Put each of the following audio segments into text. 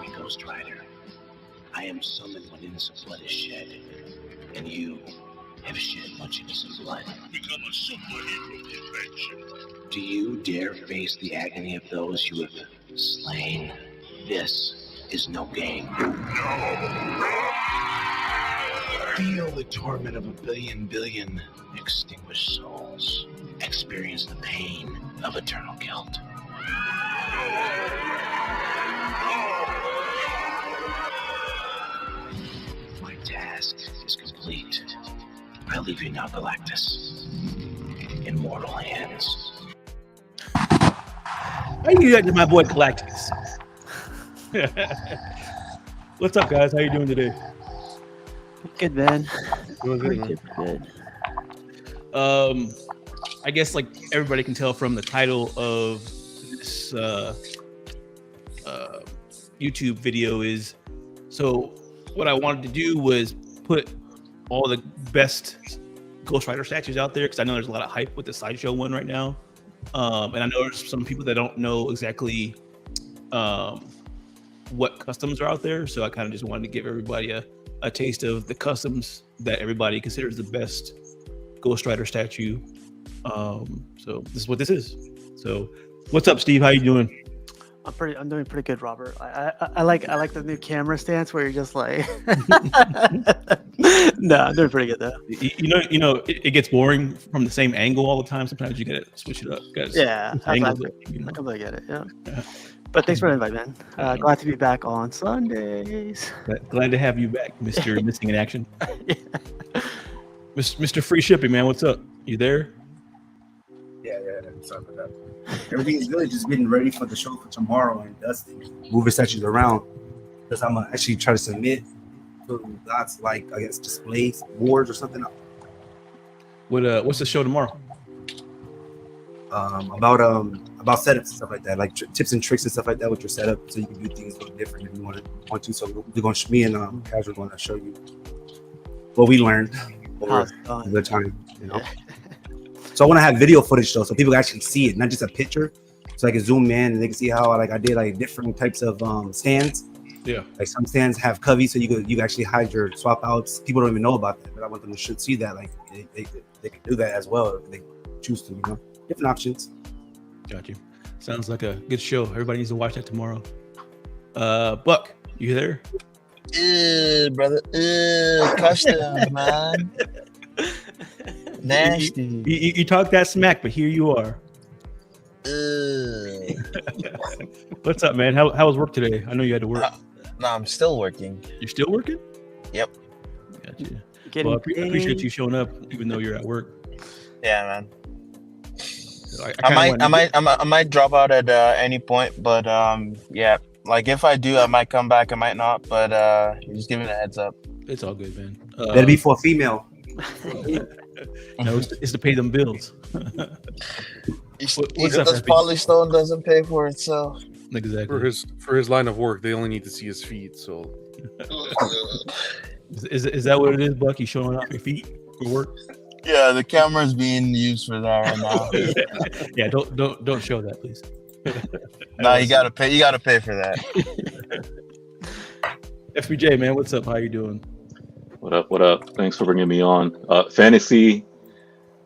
me, Ghost Rider. I am summoned when innocent blood is shed, and you have shed much innocent blood. Become a superhero convention. Do you dare face the agony of those you have slain? This is no game. Feel the torment of a billion extinguished souls. Experience the pain of eternal guilt. My task is complete. I leave you now, Galactus, in mortal hands. How you doing to my boy Galactus? What's up, guys? How you doing today? Good, man. Doing good, man. Good. I guess like everybody can tell from the title of this YouTube video is, so what I wanted to do was put all the best Ghost Rider statues out there, because I know there's a lot of hype with the Sideshow one right now. And I know there's some people that don't know exactly what customs are out there. So I kind of just wanted to give everybody a taste of the customs that everybody considers the best Ghost Rider statue. So this is what this is. So what's up, Steve? How you doing? I'm doing pretty good, Robert. I like the new camera stance where you're just like no, I'm doing pretty good though. You know it gets boring from the same angle all the time. Sometimes you gotta switch it up, guys. Yeah, I You know. completely get it. Yeah. But thanks for the invite, man. Glad to be back on Sundays. Glad to have you back, Mr. Missing in Action. Yeah. Mr. Free Shipping, man. What's up? You there? Yeah. Sorry about that. Everything's good. Just getting ready for the show for tomorrow and dusting, moving statues around. Because I'm gonna actually try to submit to lots like I guess displays, boards or something. What's the show tomorrow? About setups and stuff like that, like tips and tricks and stuff like that with your setup, so you can do things a little different if you want to. So we're going to me and Kaz are going to show you what we learned over the time, you know. So I want to have video footage though, so people can actually see it, not just a picture. So I can zoom in and they can see how I did like different types of stands. Yeah. Like some stands have cubbies, so you can actually hide your swap outs. People don't even know about that, but I want them to should see that. Like they can do that as well if they choose to, you know. Different options. Got you. Sounds like a good show. Everybody needs to watch that tomorrow. Buck, you there? Brother. Custom, man. Nasty. You talk that smack, but here you are. What's up, man? How was work today? I know you had to work. No, I'm still working. You're still working? Yep. Got you. Well, I appreciate you showing up, even though you're at work. Yeah, man. I might drop out at any point, but yeah, like if I do, I might come back. I might not, but just giving a heads up. It's all good, man. That'd be for a female. No, it's to pay them bills. Even this polystone doesn't pay for itself. Exactly. For his line of work, they only need to see his feet. So, is that what it is, Buck? You showing off your feet for work? Yeah, the camera's being used for that right now. Yeah, don't show that, please. No, you gotta pay. You gotta pay for that. FBJ, man, what's up? How you doing? What up? Thanks for bringing me on. Fantasy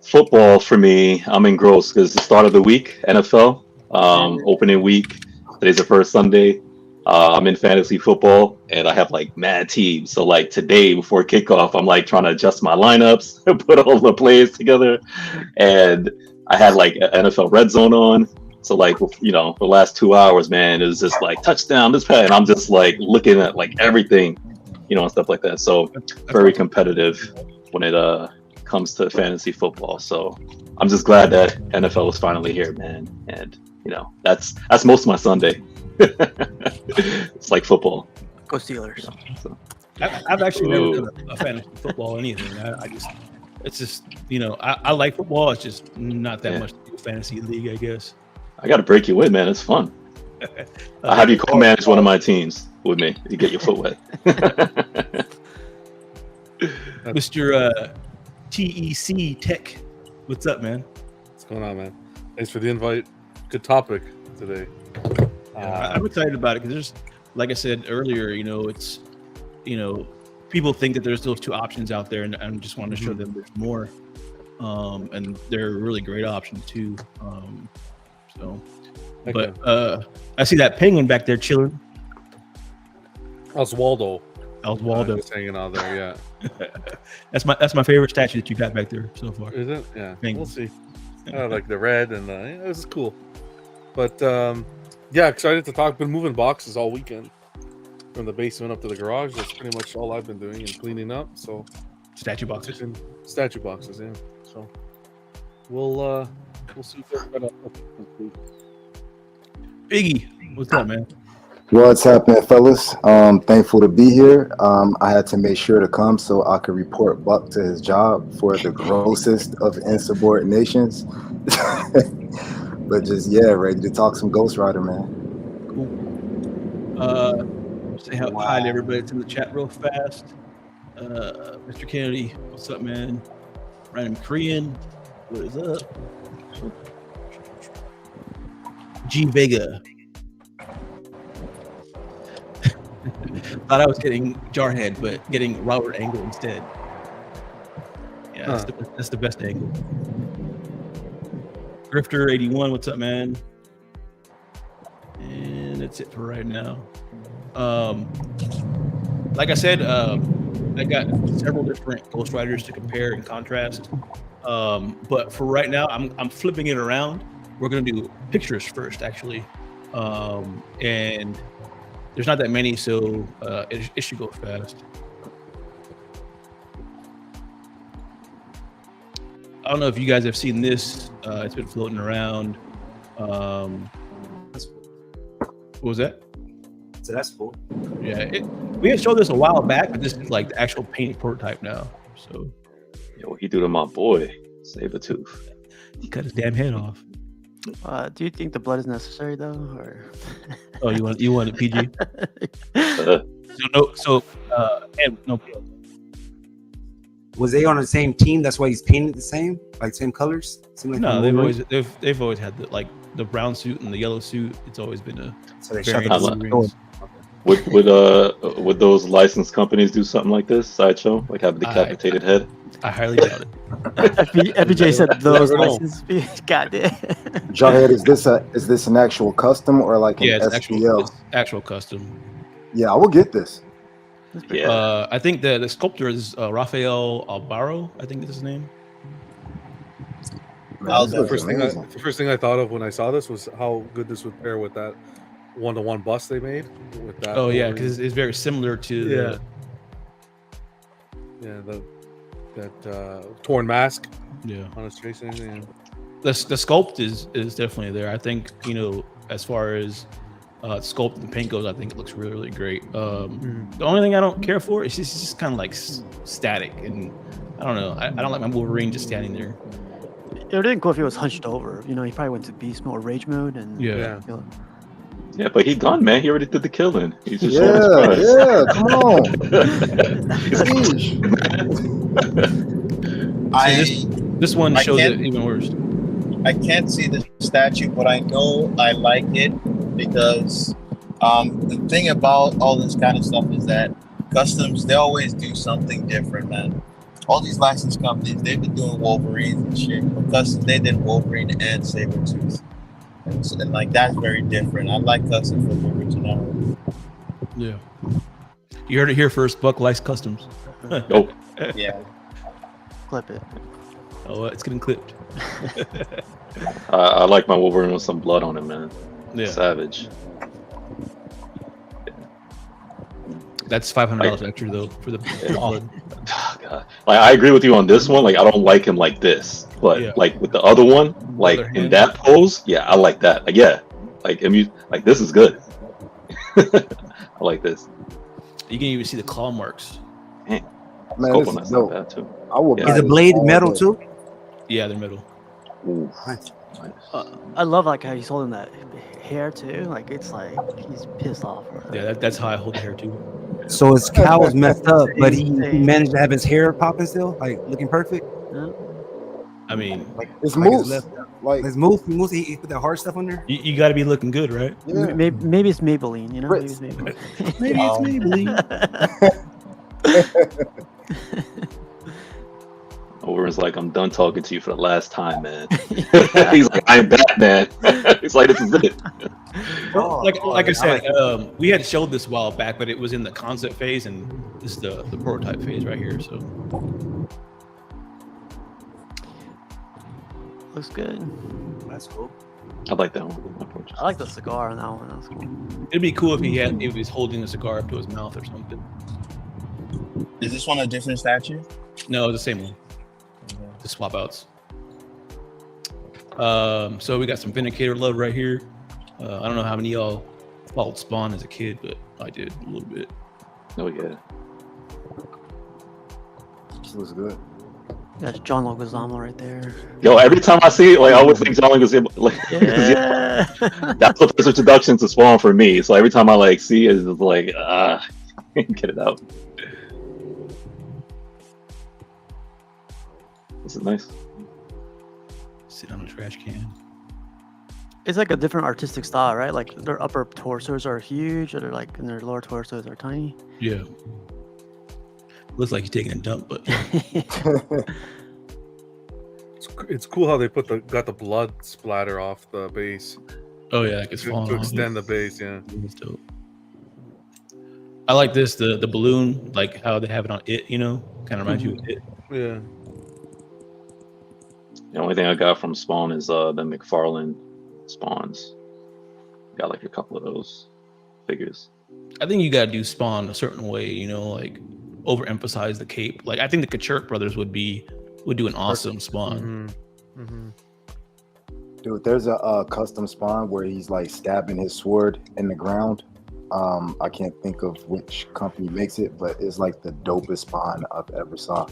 football for me, I'm engrossed because it's the start of the week, NFL, opening week. Today's the first Sunday. I'm in fantasy football and I have like mad teams. So like today before kickoff, I'm like trying to adjust my lineups, put all the players together. And I had like NFL Red Zone on. So like, you know, the last 2 hours, man, it was just like touchdown, this play. And I'm just like looking at like everything, you know, and stuff like that. So very competitive when it comes to fantasy football. So I'm just glad that NFL is finally here, man. And you know, that's most of my Sunday. It's like football. Go Steelers. So. I've actually never done a fantasy football or anything. It's just, you know, I like football. It's just not that much to do fantasy league, I guess. I got to break you in, man. It's fun. I'll have you co-manage one of my teams with me. You get your foot wet. Mr. TEC Tech, what's up, man? what's going on, man? Thanks for the invite. Good topic today. I'm excited about it because like I said earlier, it's people think that there's those two options out there, and I just want to show them there's more, and they're a really great option too. I see that penguin back there chilling. Oswaldo. Just hanging out there. Yeah. that's my favorite statue that you got back there so far. Is it? Yeah. Penguin. We'll see. I like the red, and this is cool. But yeah, excited to talk. Been moving boxes all weekend from the basement up to the garage. That's pretty much all I've been doing and cleaning up. So statue boxes, yeah. So we'll see what we're gonna Biggie, what's up, man? What's happening, fellas? Thankful to be here. I had to make sure to come so I could report Buck to his job for the grossest of insubordinations. But just ready to talk some Ghost Rider, man. Cool. Say hi to everybody that's in the chat real fast. Mr. Kennedy, what's up, man? Random Korean, what is up? G Vega. Thought I was getting Jarhead, but getting Robert Angle instead. Yeah, that's the best angle. Grifter 81, what's up, man? And that's it for right now. Like I said, I got several different Ghost Riders to compare and contrast. But for right now, I'm flipping it around. We're gonna do pictures first, actually, and there's not that many, so it should go fast. I don't know if you guys have seen this. It's been floating around. What was that? So that's cool. Yeah, we had showed this a while back, but this is like the actual painted prototype now. So, What he do to my boy? Sabretooth. He cut his damn head off. Do you think the blood is necessary though, or? Oh, you want it PG? No blood. Was they on the same team? That's why he's painted the same, like same colors. Like no, they've always had the brown suit and the yellow suit. It's always been a. So they shot Would those licensed companies do something like this? Sideshow, like have a decapitated head? I highly doubt it. FBJ said those license fees. Goddamn. Jarhead, is this an actual custom or like an SPL? It's actual custom. Yeah, I will get this. Yeah. I think the sculptor is Rafael Albaro. I think is his name. Man, the first thing I thought of when I saw this was how good this would pair with that one-to-one bust they made. With that. Oh yeah, because it's very similar to that torn mask. Yeah, on his face. Yeah. The sculpt is definitely there. I think as far as sculpt and paint goes, I think it looks really, really great. The only thing I don't care for is it's just kind of like static, and I don't know. I don't like my Wolverine just standing there. It would have been cool if he was hunched over. He probably went to beast mode or rage mode, and yeah. Yeah, but he's done, man. He already did the killing. He's just come on. This one shows it even worse. I can't see the statue, but I know I like it because the thing about all this kind of stuff is that customs, they always do something different, man. All these licensed companies, they've been doing Wolverines and shit. But customs, they did Wolverine and Sabretooth. And like that's very different. I like custom for the originality. Yeah. You heard it here first. Buck likes customs. Nope. Yeah. Clip it. Oh, it's getting clipped. I like my Wolverine with some blood on it, man. Yeah. Savage. That's $500 extra though for the blood. Oh, God. Like I agree with you on this one. Like I don't like him like this, but like with the other one, like in that pose, I like that. Like like this is good. I like this. You can even see the claw marks. Man, this is dope. that too. I will Is the blade metal too? Yeah, they're metal. Ooh. Nice. I love like how he's holding that hair too. Like it's like he's pissed off. Yeah, that's how I hold the hair too. So his cowl was messed up, but he managed to have his hair popping still, like looking perfect. Yeah. I mean, It's Like his moose. left, Like his moose, he put that hard stuff on there. you got to be looking good, right? yeah. Maybe it's Maybelline, you know? Maybe it's Ritz. Maybelline. Maybe it's Maybelline. Owen's like, I'm done talking to you for the last time, man. He's like, I'm Batman. He's like, this is it. Like I said, we had showed this a while back, but it was in the concept phase, and this is the prototype phase right here. So Looks good. That's cool. I like that one. I like the cigar on that one. That's cool. it'd be cool if he was holding a cigar up to his mouth or something. Is this one a different statue? No, the same one. The swap outs. So we got some Vindicator love right here. I don't know how many of y'all followed Spawn as a kid, but I did a little bit. Oh yeah. This looks good. That's John Leguizamo right there. Yo, every time I see it, like I always think John Leguizamo. Like, Yeah. that's the first introduction to Spawn for me. So every time I like see it, it's like get it out. This is nice. Sit on a trash can. It's like a different artistic style, right? Like their upper torsos are huge, or they're like, and their lower torsos are tiny. Yeah. Looks like he's taking a dump, but It's cool how they got the blood splatter off the base oh yeah, like it's to falling off. extend the base. Yeah. It's dope. I like this, the balloon, like how they have it on It, you know, kind of reminds you of It. Yeah. The only thing I got from Spawn is the McFarlane Spawns. Got like a couple of those figures. I think you gotta do Spawn a certain way, you know, like overemphasize the cape. Like I think the Kachurk brothers would do an awesome Spawn. Mm-hmm. Mm-hmm. Dude, there's a custom Spawn where he's like stabbing his sword in the ground. I can't think of which company makes it, but it's like the dopest Spawn I've ever saw.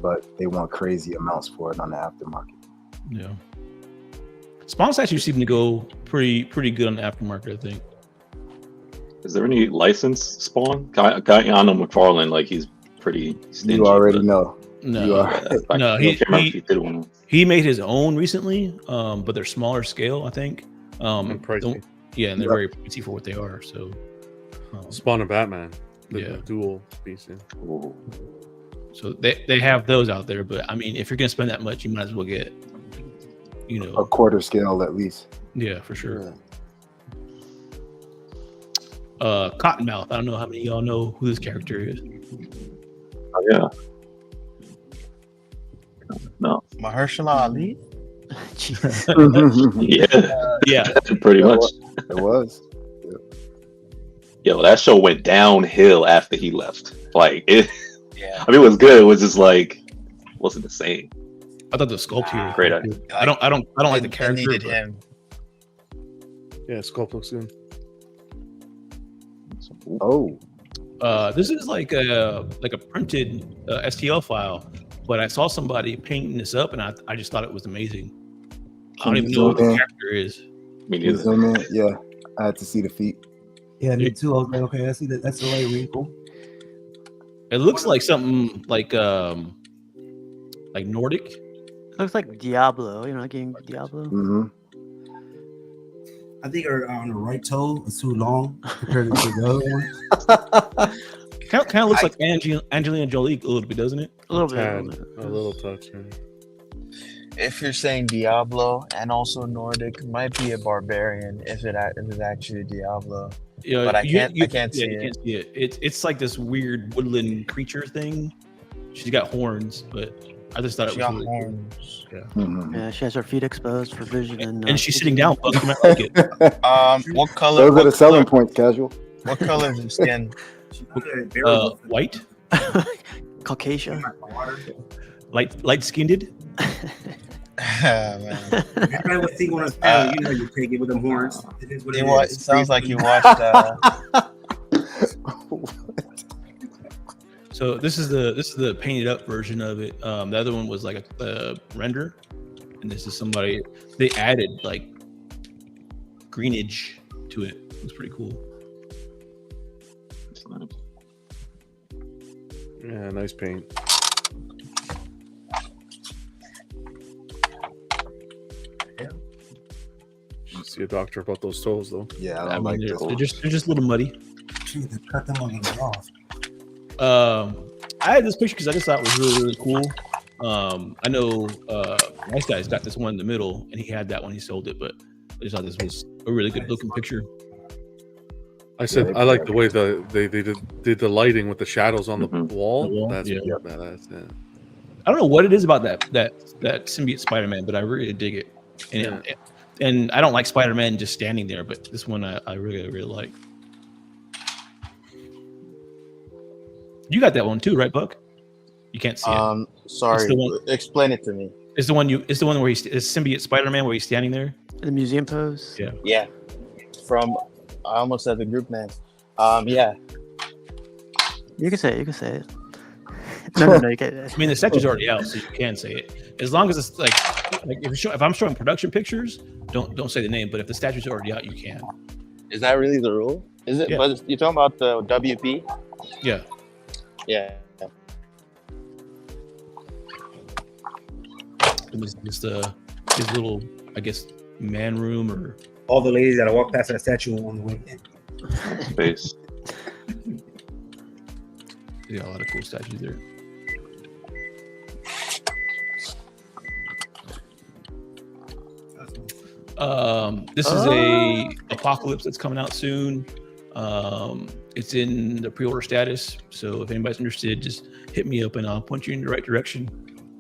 But they want crazy amounts for it on the aftermarket. Yeah. Spawn's actually seem to go pretty good on the aftermarket, I think. Is there any licensed Spawn? Guyana McFarlane, like he's pretty stingy. You already know. No, You are. no, he did one. he made his own recently, but they're smaller scale, I think. And pricey. Yeah, and they're very pricey for what they are. So, Spawn and Batman. The Yeah. dual piece. Yeah. Ooh. so they have those out there. But I mean, if you're gonna spend that much, you might as well get, you know, A quarter scale at least. yeah, for sure. Cottonmouth. I don't know how many of y'all know who this character is. Oh yeah. No. Mahershala Ali? Jesus. Yeah. Yeah, Pretty much. It was. Yo, that show went downhill after he left. Like it. Yeah. I mean, it was good. It was just like wasn't the same. I thought the sculpt here was Great cool, idea. too. I don't like the It character. needed but- him. Yeah, sculpt looks good. Oh, This is like a printed STL file, but I saw somebody painting this up, and I just thought it was amazing. I don't even know what the character is. Me you neither. zoom in? Yeah, I had to see the feet. Yeah, me too. I was like, okay, I see that. That's the light wrinkle. It looks like something like Nordic. Looks like Diablo. You know, game Diablo. Mm-hmm. I think on the right toe is too long compared to the other one. Kind of looks like Angelina Jolie a little bit, doesn't it? A little bit. Tad, a little touch. Yeah. If you're saying Diablo and also Nordic, might be a barbarian if it's actually Diablo. Yeah, But I can't see you it. can't see it. It's like this weird woodland creature thing. She's got horns, but I just thought She it got was really cool. horns. Yeah. Mm-hmm. Yeah, she has her feet exposed for vision, And she's sitting down. Buck, you might like it. What color? Those are the selling points, casual. What color is the skin? White, Caucasian. light skinned. Man. Everybody would think on his tail, you know, you take it with them horns. It is what It is. sounds like you watched. So this is the painted up version of it. The other one was like a render, and this is somebody they added like greenage to it. It was pretty cool. Yeah, nice paint. you, doctor, about those toes though. Yeah, I I don't mean, like this. they're just a little muddy. Jeez, they cut them on the off. I had this picture because I just thought it was really, really cool. I know Nice Guy's got this one in the middle, and he had that when he sold it, but I just thought this was a really good looking picture. I said Yeah, I like the way they did the lighting with the shadows on the wall. The wall, That's yeah. badass. Yeah. I don't know what it is about that symbiote Spider-Man, but I really dig it. And I don't like Spider-Man just standing there, but this one I really, really like. You got that one too, right, Buck? You can't see it. Sorry. It's the one- Explain it to me. It's the one where it's symbiote Spider-Man where he's standing there. The museum pose. Yeah. Yeah. I almost said the group name. Yeah. You can say it. You can say it. No, you can't. I mean, the statue's already out, so you can say it. As long as it's like if I'm showing production pictures, don't say the name. But if the statue's already out, you can. Is that really the rule? Is it? Yeah. But you're talking about the WP? Yeah. Yeah. It was just his little, I guess, man room or. All the ladies that I walk past that statue on the way in. Space. Yeah, a lot of cool statues there. This is a Apocalypse that's coming out soon. It's in the pre-order status, so if anybody's interested, just hit me up and I'll point you in the right direction.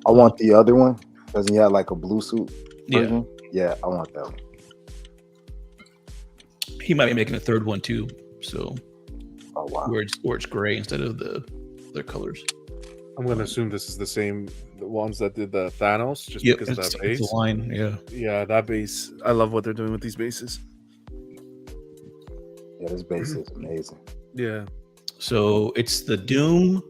I want the other one. Doesn't he have like a blue suit version? Yeah, Yeah, I want that one. he might be making a third one too. So Oh wow. where it's gray instead of the other colors. I'm gonna assume this is the ones that did the Thanos, just Yep, because of it's that base. the line. Yeah. Yeah, that base. I love what they're doing with these bases. Yeah, this base is amazing. Yeah. So it's the Doom,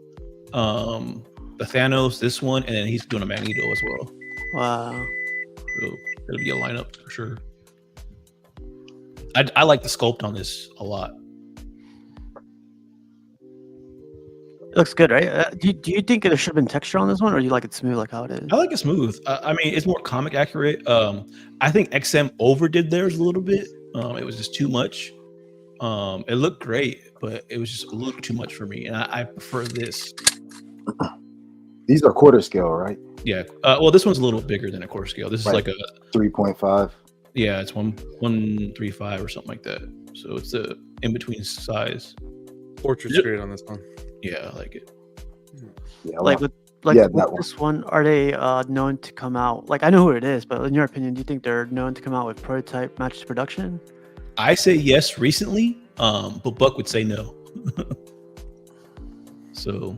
the Thanos, this one, and then he's doing a Magneto as well. Wow. So it'll be a lineup for sure. I like the sculpt on this a lot. It looks good, right? Do you think there should have been texture on this one, or you like it smooth like how it is? I like it smooth. I mean, it's more comic accurate. I think XM overdid theirs a little bit. It was just too much. It looked great, but it was just a little too much for me, and I prefer this. These are quarter scale, right? Yeah. Well, this one's a little bigger than a quarter scale. This is Right. like a 3.5. yeah, it's 1.35 or something like that. So it's a in between size. Portrait's Yep. great on this one. Yeah, I like it. Yeah, I Like want- with Yeah, that one. this one, are they known to come out? Like I know who it is, but in your opinion, do you think they're known to come out with prototype matches to production? I say yes recently, but Buck would say no. So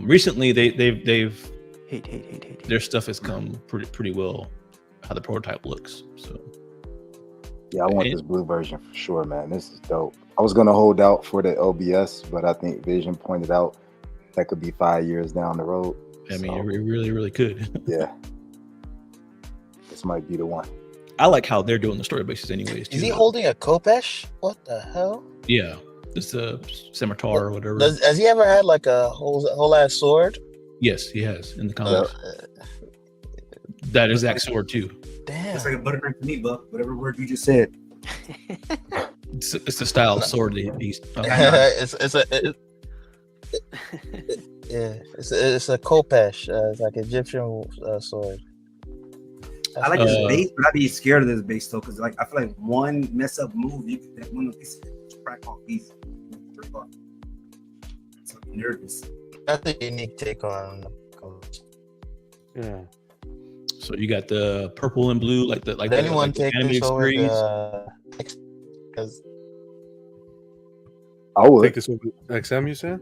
recently, they've Hate. their stuff has come pretty well. How the prototype looks. So yeah, I want And- this blue version for sure, man. This is dope. I was gonna hold out for the LBS, but I think Vision pointed out that could be 5 years down the road. I mean, So, it really could. yeah, this might be the one. I like how they're doing the story bases, anyways. Is he too. holding a Kopesh? What the hell? Yeah, it's a scimitar or whatever. Has he ever had like a whole ass sword? Yes, he has in the comics. That exact sword too. Damn. It's like a butternut to me, Buck. Whatever word you just said. It's the style of sword that he's. It's a Kopesh. It's like Egyptian sword. I like this Uh, base, but I'd be scared of this base though, because like I feel like one mess up move, you could that one of these crack off these. So I'm nervous. That's a unique take on. Yeah. So you got the purple and blue, like Did the anyone the take anime this over? experience. Because I would. Take this over XM, you said?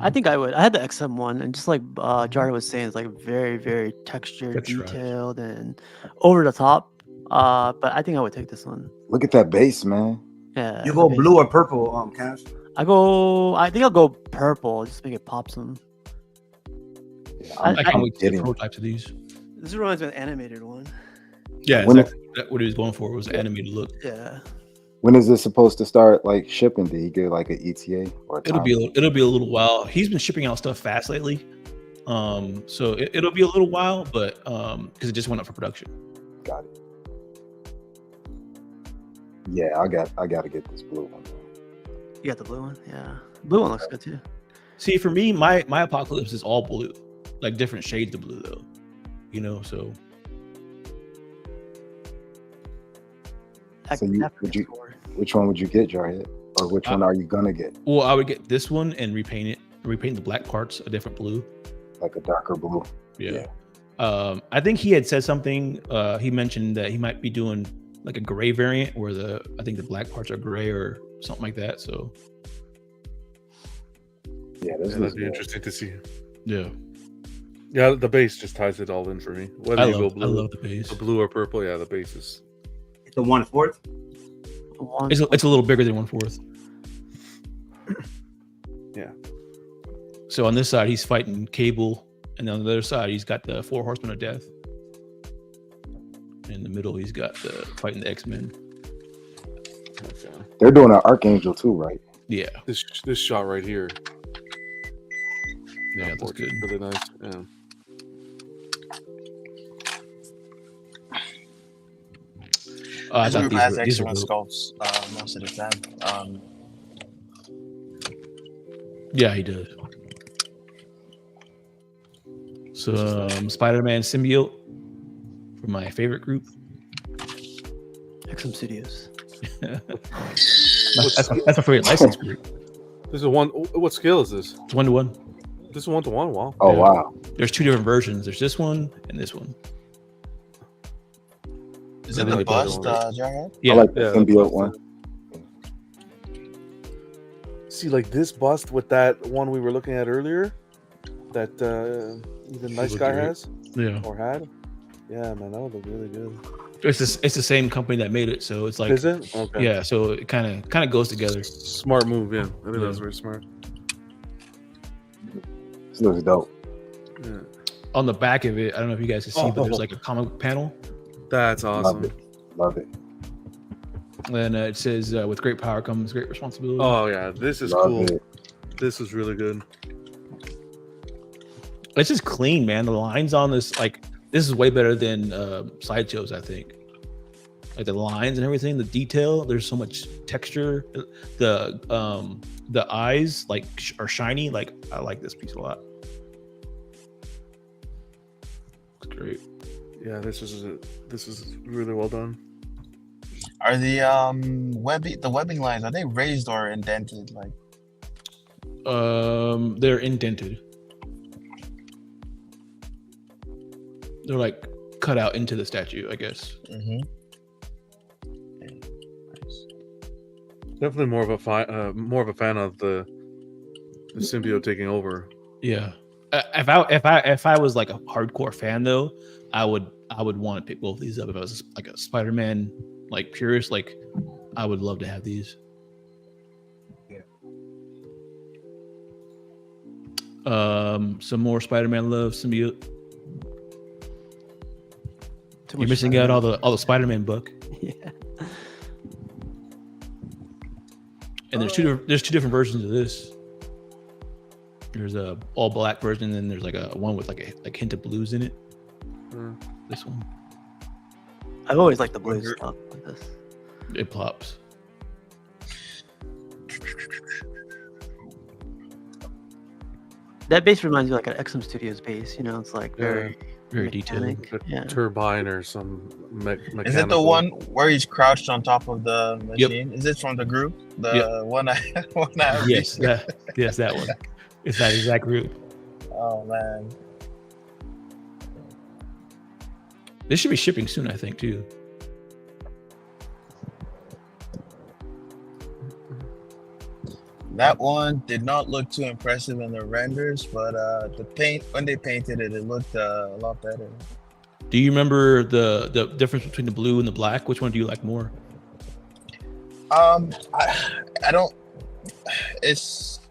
I think I would. I had the XM one, and just like Jarda was saying, it's like very, very textured, Texturized. detailed, and over the top. But I think I would take this one. Look at that base, man. Yeah. You go okay. blue or purple, Cash. I think I'll go purple, just to make it pop some. Yeah, I- I can't wait to see the getting- prototypes of these. This reminds me of an animated one. Yeah, When exactly. That's what he was going for was the animated look. Yeah. When is this supposed to start like shipping? Did he get like an ETA or a It'll time? be a little while. He's been shipping out stuff fast lately, so it'll be a little while, but because it just went up for production. Got it. Yeah, I got to get this blue one. You got the blue one? Yeah. Blue one looks good too. See, for me, my Apocalypse is all blue, like different shades of blue though. You know, so So which one would you get, Jarhead? Or which one are you gonna get? well, I would get this one and repaint the black parts a different blue. Like a darker blue. Yeah. I think he had said something. He mentioned that he might be doing like a gray variant where I think the black parts are gray or something like that. So yeah, that'd be interesting to see. Yeah. Yeah, the base just ties it all in for me. Whether you go blue, I love the base. The blue or purple, yeah, the base is. The 1/4. It's a little bigger than 1/4. Yeah. So on this side, he's fighting Cable, and on the other side, he's got the 4 Horsemen of Death. In the middle, he's got fighting the X-Men. Okay. They're doing an Archangel too, right? Yeah. This shot right here. Yeah, that's good. Really nice. Yeah. I This thought group has these were excellent dope. sculpts most of the time. Yeah, he does. So Spider-Man symbiote from my favorite group. XM Studios. that's my favorite license group. This is one. What scale is this? It's 1-to-1. This is 1-to-1. Wow. Oh Yeah. wow. There's 2 different versions. There's this one and this one. Is it I the like bust, the other Jarhead? Yeah. I like the Yeah, symbiote one. See, like this bust with that one we were looking at earlier, that even Nice look Guy great. has Yeah. or had. Yeah, man, that would look really good. It's the same company that made it, so it's like Is it? Okay. yeah. So it kind of goes together. Smart move, yeah. I think Yeah. that was very smart. This looks dope. Yeah. On the back of it, I don't know if you guys can see, but there's like a comic panel, That's awesome. Love it. Love it. and it says, "With great power comes great responsibility." Oh yeah, this is Love cool. it. This is really good. It's just clean, man. The lines on this, like, this is way better than Sideshows, I think. Like the lines and everything, the detail. There's so much texture. The eyes like are shiny. Like I like this piece a lot. It's great. Yeah, this is really well done. Are the webbing lines, are they raised or indented? Like, They're indented. They're like cut out into the statue, I guess. Definitely more of a fan of the symbiote taking over. Yeah. If I was like a hardcore fan though, I would want to pick both of these up. If I was like a Spider-Man like purist, like I would love to have these. Yeah. Some more Spider-Man love symbiote. Too You're much missing out all the Spider-Man book. Yeah. And there's two different versions of this. There's a all black version, and then there's like a one with like a hint of blues in it. This one, I've always liked the blue stuff like this. it plops. That base reminds me of like an XM Studios base. You know, it's like very Very detailed. mechanic. Like a Yeah. turbine or some mechanical. is it the one where he's crouched on top of the Yep. machine? Is it from the group? The Yep. one I Yes, that one. It's that exact group. Oh man. This should be shipping soon, I think, too. That one did not look too impressive in the renders, but the paint, when they painted it, it looked a lot better. Do you remember the difference between the blue and the black? Which one do you like more? I don't.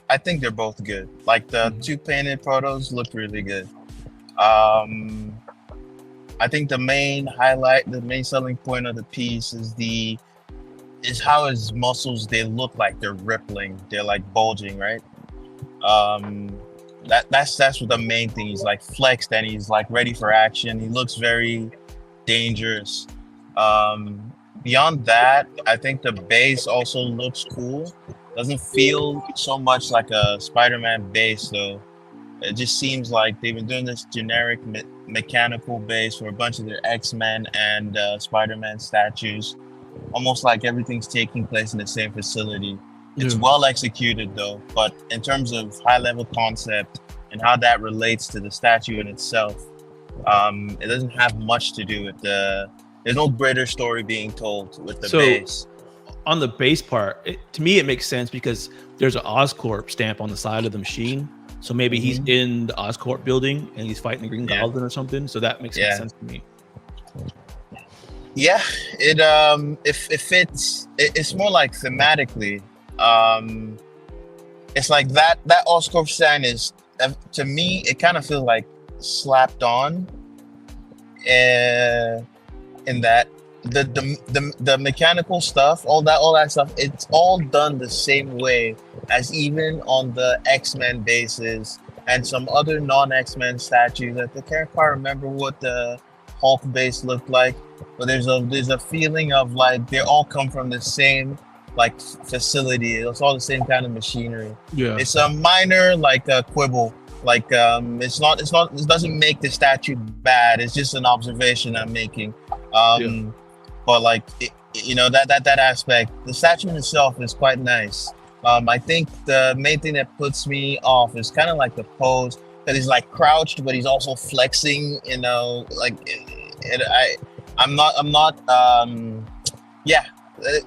I think they're both good. Like the two painted protos look really good. I think the main highlight, the main selling point of the piece is how his muscles, they look like they're rippling, they're like bulging, right? That's what the main thing. He's like flexed and he's like ready for action. He looks very dangerous. beyond that, I think the base also looks cool. Doesn't feel so much like a Spider-Man base though. It just seems like they've been doing this generic mechanical base for a bunch of their X-Men and Spider-Man statues. Almost like everything's taking place in the same facility. It's well executed though, but in terms of high-level concept and how that relates to the statue in itself, it doesn't have much to do with the. There's no greater story being told with the base. On the base part, to me it makes sense because there's an Oscorp stamp on the side of the machine. So maybe he's in the Oscorp building and he's fighting the Green Goblin or something. So that makes sense to me. Yeah, it fits. It's more like thematically. It's like that Oscorp sign is, to me, it kind of feels like slapped on. In that the mechanical stuff, all that stuff, it's all done the same way as even on the X-Men bases and some other non-X-Men statues. I can't quite remember what the Hulk base looked like, but there's a feeling of like they all come from the same like facility. It's all the same kind of machinery. Yeah, it's a minor like quibble. Like it doesn't make the statue bad. It's just an observation I'm making. But like that aspect, the statue in itself is quite nice. I think the main thing that puts me off is kind of like the pose, that he's like crouched, but he's also flexing.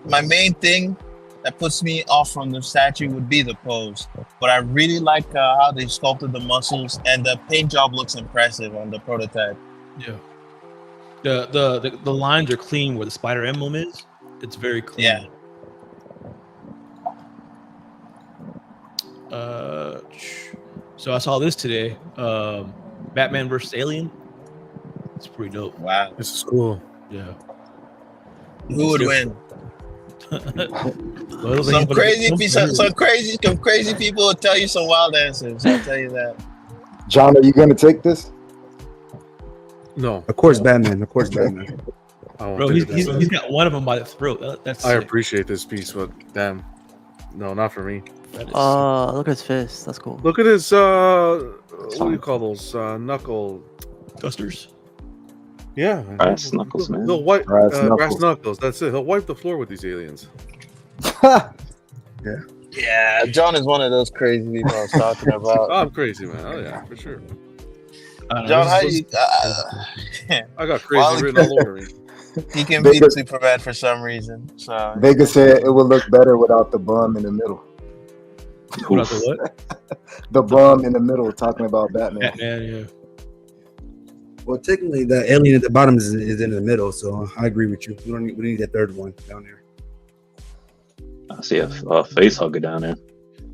My main thing that puts me off from the statue would be the pose. But I really like how they sculpted the muscles, and the paint job looks impressive on the prototype. Yeah. The lines are clean where the spider emblem is. It's very clean. Yeah. So I saw this today. Batman versus Alien. It's pretty dope. Wow. This is cool. Yeah. Who would win? Well, some crazy people will tell you some wild answers. I'll tell you that. John, are you going to take this? No. Of course, Batman. Of course, Batman. Bro, he's got one of them by the throat. That's I sick. appreciate this piece, but damn, no, not for me. Look at his fist. That's cool. Look at his what do you call those knuckle dusters? Yeah, brass knuckles, man. He'll wipe Brass brass knuckles. That's it. He'll wipe the floor with these aliens. Yeah, John is one of those crazy people I was talking about. I'm crazy, man. Oh yeah, for sure. John, how you? I got crazy written all over me. He can beat Superman for some reason. So Vega said it would look better without the bum in the middle. Without the what? The bum in the middle, talking about Batman. Batman, yeah. Well, technically, the alien at the bottom is in the middle, so I agree with you. We need that third one down there. I see a face hugger down there.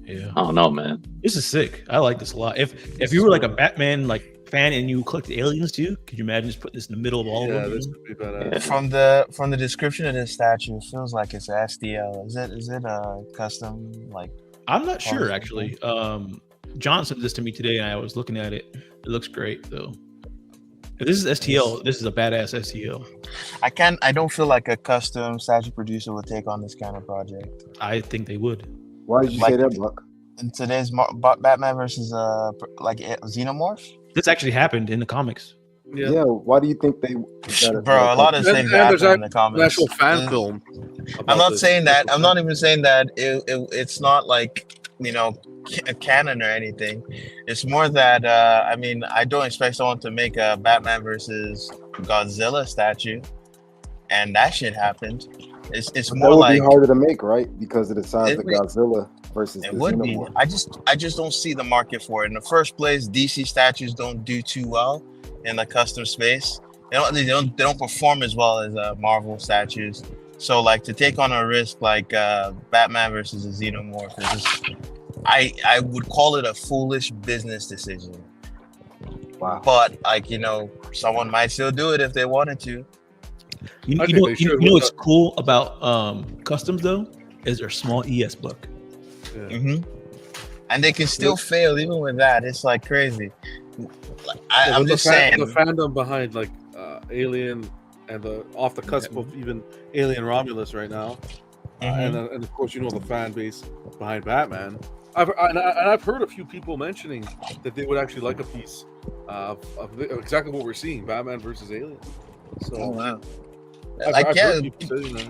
Yeah. I don't know, man. This is sick. I like this a lot. If you were like a Batman fan and you collect aliens too, could you imagine just putting this in the middle of all of them? This would be badass. Yeah. From the description of this statue, it feels like it's STL. Is it a custom like? I'm not sure actually. John sent this to me today, and I was looking at it. It looks great though. If this is STL, this is a badass STL. I don't feel like a custom statue producer would take on this kind of project. I think they would. Why did you say that, Buck? In today's Batman versus like Xenomorph. This actually happened in the comics. Yeah. Why do you think they? Bro, a lot of things happen in the comics. An actual fan film. I'm not saying that. I'm not even saying that it's not like a canon or anything. It's more that I don't expect someone to make a Batman versus Godzilla statue, and that shit happened. It's more like be harder to make, right? Because of the size of Godzilla versus it the would be. Xenomorph. I just don't see the market for it. In the first place, DC statues don't do too well in the custom space. They don't perform as well as Marvel statues. So like to take on a risk like Batman versus a Xenomorph is just, I would call it a foolish business decision. Wow. But someone might still do it if they wanted to. You know what's cool about customs though is their small ES book. Yeah. Mm-hmm. And they can still fail even with that. It's like crazy. I'm just saying the fandom behind like Alien and the off the cusp of even Alien Romulus right now. And of course, the fan base behind Batman. I've heard a few people mentioning that they would actually like a piece of exactly what we're seeing, Batman versus Alien. So, wow. I've heard people say,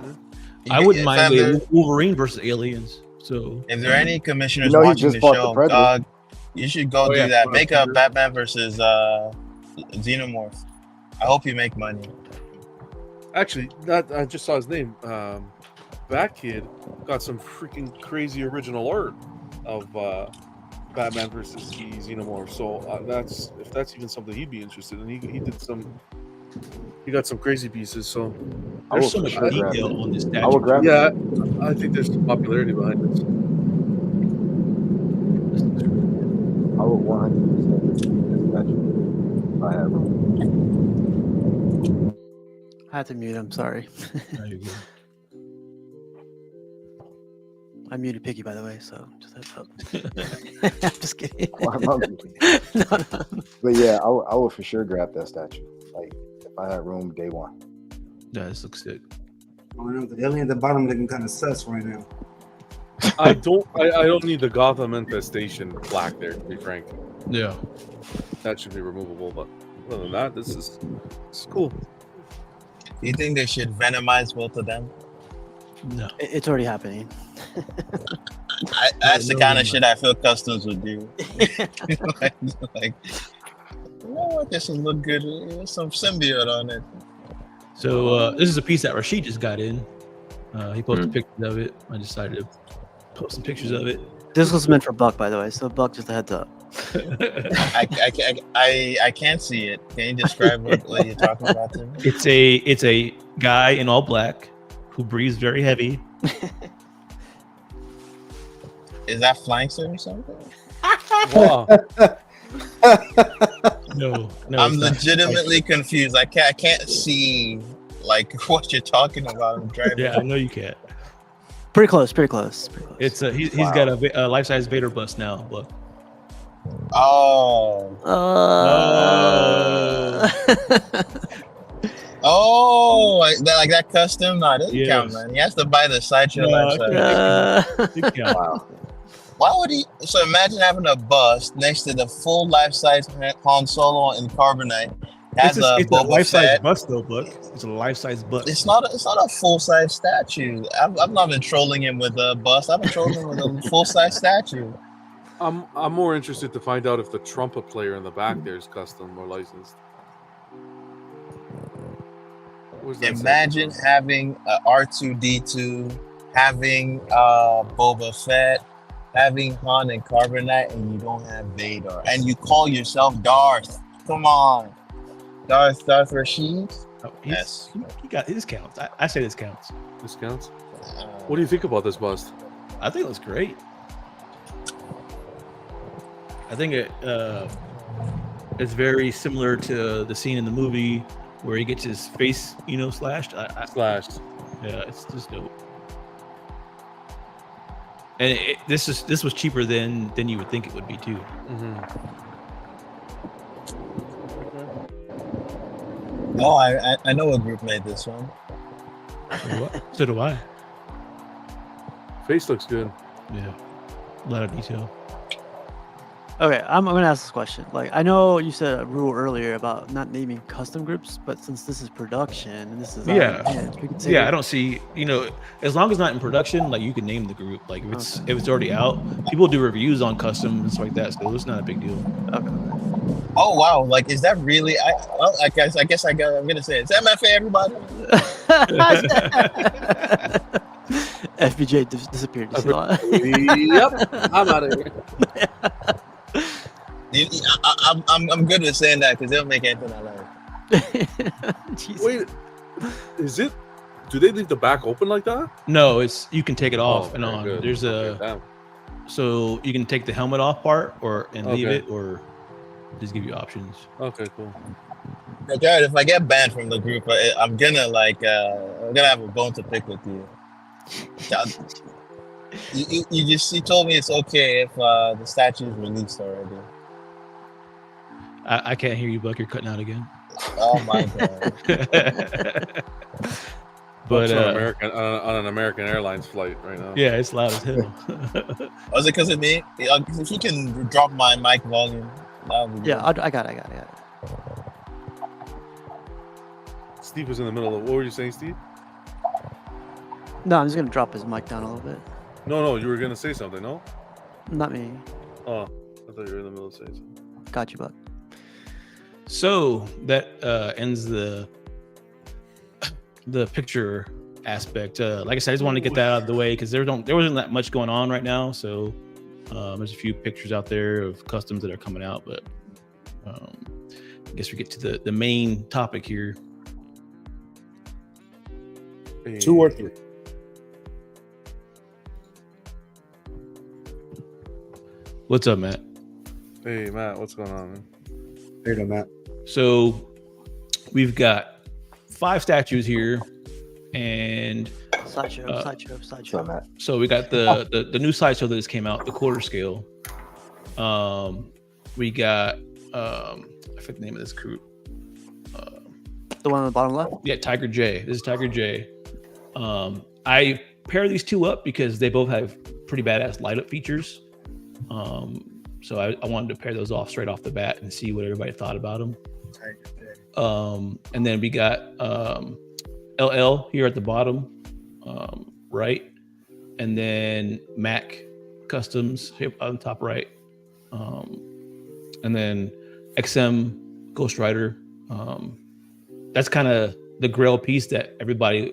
I wouldn't mind a Wolverine versus Aliens. So, if there are any commissioners he watching just the fought the show, Predator. you should go do that. Make a Batman versus Xenomorph. I hope you make money. Actually, I just saw his name. That kid got some freaking crazy original art of Batman versus the Xenomorph. So if that's even something he'd be interested in. He got some crazy pieces. So there's so much detail on this statue. I would grab yeah, I think there's some popularity behind this. I would 100% if I had room. I had to mute him. Sorry. I muted Piggy, by the way, so just heads up. I'm just kidding. No. But yeah, I would for sure grab that statue. Like if I had room, day one. Yeah, this looks sick. I don't know, the alien at the bottom looking kind of sus right now. I don't need the Gotham infestation plaque there, to be frank. Yeah, that should be removable. But other than that, this is cool. Do you think they should venomize both of them? No, it's already happening. That's the kind of shit I feel customs would do. like, you know what? This will look good. There's some symbiote on it. So this is a piece that Rashid just got in. He posted pictures of it. I decided to post some pictures of it. This was meant for Buck, by the way. So Buck, just a heads up. I can't see it. Can you describe what you're talking about to me? It's a guy in all black who breathes very heavy. Is that Flankster or something? Wow. No, I'm legitimately confused. I can't see like what you're talking about. I'm driving. Yeah, I know you can't. Pretty close. It's he's got a life-size Vader bust now. Look. Oh. Oh, like that custom? No, it doesn't count, man. He has to buy the Sideshow life-size. Wow. Why would he? So imagine having a bust next to the full life-size Han Solo in carbonite. It's a life-size bust, though, Buck. It's a life-size bust. It's not a full-size statue. I've not been trolling him with a bust. I've been trolling him with a full-size statue. I'm more interested to find out if the trumpet player in the back there is custom or licensed. Imagine having R2-D2, having Boba Fett, having Han and Carbonite, and you don't have Vader, and you call yourself Darth. Come on, Darth Rashid. Oh, yes, he got his counts. I say this counts. This counts. What do you think about this bust? I think it looks great. I think it's very similar to the scene in the movie where he gets his face, slashed. Slashed. Yeah, it's just dope. And this was cheaper than you would think it would be too. Mm-hmm. Oh, I know what group made this one. So do I. Face looks good. Yeah, a lot of detail. Okay, I'm gonna ask this question. Like, I know you said a rule earlier about not naming custom groups, but since this is production and this is we can say I don't see as long as not in production, like you can name the group. Like if it's already out, people do reviews on custom and stuff like that, so it's not a big deal. Okay. Oh wow! Like, is that really? I guess I'm gonna say it. It's MFA, everybody. FBJ disappeared. Yep, I'm out of here. I'm good with saying that because they'll make anything I like. Wait, is it? Do they leave the back open like that? No, you can take it off and on. Good. There's so you can take the helmet off part and leave it, or just give you options. Okay, cool. Jared, if I get banned from the group, I'm gonna have a bone to pick with you. You told me it's okay if the statue is released already. I can't hear you, Buck. You're cutting out again. Oh my god. But on an American Airlines flight right now. yeah, it's loud as hell. Was it because of me? If you can drop my mic volume, that would be Yeah, good. I got it. Steve was in the middle of. What were you saying, Steve? No, I'm just gonna drop his mic down a little bit. No, you were gonna say something. No. Not me. Oh, I thought you were in the middle of saying something. Got you, bud. So that ends the picture aspect. Like I said, I just wanted to get that out of the way because there wasn't that much going on right now. So there's a few pictures out there of customs that are coming out, but I guess we get to the main topic here. 2 or 3. What's up, Matt? Hey, Matt, what's going on, man? Here to Matt. So we've got 5 statues here, and sideshow. Matt. so we got the new sideshow that just came out, the quarter scale. We got I forget the name of this crew. The one on the bottom left. Yeah, Tiger J. This is Tiger J. I pair these two up because they both have pretty badass light up features. So I wanted to pair those off straight off the bat and see what everybody thought about them. And then we got LL here at the bottom, right, and then Mac Customs here on the top right, and then XM Ghost Rider. That's kind of the grail piece that everybody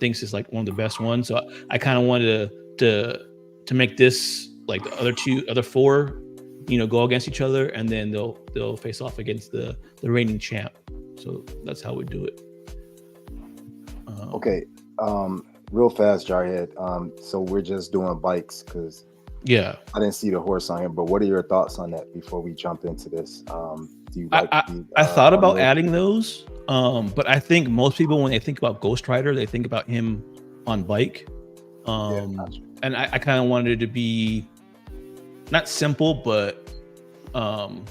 thinks is like one of the best ones. So I kind of wanted to make this like the other 4 go against each other, and then they'll face off against the reigning champ. So that's how we do it. Okay, real fast, Jarhead. So we're just doing bikes because yeah, I didn't see the horse on here. But what are your thoughts on that before we jump into this? Do you like? I thought about adding those, but I think most people when they think about Ghost Rider, they think about him on bike. Gotcha. And I kind of wanted it to be not simple, but kind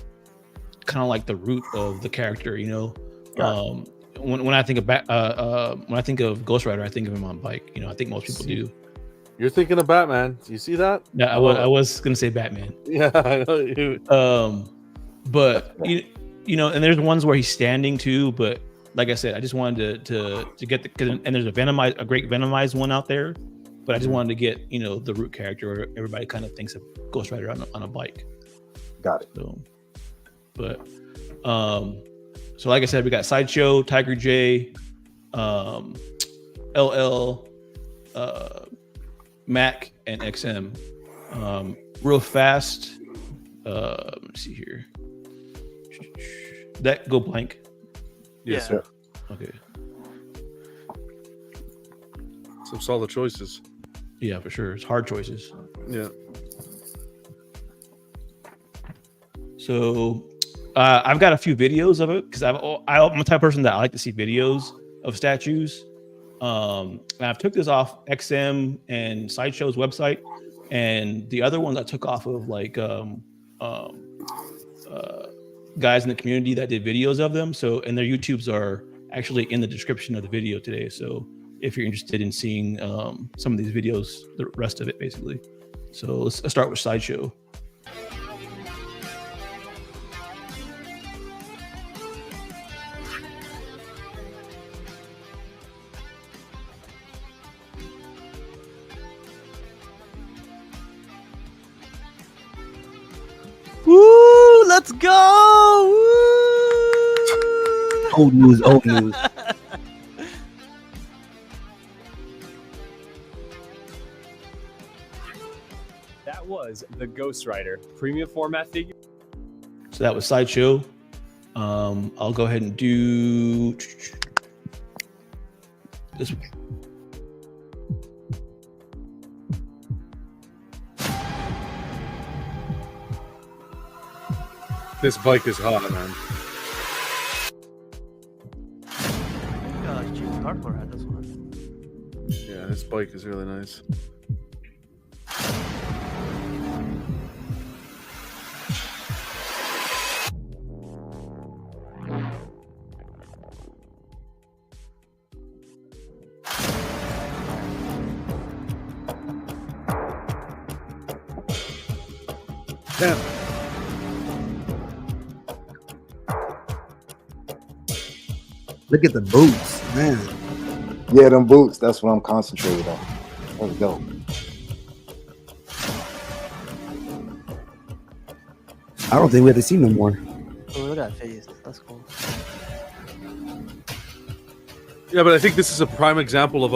of like the root of the character, Gotcha. When I think of Ghost Rider, I think of him on bike. I think most people do. You're thinking of Batman. Do you see that? Yeah, I was gonna say Batman. Yeah, I know you. But and there's ones where he's standing too. But like I said, I just wanted to get and there's a great Venomized one out there. But I just wanted to get the root character where everybody kind of thinks of Ghost Rider on a bike. Got it. So, but so like I said, we got Sideshow, Tiger J, LL, Mac, and XM. Real fast. Let's see here. That go blank. Yes, Yeah. sir. Okay. Some solid choices. Yeah, for sure. It's hard choices. Yeah. So I've got a few videos of it because I'm the type of person that I like to see videos of statues. And I've took this off XM and Sideshow's website, and the other ones I took off of like guys in the community that did videos of them. So and their YouTubes are actually in the description of the video today. So if you're interested in seeing some of these videos, the rest of it basically. So let's start with Sideshow. Woo! Let's go! Woo! Old news. That was the Ghost Rider premium format figure. So that was Sideshow. I'll go ahead and do this one. This bike is hot, man. James Hardcore had this one. Yeah, this bike is really nice. Damn. Look at the boots, man. Yeah, them boots. That's what I'm concentrated on. Let's go. I don't think we have to see no more. Oh, look at that face. That's cool. Yeah, but I think this is a prime example of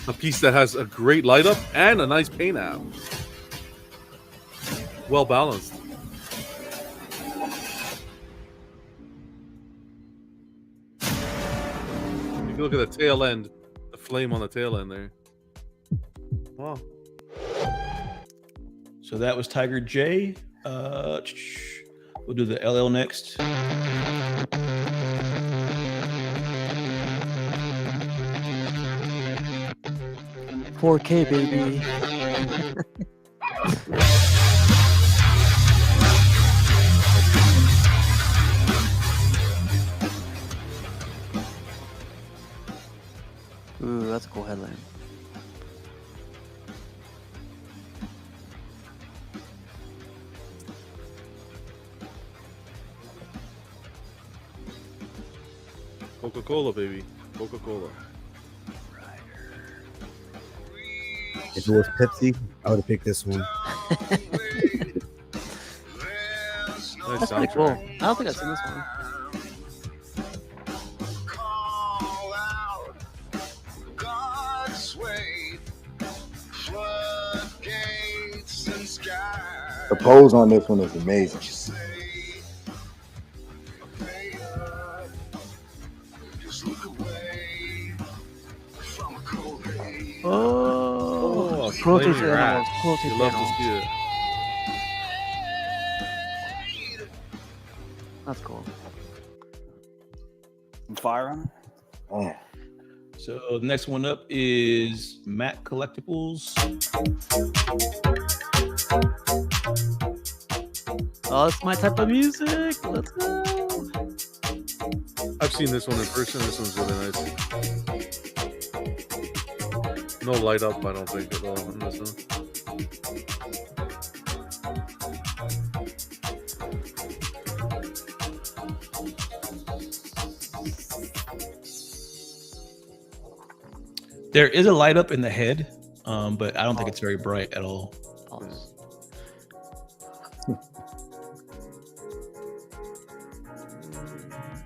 a piece that has a great light up and a nice paint app. Well balanced. You can look at the tail end, the flame on the tail end there. Wow. So that was Tiger J. We'll do the LL next. 4K, baby. Ooh, that's a cool headline. Coca-Cola, baby. Coca-Cola. If it was Pepsi, I would have picked this one. Nice That's pretty cool. soundtrack. I don't think I've seen this one. The pose on this one is amazing. Oh, flaming cruelty to rat. animals. Cruelty You to love to animals. see it. That's cool. Some fire on it. Man. So the next one up is Matt Collectibles. Oh, that's my type of music. Let's go. I've seen this one in person. This one's really nice. No light up, I don't think, at all in this one. There is a light up in the head, but I don't think it's very bright at all.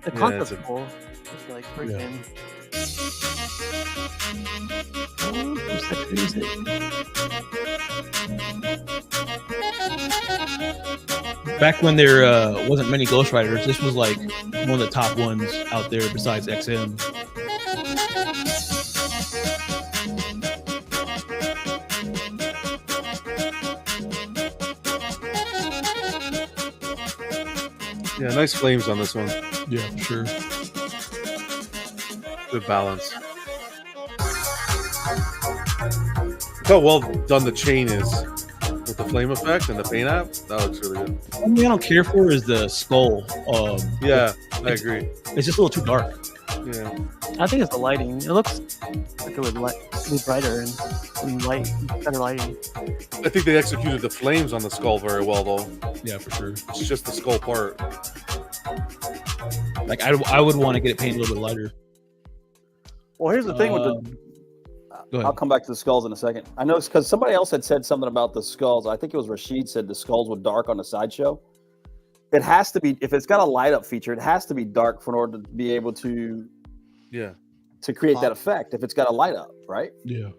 The Yeah, concept's it's a- cool. It's like freaking. Oh, some sick music. Back when there wasn't many Ghost Riders, this was like one of the top ones out there besides XM. Yeah, nice flames on this one. Yeah, for sure. Good balance. Look how well done the chain is with the flame effect and the paint app. That looks really good. The only thing I don't care for is the skull. Yeah, I agree. It's just a little too dark. Yeah. I think it's the lighting. It looks like it would be brighter and better lighting. I think they executed the flames on the skull very well, though. Yeah, for sure. It's just the skull part. Like I would want to get it painted a little bit lighter. Well, here's the thing with Go the. ahead. I'll come back to the skulls in a second. I know because somebody else had said something about the skulls. I think it was Rashid said the skulls were dark on the sideshow. It has to be, if it's got a light up feature, it has to be dark in order to be able to Yeah. create that effect. If it's got a light up, right? Yeah.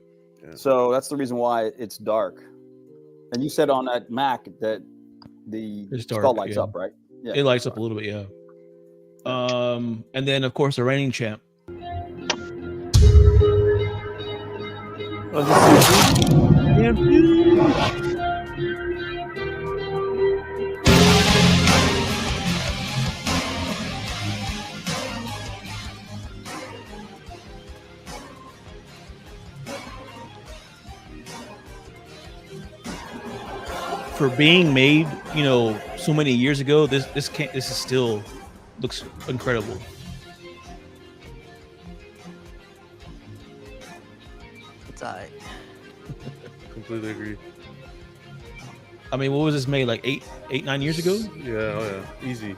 So that's the reason why it's dark. And you said on that Mac that the It's skull dark, lights yeah. up, right? Yeah. It lights up a little bit, yeah. And then of course the reigning champ. For being made, so many years ago, this is still looks incredible. It's alright. Completely agree. I mean, what was this made like 9 years ago? Yeah, oh yeah, easy.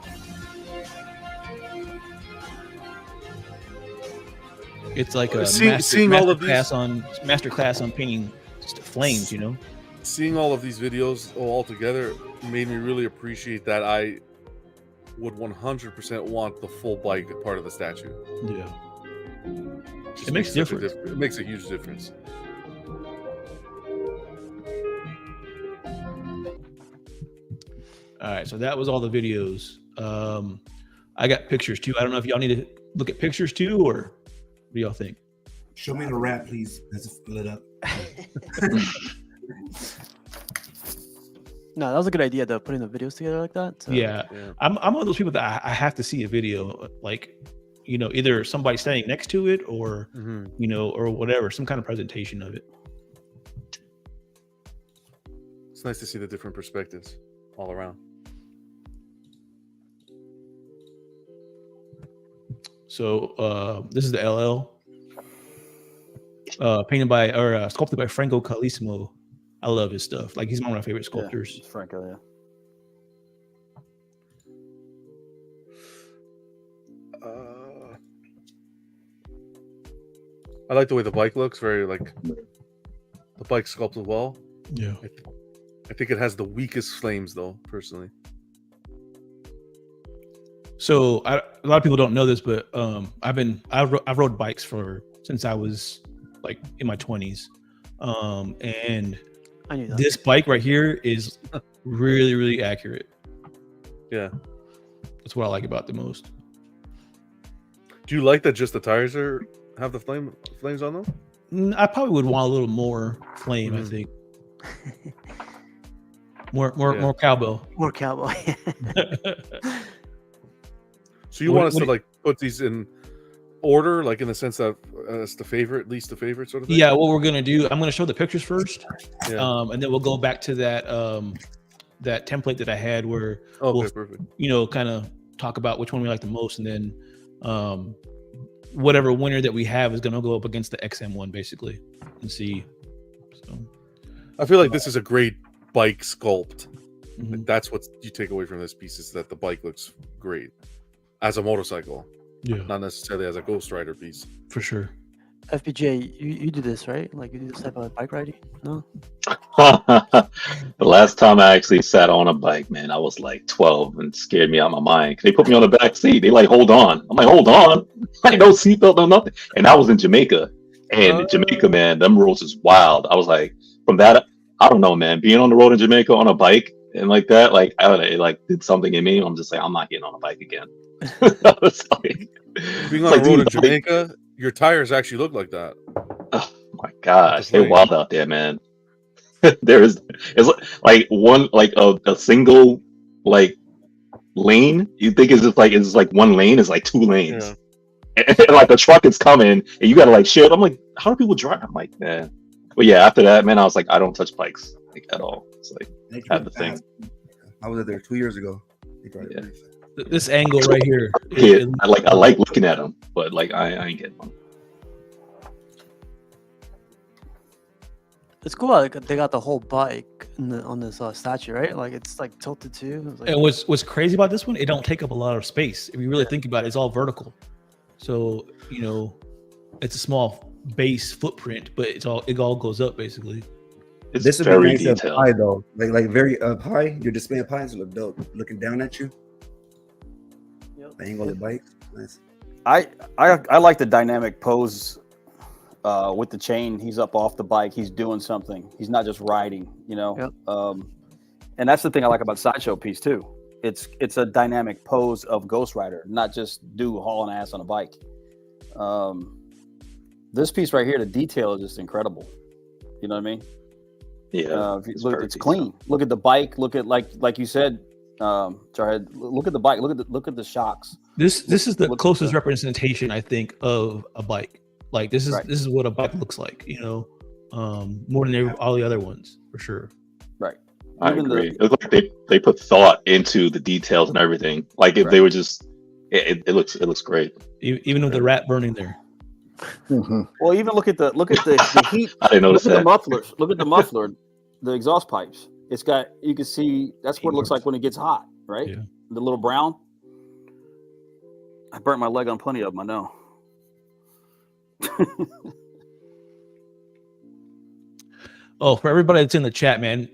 It's like a seeing all of these master class on painting flames, you know. Seeing all of these videos all together made me really appreciate that I would 100% want the full bike part of the statue. Yeah, Just it makes a difference. It makes a huge difference. All right, so that was all the videos. I got pictures too. I don't know if y'all need to look at pictures too, or what do y'all think? Show me the wrap, please. Let's fill it up. No, that was a good idea though, putting the videos together like that. So. Yeah. I'm one of those people that I have to see a video, like, you know, either somebody standing next to it or, you know, or whatever, some kind of presentation of it. It's nice to see the different perspectives all around. So this is the LL, painted by or sculpted by Franco Calissimo. I love his stuff. Like, he's one of my favorite sculptors. Yeah, Franco, yeah. I like the way the bike looks. Very like the bike sculpted well. Yeah. I think it has the weakest flames though, personally. So a lot of people don't know this, but I've rode bikes since I was like in my 20s, and I knew that. This bike right here is really, really accurate. Yeah, that's what I like about it the most. Do you like that just the tires have the flames on them? I probably would want a little more flame. I think more cowbell. More cowboy. So you want us to like put these in order, like in the sense that it's the favorite, least the favorite sort of thing? Yeah, what we're gonna do, I'm gonna show the pictures first, Yeah. And then we'll go back to that that template that I had where we'll, perfect. you know, kind of talk about which one we like the most, and then whatever winner that we have is gonna go up against the XM one basically and see. So I feel like this is a great bike sculpt. Like, that's what you take away from this piece, is that the bike looks great as a motorcycle. Yeah. Not necessarily as a Ghost Rider piece. For sure. FPJ, you do this, right? Like, you do this type of bike riding? No? The last time I actually sat on a bike, man, I was like 12 and scared me out of my mind. They put me on the back seat. They like, hold on. I'm like, hold on. Like, no seatbelt, no nothing. And I was in Jamaica. And in Jamaica, man, them roads is wild. I was like, from that, I don't know, man. Being on the road in Jamaica on a bike and like that, like, it like did something in me. I'm just like, I'm not getting on a bike again. I was like, being on the road in Jamaica, your tires actually look like that. Oh my gosh, they're wild out there, man. It's like one, like a single like lane. You think it's just like one lane is like two lanes. Yeah. And like the truck is coming and you gotta like share it. I'm like, how do people drive? I'm like, man. But yeah, after that, man, I was like, I don't touch bikes like at all. It's like I have the thing. I was there 2 years ago. Yeah. This angle right here. I like looking at them, but like I ain't getting one. It's cool. Like, they got the whole bike on this statue, right? Like, it's like tilted too. Like, and what's crazy about this one? It don't take up a lot of space. If you really think about it, it's all vertical. So you know, it's a small base footprint, but it all goes up basically. It's this is very nice detailed. up high though, like very up high. Your display up high, so look dope. Looking down at you. Yep. The angle of the bike, nice. I like the dynamic pose with the chain. He's up off the bike. He's doing something. He's not just riding, you know. Yep. And that's the thing I like about Sideshow piece too. It's a dynamic pose of Ghost Rider, not just dude hauling ass on a bike. This piece right here, the detail is just incredible. You know what I mean? Yeah. It's clean. Look at the bike. Look at like you said, Jarhead. Look at the bike. Look at the shocks. This is the closest representation I think of a bike. Like this is what a bike looks like. You know, more than all the other ones for sure. Right. I agree. It looks like they put thought into the details and everything. Like if they were just, it looks great. Even with the rat burning there. Well, even look at the heat. I didn't notice look at that. the mufflers. Look at the muffler, the exhaust pipes. It's got, you can see that's what it looks like when it gets hot, right? Yeah. The little brown. I burnt my leg on plenty of them, I know. Oh, for everybody that's in the chat, man,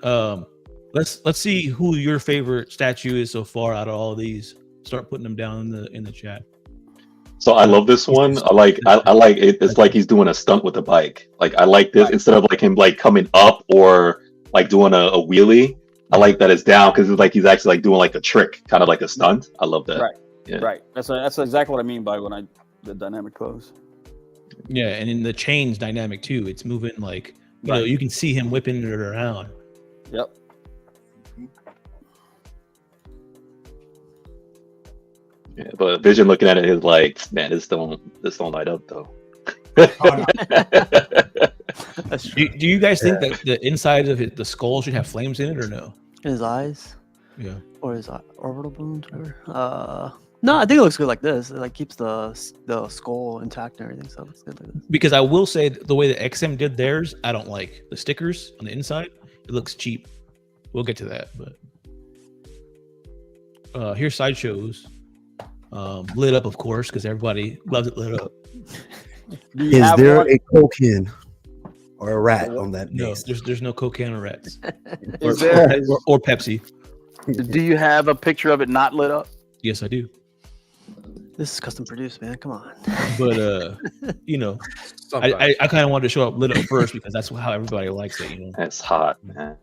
let's see who your favorite statue is so far out of all of these. Start putting them down in the chat. So I love this one. I like it. It's like he's doing a stunt with a bike. Like I like this instead of like him like coming up or like doing a wheelie. I like that it's down because it's like he's actually like doing like a trick, kind of like a stunt. I love that. Right. Yeah. Right. That's exactly what I mean by the dynamic pose. Yeah, and in the chain's dynamic too. It's moving like you know, you can see him whipping it around. Yep. Yeah, but Vision looking at it is like, man, this don't light up though. Do you guys think that the inside of the skull should have flames in it or no? His eyes. Yeah. Or his orbital balloons, whatever. No, I think it looks good like this. It like keeps the skull intact and everything, so it looks good like this. Because I will say the way that XM did theirs, I don't like the stickers on the inside. It looks cheap. We'll get to that, but here's Sideshows. Lit up, of course, because everybody loves it lit up. Is there a cocaine or a rat on that? No, base? there's no cocaine or rats. Is there? or Pepsi. Do you have a picture of it not lit up? Yes, I do. This is custom produced, man. Come on. But you know, I kind of wanted to show up lit up first because that's how everybody likes it. You know, that's hot, man.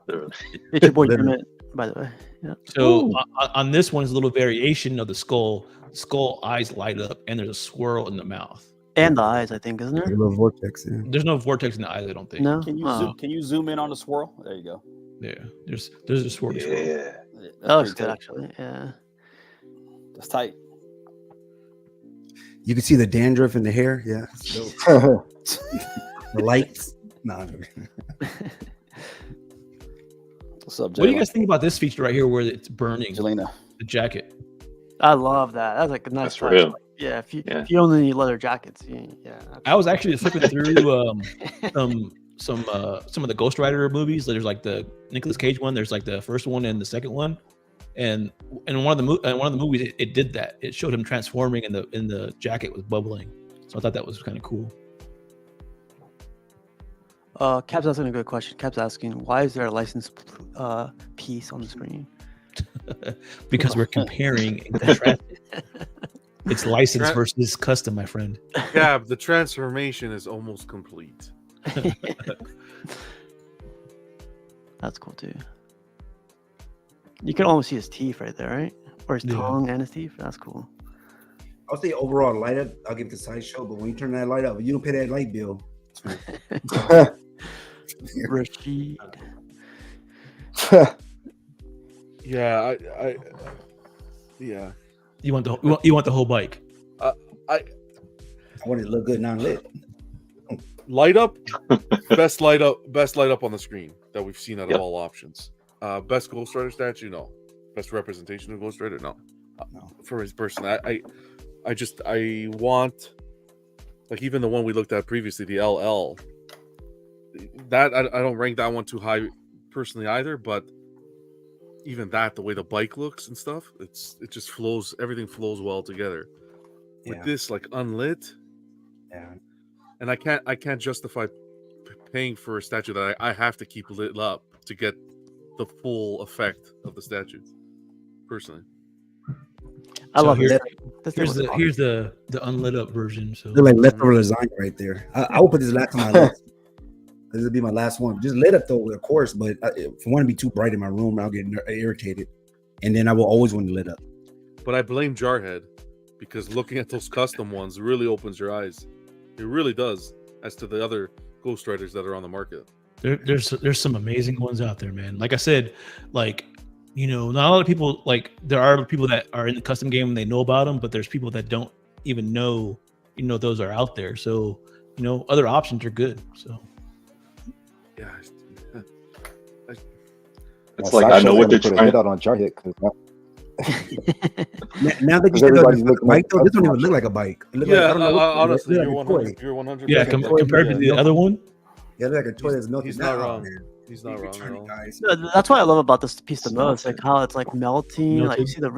It's your boy Kermit, by the way. Yeah. So on this one is a little variation of the skull. Skull eyes light up, and there's a swirl in the mouth. And the eyes, I think, isn't there? A little vortex. Yeah. There's no vortex in the eyes, I don't think. No. Can you zoom in on the swirl? There you go. Yeah. There's a swirl. Yeah. That looks good, actually. Yeah. That's tight. You can see the dandruff in the hair. Yeah. The lights. No. What's up, What do you guys think about this feature right here where it's burning Jelena? The jacket? I love that. That's like a nice touch. real. Like, yeah, if you only need leather jackets, yeah. I was actually flipping through some of the Ghost Rider movies. There's like the Nicolas Cage one. There's like the first one and the second one, and in one of the movies it did that. It showed him transforming and the jacket was bubbling. So I thought that was kind of cool. Cap's asking a good question. Cap's asking, why is there a license piece on the screen? Because we're comparing and contrasting. It's licensed versus custom, my friend. Yeah, the transformation is almost complete. That's cool too. You can almost see his teeth right there, right? Or his tongue and his teeth. That's cool. I'll say overall light up. I'll give it to Sideshow, but when you turn that light up, you don't pay that light bill. Rashid. Yeah, yeah. You want the whole bike? I want it to look good non-lit. Light up, best light up on the screen that we've seen out of all options. Best Ghost Rider statue, no. Best representation of Ghost Rider, no. For his person, I want, like, even the one we looked at previously, the LL. That I don't rank that one too high personally either, but even that, the way the bike looks and stuff, it just flows. Everything flows well together. With this, like, unlit, and I can't justify paying for a statue that I have to keep lit up to get the full effect of the statue. Personally, I love it. Here's the unlit up version. So they're like leftover lasagna right there. I will put this last on my list. This will be my last one. Just lit up though, of course. But if I want to be too bright in my room, I'll get irritated, and then I will always want to lit up. But I blame Jarhead because looking at those custom ones really opens your eyes. It really does, as to the other Ghost Riders that are on the market. There's some amazing ones out there, man. Like I said, like, you know, not a lot of people, like, there are people that are in the custom game and they know about them, but there's people that don't even know, you know, those are out there. So, you know, other options are good. So yeah, it's like I know what they're trying out on Jarhead because now that you said the bike, though, this don't even look like a bike. Honestly, you're 100. Toy. You're 100. yeah, compared to the other one. Yeah, like a toy that's melted. He's not wrong. He's not wrong at all. Guys. No, that's what I love about this piece the most, like how it's like melting, like you Melted. see the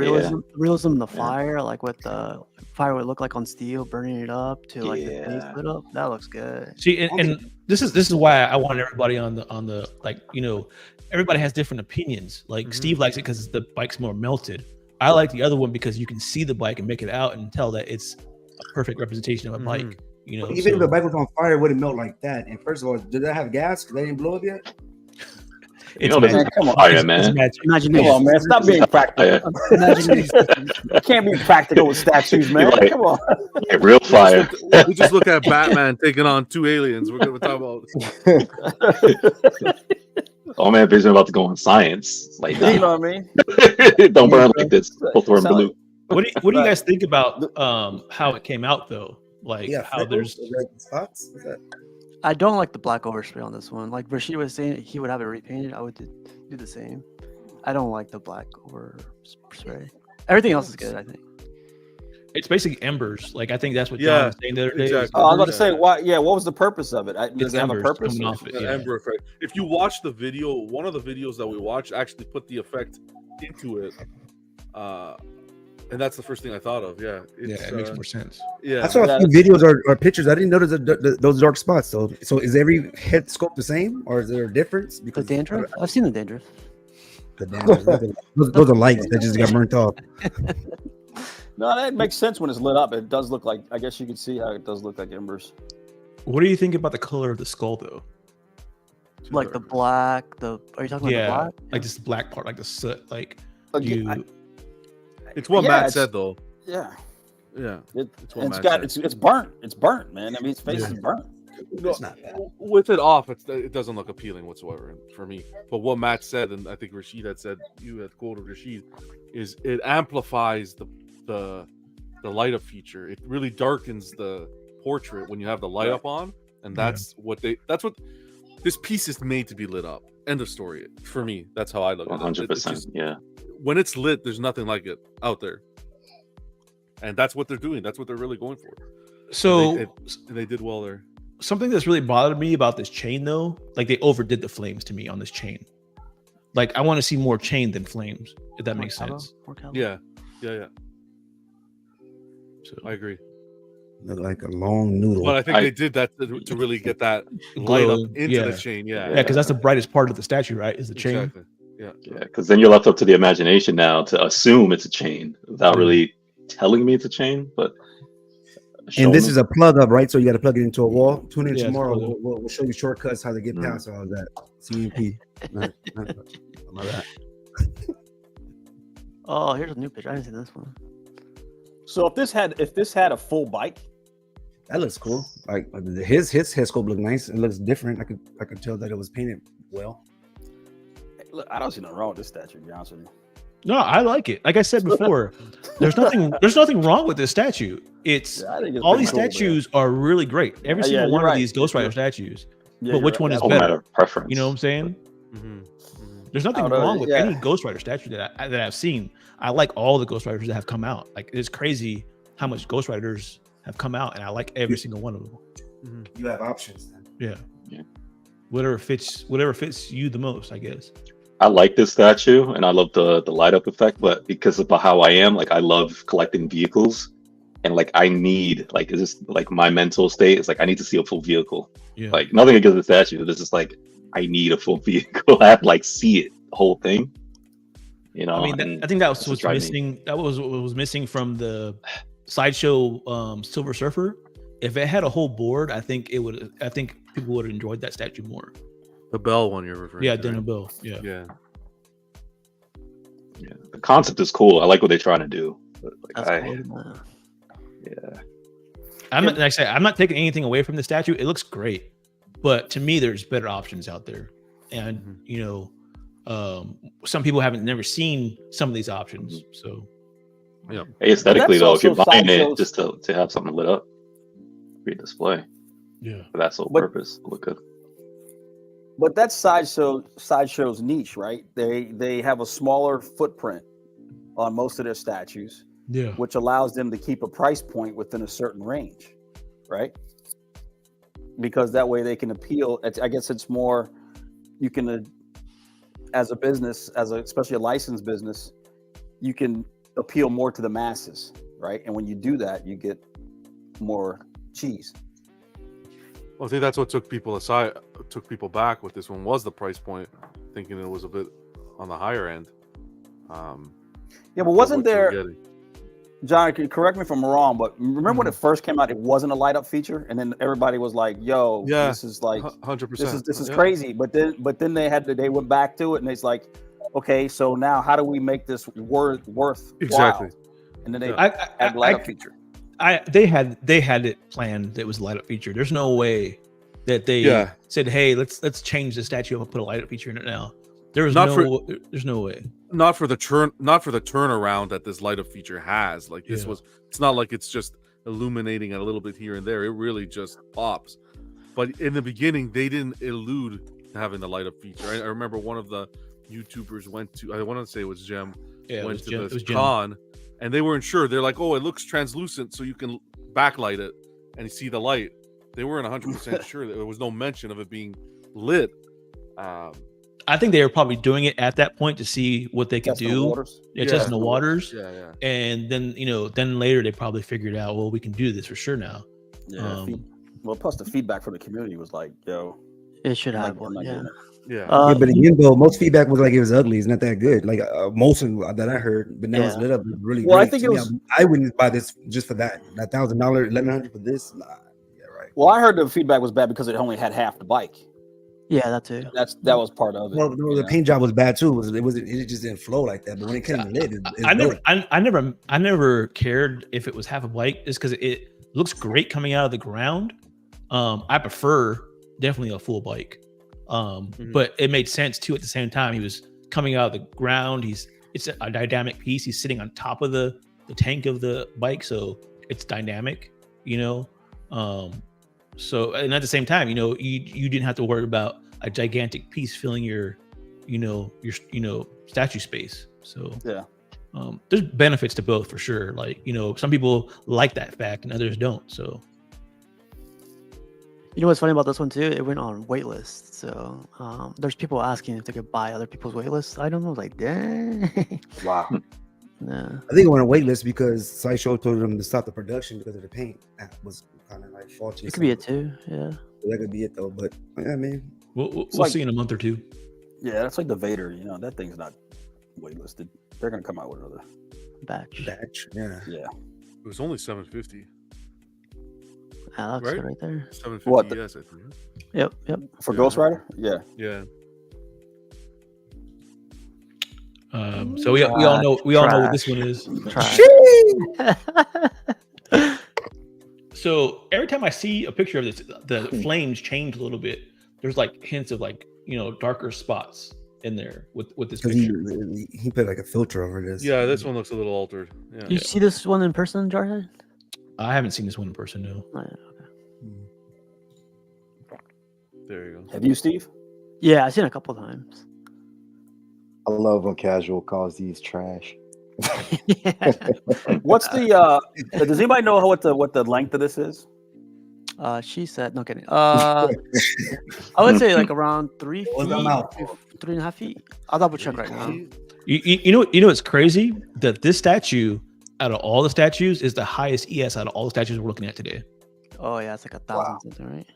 realism in the fire, like what the fire would look like on steel, burning it up to like the face lit up. That looks good. See, and this is why I want everybody on the like, you know, everybody has different opinions. Like Steve likes it because the bike's more melted. I like the other one because you can see the bike and make it out and tell that it's a perfect representation of a bike. You know, But even if the bike was on fire, it wouldn't melt like that. And first of all, did that have gas? Because they didn't blow up yet. It's come on, fire, man. Imagination. Come on, man. Stop being practical. You can't be practical with statues, man. Like, Come on. like real fire. We just look at Batman taking on 2 aliens. We're gonna talk about. Oh man, vision about to go on science. Like, You know what I mean? don't burn like this. Both burn blue. What do you guys think about how it came out though? Like how there's red spots. I don't like the black overspray on this one. Like Rashid was saying, he would have it repainted. I would do the same. I don't like the black overspray. Everything else is good, I think. it's basically embers. Like I think that's what John was saying the other day. Exactly. I was about to say, why? Yeah, what was the purpose of it? Does it have a embers purpose? coming off it, The yeah. ember effect. If you watch the video, one of the videos that we watched actually put the effect into it, and that's the first thing I thought of. Yeah, It makes more sense. Yeah, I saw a few videos or pictures. I didn't notice those dark spots. So is every head sculpt the same, or is there a difference? Because The dandruff? I've seen the dandruff. the dandruff, those are lights that just got burnt off. No, that makes sense when it's lit up. It does look like. I guess you can see how it does look like embers. What do you think about the color of the skull though? Like the black, are you talking about the black? Like this black part, like the soot, like Again, it's what Matt said though. Yeah, yeah. It's burnt. It's burnt, man. I mean, his face is burnt. No, with it off, it doesn't look appealing whatsoever for me. But what Matt said, and I think Rashid had said, you had quoted Rashid, is it amplifies the light up feature. It really darkens the portrait when you have the light up on, and that's what this piece is made to be lit up. End of story. For me, that's how I look at it. 100%. Yeah. When it's lit, there's nothing like it out there, and that's what they're doing. That's what they're really going for. So and they did well there. Something that's really bothered me about this chain though, like they overdid the flames to me on this chain. Like I want to see more chain than flames, if that makes sense. Yeah. So I agree. Look like a long noodle. But I think they did that to really get that light up into the chain. Yeah, because that's the brightest part of the statue, right? Is the chain. Exactly. Yeah, because then you're left up to the imagination now to assume it's a chain without really telling me it's a chain. But and this is a plug up, right? So you got to plug it into a wall. Tune in Yeah, tomorrow. it's plug We'll show you shortcuts how to get past all of that. CMP. Oh, here's a new picture. I didn't see this one. So if this had a full bike, that looks cool. Like his head sculpt looked nice. It looks different. I could tell that it was painted well. look, I don't see nothing wrong with this statue. To be honest with you. No, I like it. Like I said before, there's nothing wrong with this statue. It's all these statues are really great. Every single one of these Ghost Rider statues. But which one is better? Matter of preference. You know what I'm saying? There's nothing wrong with any Ghost Rider statue that I've seen. I like all the Ghost Riders that have come out. Like it's crazy how much Ghost Riders have come out, and I like every single one of them. You have options then. Yeah. Whatever fits you the most, I guess. I like this statue and I love the light up effect, but because of how I am, like I love collecting vehicles, and like I need like it's just like my mental state is like I need to see a full vehicle. Yeah. Like nothing against the statue, this is like I need a full vehicle. I have to like see it, the whole thing. You know, I mean, I think that was what's missing. That was what was missing from the Sideshow Silver Surfer. If it had a whole board, I think people would have enjoyed that statue more. The bell one you're referring to. Yeah, Dinner Bell. Yeah. The concept is cool. I like what they're trying to do. But like, I'm not taking anything away from the statue. It looks great, but to me, there's better options out there, and you know, some people haven't never seen some of these options. So, yeah. Aesthetically though, if you're buying it just to have something lit up, great display. Yeah, for that sole purpose, look good. But that's Sideshow's niche, right? They have a smaller footprint on most of their statues, which allows them to keep a price point within a certain range, right? Because that way they can appeal. I guess it's more you can as a business, especially a licensed business, you can appeal more to the masses, right? And when you do that, you get more cheese. Well, I think that's what took people back with this one was the price point, thinking it was a bit on the higher end. Yeah, but wasn't there, John, correct me if I'm wrong, but remember when it first came out, it wasn't a light up feature, and then everybody was like, "Yo, this is like 100%. This is crazy." But then they went back to it, and it's like, okay, so now how do we make this worth exactly? And then they add light up feature. They had it planned that it was a light up feature. There's no way that they said, "Hey, let's change the statue up and put a light up feature in it now." There's no way. Not for the turnaround that this light up feature has. Like this was, it's not like it's just illuminating a little bit here and there. It really just pops. But in the beginning, they didn't allude to having the light up feature. I remember one of the YouTubers went to, I want to say it was Jem, went to this con, and they weren't sure. They're like, "Oh, it looks translucent, so you can backlight it and you see the light." They weren't 100% sure. There was no mention of it being lit. I think they were probably doing it at that point to see what they could do. Testing the waters. Yeah. And then, then later they probably figured out, well, we can do this for sure now. Yeah. Plus the feedback from the community was like, "Yo, it should have one." Yeah, but again, though, most feedback was like it was ugly. It's not that good. Like most of that I heard, but now it's lit up really. Well, great. I think it was. I wouldn't buy this just for that. $1,000, $1,100 for this. Nah, yeah, right. Well, I heard the feedback was bad because it only had half the bike. Yeah, that too. That was part of it. Well, no, the paint job was bad too. It just didn't flow like that. But when it came to lit, I never cared if it was half a bike, just because it looks great coming out of the ground. I prefer definitely a full bike. But it made sense too at the same time. He was coming out of the ground. It's a dynamic piece. He's sitting on top of the tank of the bike, so it's dynamic, So, and at the same time, you didn't have to worry about a gigantic piece filling your statue space. So there's benefits to both for sure. Like, some people like that fact and others don't. So, what's funny about this one too? It went on waitlist. So there's people asking if they could buy other people's waitlists. I don't know. Like, dang. Wow. Yeah. I think it went on waitlist because Sideshow told them to stop the production because of the paint. That was kind of like faulty. It could be it too. Yeah. That could be it though. But yeah, man, we'll see in a month or two. Yeah, that's like the Vader. That thing's not waitlisted. They're gonna come out with another batch. Yeah. It was only $750. That looks good right there. $750. Yes, I think. Yep. For Ghost Rider. Yeah. So we all know what this one is. So every time I see a picture of this, the flames change a little bit. There's like hints of darker spots in there with this picture. He put like a filter over this. Yeah, this one looks a little altered. Yeah. You see this one in person, Jarhead? I haven't seen this one in person, no. Oh, yeah, okay. There you go. Have you, Steve? Yeah, I've seen it a couple times. I love when casual calls these trash. What's the does anybody know what the length of this is? She said, no kidding. I would say like around 3 feet, 3.5 feet. I'll double check right now. You know what's crazy? That this statue, out of all the statues, is the highest ES out of all the statues we're looking at today. Oh yeah, it's like 1,000 something, right?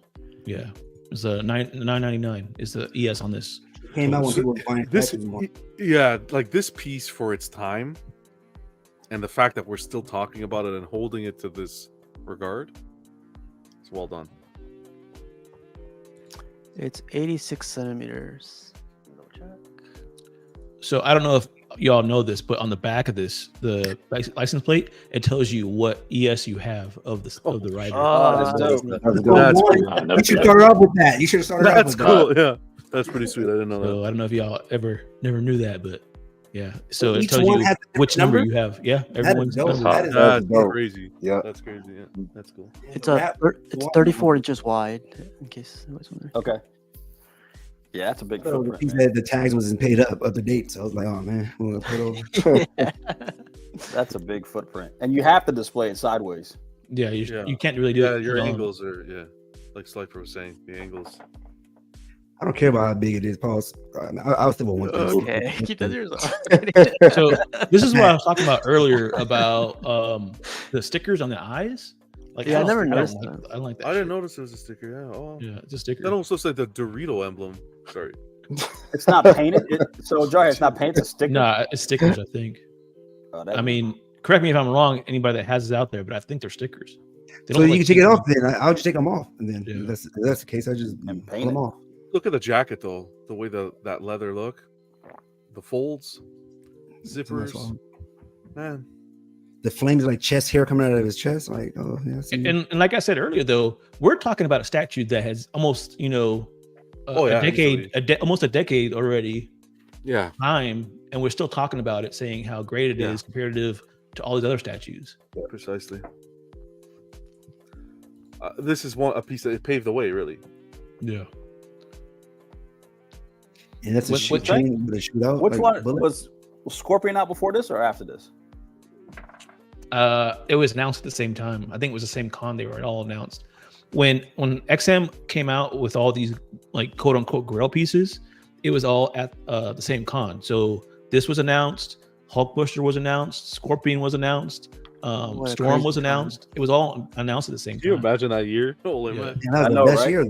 Yeah, it's a 999 is the ES on this. Came out when people were buying this. Yeah, like this piece for its time, and the fact that we're still talking about it and holding it to this regard, it's well done. It's 86 centimeters. So I don't know if y'all know this, but on the back of this, the license plate, it tells you what ES you have of the rider. Oh, that's dope. You should start off with that. You should have started off with that. That's cool. Yeah, that's pretty sweet. I didn't know that. So I don't know if y'all never knew that, but yeah. So it tells you which number you have. Yeah, everyone's that's crazy. Yeah, that's crazy. Yeah, that's cool. It's 34 inches wide. In case it was wondering. Okay. Yeah, that's a big footprint. He said the tags wasn't paid up to date, so I was like, "Oh man, we're gonna put over." That's a big footprint, and you have to display it sideways. Yeah, you can't really do it. Your angles are like Slifer was saying, the angles. I don't care about how big it is. Pause. I was thinking about one piece. Okay, keep that to yourself. So this is what I was talking about earlier about the stickers on the eyes. Like, Yeah, I never don't noticed like- that. I don't like that. I didn't shit. notice it was a sticker. Yeah. Oh. Yeah, it's a sticker. That almost looks like the Dorito emblem. Sorry. It's not painted. So Jari, it's not painted. It's a sticker. Nah, it's stickers. I think. Oh, that- I mean, correct me if I'm wrong. Anybody that has it out there, but I think they're stickers. They So don't you look can take it stickers. off then. I'll just take them off, and then Yeah. if that's the case. I just And pull paint them it. off. Look at the jacket though. The way that leather look, the folds, It's a nice zippers. one. Man, The flames like chest hair coming out of his chest. Like, oh yeah. And like I said earlier, though, we're talking about a statue that has almost, Oh, yeah, a decade, easily. almost a decade already yeah. time, and we're still talking about it, saying how great it is Yeah. comparative to all these other statues. Precisely. This is a piece that it paved the way, really. Yeah. And that's a What- shoot what- chain with a shootout. Which like, one bullet. was Scorpion out before this or after this? It was announced at the same time. I think it was the same con they were all announced. When XM came out with all these like quote unquote grail pieces, it was all at the same con. So this was announced, Hulkbuster was announced, Scorpion was announced, What a Storm crazy was con. announced. It was all announced at the same Can you time. imagine that year? Holy Yeah. man. Man, that was I the know, best right? year.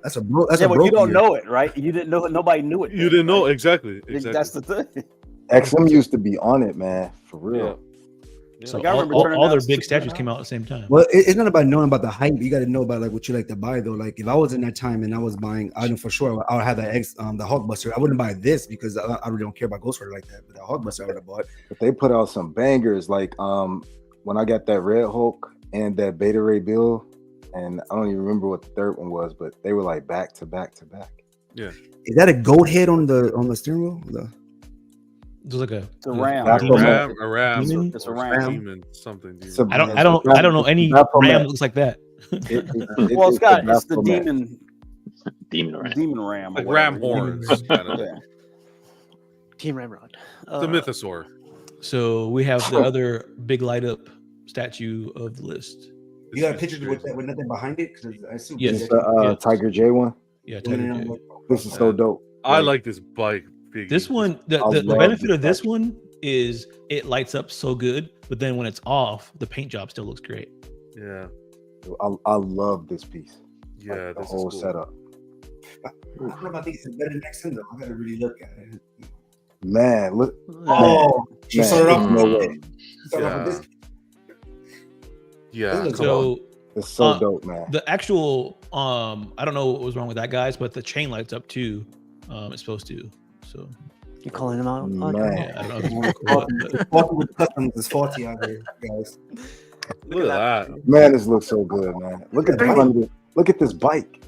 That's a Yeah, a but broke you don't year. know it, right? You didn't know it. Nobody knew it. You then, didn't know right? exactly. Exactly. That's the thing. XM used to be on it, man, for real. Yeah. So Like, I all, remember all, turning all down their big Superman statues House. came out at the same time. Well, it's not about knowing about the hype. You got to know about like what you like to buy though. Like if I was in that time and I was buying, I know for sure I would have the Hulkbuster. I wouldn't buy this because I really don't care about Ghost Rider like that. But the Hulkbuster I would have bought. But they put out some bangers, like when I got that Red Hulk and that Beta Ray Bill, and I don't even remember what the third one was, but they were like back to back to back. Yeah. Is that a goat head on the steering wheel? There's like a It's a ram. That's what my- A ram. Demon? It's a or ram. demon, something. It's a- I don't know any Not from ram that. that looks like that. Well, it's got it's the Baphomet. Demon ram. demon ram. or Like ram whatever. horns. Kind of. Yeah. Team Ramrod. The mythosaur. So we have the other big light up statue of the list. You got a picture with that with nothing behind it? Because I assume Yes. It's the Yes. Tiger J one. Yeah, Tiger J. This is so dope. I like this bike. Biggie. This one, the I love benefit this of this one is it lights up so good, but then when it's off, the paint job still looks great. Yeah. I love this piece. Yeah. Like, the This whole is cool. setup. I don't know about these. It's better next to them. I gotta really look at it. Man, look. Oh, she Man, started off no with way. started off with this. Yeah. This looks So It's so Uh, dope, man. the actual, I don't know what was wrong with that, guys, but the chain lights up too. It's supposed to. So You calling him out? Man. yeah, I don't know if it's really cool, but- Faulty with customs is faulty out here, guys. Look at that. Man, this looks so good, man. Look at look at this bike.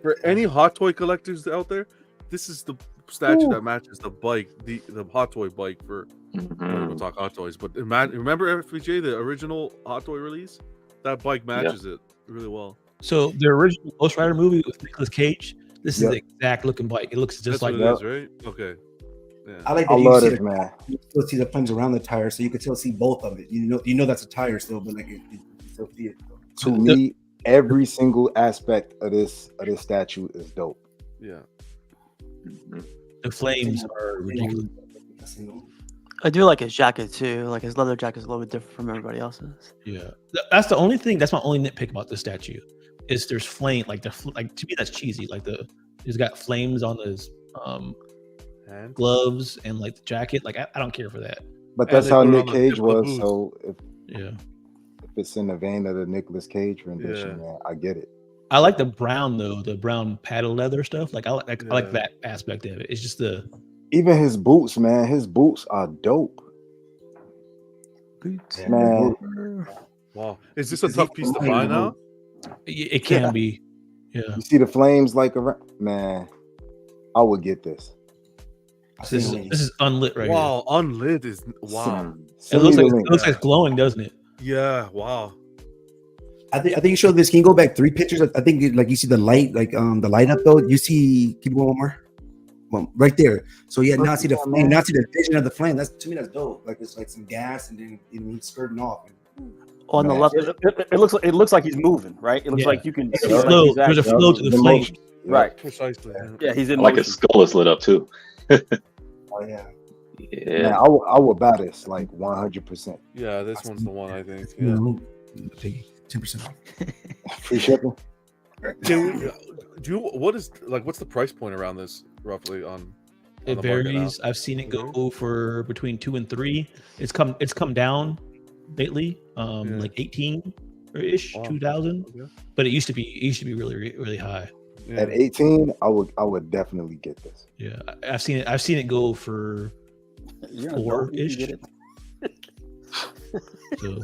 For any hot toy collectors out there, this is the statue that matches the bike, the hot toy bike for. We'll talk hot toys, but remember FPJ, the original hot toy release? That bike matches it really well. So the original Ghost Rider movie with Nicolas Cage, this is Yep. the exact looking bike. It looks just That's like what it that. is, right? Okay. Yeah. I like I that love you this, see man. you still see the flames around the tire, so you can still see both of it. You know that's a tire still, but like you still see it. To me, every single aspect of this statue is dope. Yeah. The flames are ridiculous. I do like his jacket too. Like his leather jacket is a little bit different from everybody else's. Yeah, that's the only thing. That's my only nitpick about this statue. Is there's flame like like to me that's cheesy. Like he's got flames on his And gloves and like the jacket. Like I don't care for that. But And that's they how put it Nick on the Cage tip of the was. boots. So Yeah, if it's in the vein of the Nicolas Cage rendition, Yeah. man, I get it. I like the brown though. The brown paddle leather stuff. Like I like Yeah. that aspect of it. It's just the Even his boots, man. His boots are dope. Man, wow, is this a tough piece to find now? it can be. Yeah, you see the flames like around. Man, I would get this. this is unlit right Wow, unlit is wow. here. It Send looks me like the it link. looks like it's glowing, doesn't it? Yeah, wow. I think you showed this. Can you go back 3 pictures? I think like you see the light, like the light up though. You see, keep going one more. Well, right there. So yeah, now see the flame. Now see the vision of the flame. That's to me, that's dope. Like it's like some gas and then skirting off. On the Man. left, It looks like he's moving, right? It looks Yeah. like you can There's see a like flow. he's There's a actually flow to the The flames. motion. right. Precisely. Yeah, he's in I like motion. his skull is lit up too. Oh yeah. Man, Yeah. I will buy this like 100%. Yeah, this one's the one I think. Yeah. Yeah. 10% off. Free shipping. What's the price point around this roughly on It the market now? varies. I've seen it go for between 2 and 3. It's come down lately, like 18 ish, Wow. 2000. Okay. But it used to be really high. Yeah. At 18, I would definitely get this. Yeah, I've seen it go for You're an adult, you 4-ish. can get it. So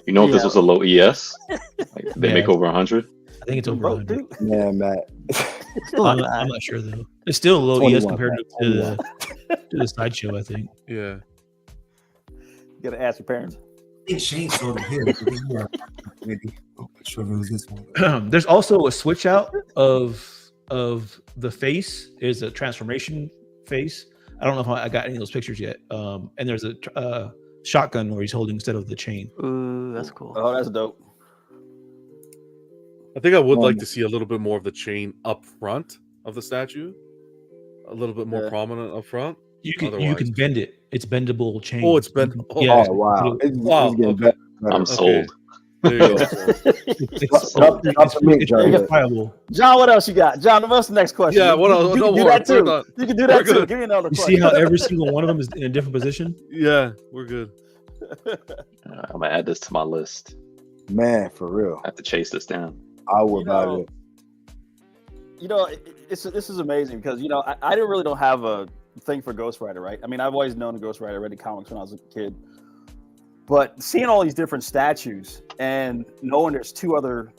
You know if this Yeah. was a low ES? Like, they Yeah. make over 100? I think it's over Bro, 100. dude, Man, Matt. it's still not I'm bad. not sure though. It's still a low ES 21, compared man, to the sideshow. I think. Yeah. you gotta ask your parents. I think Shane sold it here. Maybe. I'm not sure if it was this one. There's also a switch out of the face. Is a transformation face. I don't know if I got any of those pictures yet. And there's a shotgun where he's holding instead of the chain. Ooh, that's cool. Oh, that's dope. I think I would like to see a little bit more of the chain up front of the statue. A little bit more Yeah. prominent up front. You can Otherwise- bend it. It's bendable chain. Oh, it's bend. Oh, Yeah. Oh wow. It's Wow, getting okay. better. I'm Okay. sold. There you go. Drop the link, Johnny. verifiable. John, what else you got? John, what's the next question? Yeah, what else? You No can do more. that We're too. done. You can do We're that too. good. Give me another You question. see how every single one of them is in a different position? Yeah, we're good. I'm gonna add this to my list. Man, for real. I have to chase this down. I would You buy know, this. You know, this is amazing because you know I don't have a thing for Ghost Rider, right? I mean, I've always known Ghost Rider. I read the comics when I was a kid, but seeing all these different statues and knowing there's two other,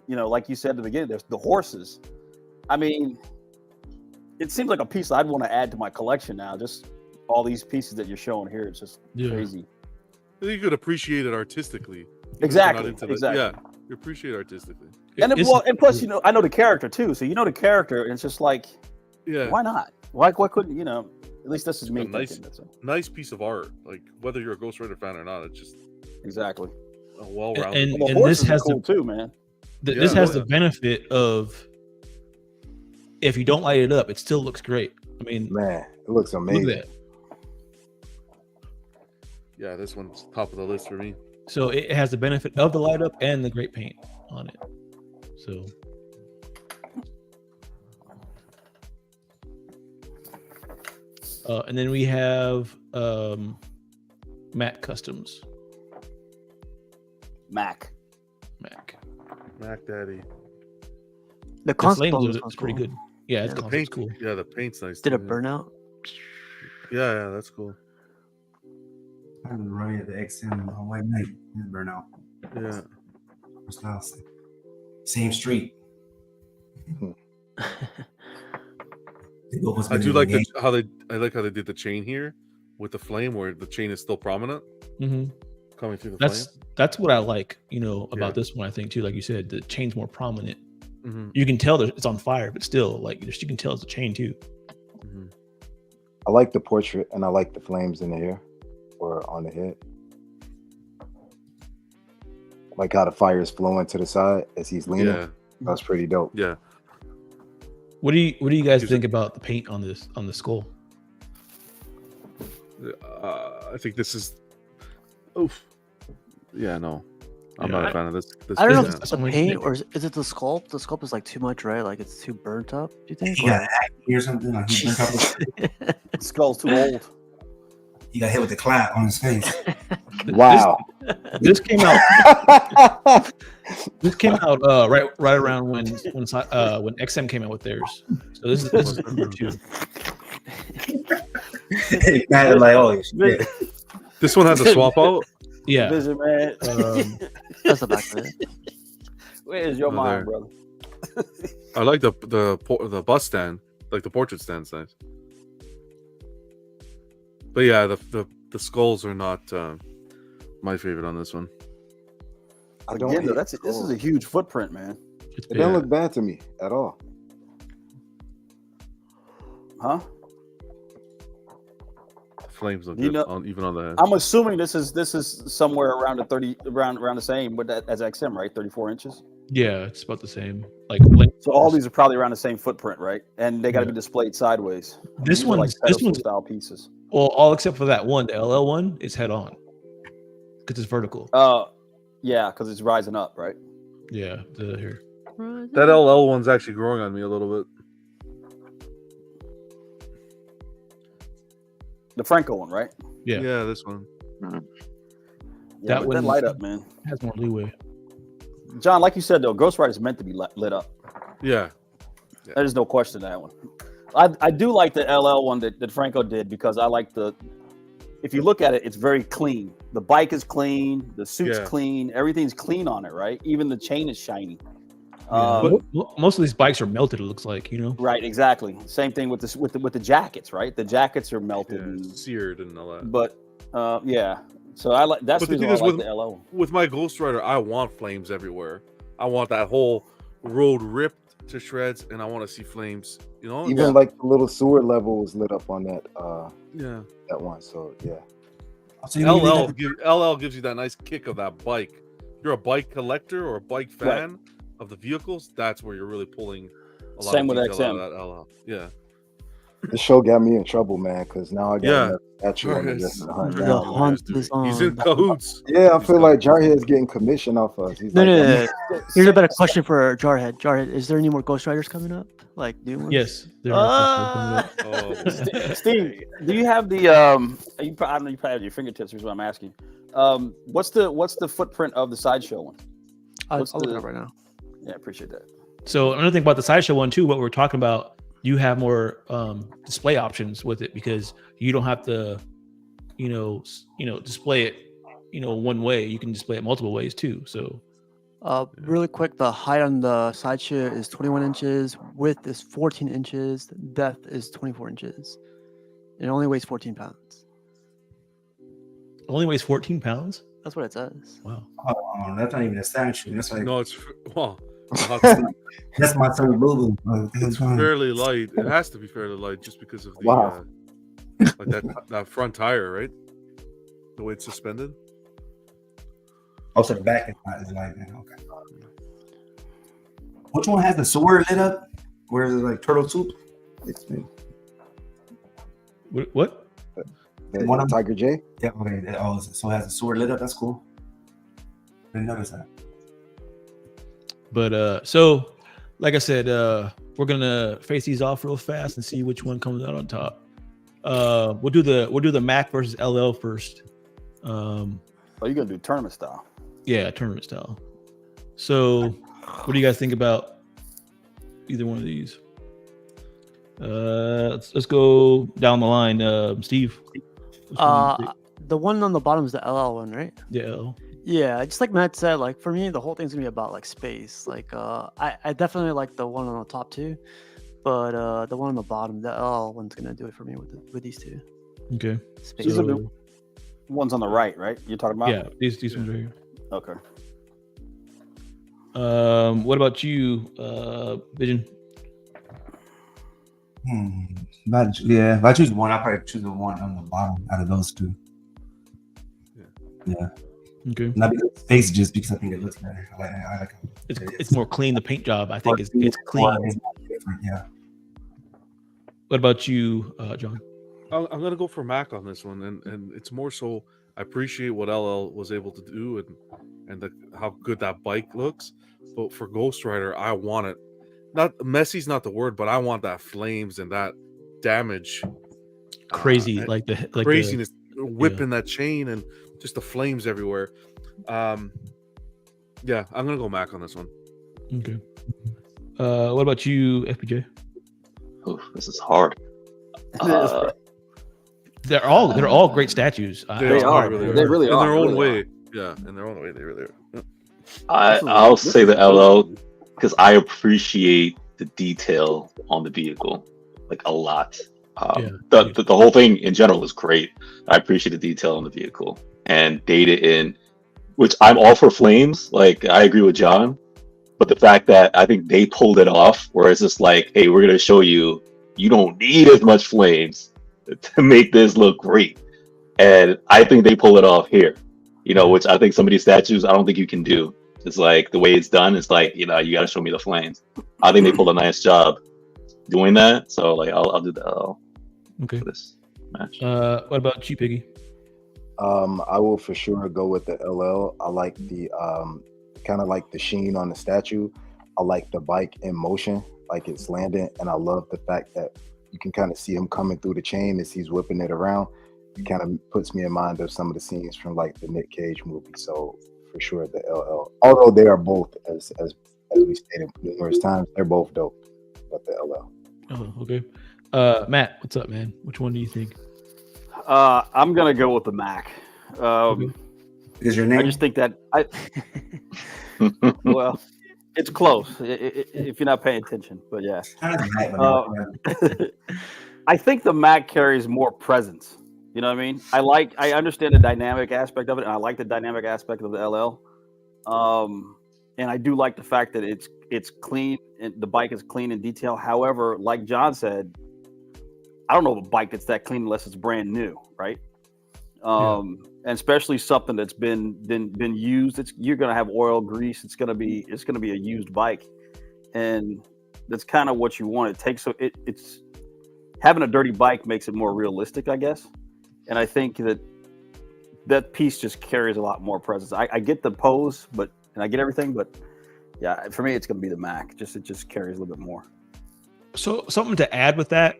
you know, like you said at the beginning, there's the horses. I mean, it seems like a piece I'd want to add to my collection now. Just all these pieces that you're showing here, it's just Yeah. crazy. You could appreciate it artistically. Exactly. Not into the- Exactly. Yeah, you appreciate it artistically. And, It's- well, and plus, you know, I know the character too. So you know the character, and it's just like, Yeah, why not? Why couldn't you know? At least this is me A nice- thinking. That's it. nice piece of art. Like whether you're a Ghost Rider fan or not, it's just Exactly. a well-rounded. And- And the this horses has are cool the- too, man. This Yeah, has oh, the yeah. benefit of if you don't light it up, it still looks great. I mean, Man, it looks look amazing. at that. Yeah, this one's top of the list for me. So it has the benefit of the light up and the great paint on it. So and then we have Matt Customs. Mac. Mac. Mac Daddy. The The concept flames art is was pretty cool. good. Yeah, it's Yeah. The concept's paint, cool. yeah, the paint's nice. Did too, it burn out? Yeah, that's cool. I'm running at the XM on White Knight. Burnout. Yeah, Same street. I do like how they did the chain here with the flame, where the chain is still prominent hmm coming through the flame. That's what I like, you know, about Yeah. this one. I think too, like you said, the chain's more prominent. Mm-hmm. You can tell that it's on fire, but still, like you can tell it's a chain too. Mm-hmm. I like the portrait and I like the flames in the hair or on the head. Like how the fire is flowing to the side as he's leaning. Yeah, That's pretty dope. yeah. What do you guys Is think about the paint on the skull? I think this is. Oof. Yeah, no, I'm Yeah, not a fan of this. I don't know yeah. if it's the paint or is it the sculpt? The sculpt is like too much, right? Like it's too burnt up. Do you think? He got acne or something. Like he burnt up. Skull's too old. He got hit with the clap on his face. Wow. This came out. This came out right around when XM came out with theirs. So this is number 2. Matt like, oh shit. This one has a swap out. Yeah. Vision, man. That's the back of it. Where's your Oh, mind, there. brother? I like the bust stand, like the portrait stand's nice. But yeah, the skulls are not my favorite on this one. I don't Again, though, hate this is skulls. a huge footprint, man. It's It big. didn't look bad to me at all. Huh? flames look You good know- even on the head. I'm assuming this is somewhere around the 30 around the same with that as XM, right? 34 inches. Yeah, it's about the same. Like length. So all these are probably around the same footprint, right? And they got to be displayed sideways. This These are like one's pedestal style pieces. well, all except for that one, the LL one, is head on because it's vertical. Yeah, because it's rising up, right? Yeah, the here. That LL one's actually growing on me a little bit. The Franco one, right? Yeah, Yeah, this one. Yeah, That that one light up, man. has more leeway. John, like you said though, Ghost Rider is meant to be lit up. Yeah. There's no question that one. I do like the LL one that Franco did because I like the. If you look at it, it's very clean. The bike is clean. The suit's clean. Everything's clean on it, right? Even the chain is shiny. But most of these bikes are melted. It looks like, you know. Right, exactly. Same thing with the jackets, right? The jackets are melted, and seared and all that. But yeah, so I like that's But the the reason thing why I is, like the LO. with my Ghost Rider, I want flames everywhere. I want that whole road ripped to shreds, and I want to see flames. You know, Even like the little sewer level was lit up on that. Yeah. That one. So yeah. LL gives you that nice kick of that bike. If you're a bike collector or a bike fan of the vehicles, that's where you're really pulling a lot Same of with detail XM. out of that LL. Yeah. This show got me in trouble, man, because now I got Yeah. another statue on the list to hunt The down. hunt is on. He's in cahoots. Yeah, I feel like Jarhead's getting commission off us. He's No, like, no, no. Here's a better question for Jarhead. Jarhead, is there any more Ghost Riders coming up? Like new ones? Yes. There are Steve, do you have the you probably, I don't know, you probably have your fingertips. Here's what I'm asking. What's the footprint of the Sideshow one? I'll look it up right now. Yeah, appreciate that. So another thing about the Sideshow one too, what we're talking about, you have more display options with it because you don't have to, display it, one way. You can display it multiple ways too. So, really quick, the height on the Sideshow is 21 inches, width is 14 inches, depth is 24 inches. It only weighs 14 pounds. Only weighs 14 pounds? That's what it says. Wow. Oh, that's not even a statue. That's like No, it's well. that's my son Lulu. It's fairly light. It has to be fairly light just because of the Wow. like that front tire, right? The way it's suspended. Oh, so the back is like that. Okay. Which one has the sword lit up? Where is it like turtle soup? It's me. What? One of Tiger J? Yeah, okay. Oh, so it has the sword lit up. That's cool. Didn't notice that. But so like I said, we're gonna face these off real fast and see which one comes out on top. We'll do the Mac versus LL first. Oh, you're gonna do tournament style. Yeah, tournament style. So what do you guys think about either one of these? Let's go down the line. Steve. The one on the bottom is the LL one, right? Yeah. LL. Yeah, just like Matt said, like for me, the whole thing's gonna be about like space. Like, I definitely like the one on the top two, but the one on the bottom, the L one's gonna do it for me with these two. Okay. Space. These are the ones on the right, right? You're talking about? Yeah, these ones right here. Okay. What about you, Vision? If I choose one, I'll probably choose the one on the bottom out of those two. Yeah. Okay. Not because of space, just because I think it looks better. I like It's more clean. The paint job, I think, it's clean. It's different, yeah. What about you, John? I'm gonna go for Mac on this one, and it's more so I appreciate what LL was able to do and how good that bike looks. But for Ghost Rider, I want it. Not messy's not the word, but I want that flames and that damage. Crazy, like craziness, whipping that chain and just the flames everywhere. Yeah, I'm gonna go Mac on this one. Okay. What about you, FPJ? Oof, this is hard. They're all great statues. They are. They really in are. their own Really way. are. Yeah, in their own way, they really are. I'll say the LL because I appreciate the detail on the vehicle like a lot. The whole thing in general is great. I appreciate the detail on the vehicle and data in, which I'm all for flames. Like I agree with John, but the fact that I think they pulled it off, where it's just like, hey, we're gonna show you don't need as much flames to make this look great. And I think they pull it off here, which I think some of these statues, I don't think you can do. It's like the way it's done. It's like, you got to show me the flames. I think they pulled a nice job doing that. So like, I'll do the L Okay. for this match. What about you, Piggy? I will for sure go with the LL. I like the kind of like the sheen on the statue. I like the bike in motion, like it's landing, and I love the fact that you can kind of see him coming through the chain as he's whipping it around. It kind of puts me in mind of some of the scenes from like the Nick Cage movie. So for sure the LL. Although they are both, as we stated numerous times, they're both dope. But the LL. Oh, okay. Matt, what's up, man? Which one do you think? I'm gonna go with the Mac. Because your name? I just think that well, it's close if you're not paying attention. But yeah, I think the Mac carries more presence. You know what I mean? I understand the dynamic aspect of it, and I like the dynamic aspect of the LL. And I do like the fact that it's clean and the bike is clean in detail. However, like John said, I don't know of a bike that's that clean unless it's brand new, right? And especially something that's been used. You're gonna have oil, grease. It's gonna be a used bike, and that's kind of what you want. It's having a dirty bike makes it more realistic, I guess. And I think that piece just carries a lot more presence. I get the pose, and I get everything, but yeah, for me, it's going to be the Mac. It just carries a little bit more. So something to add with that.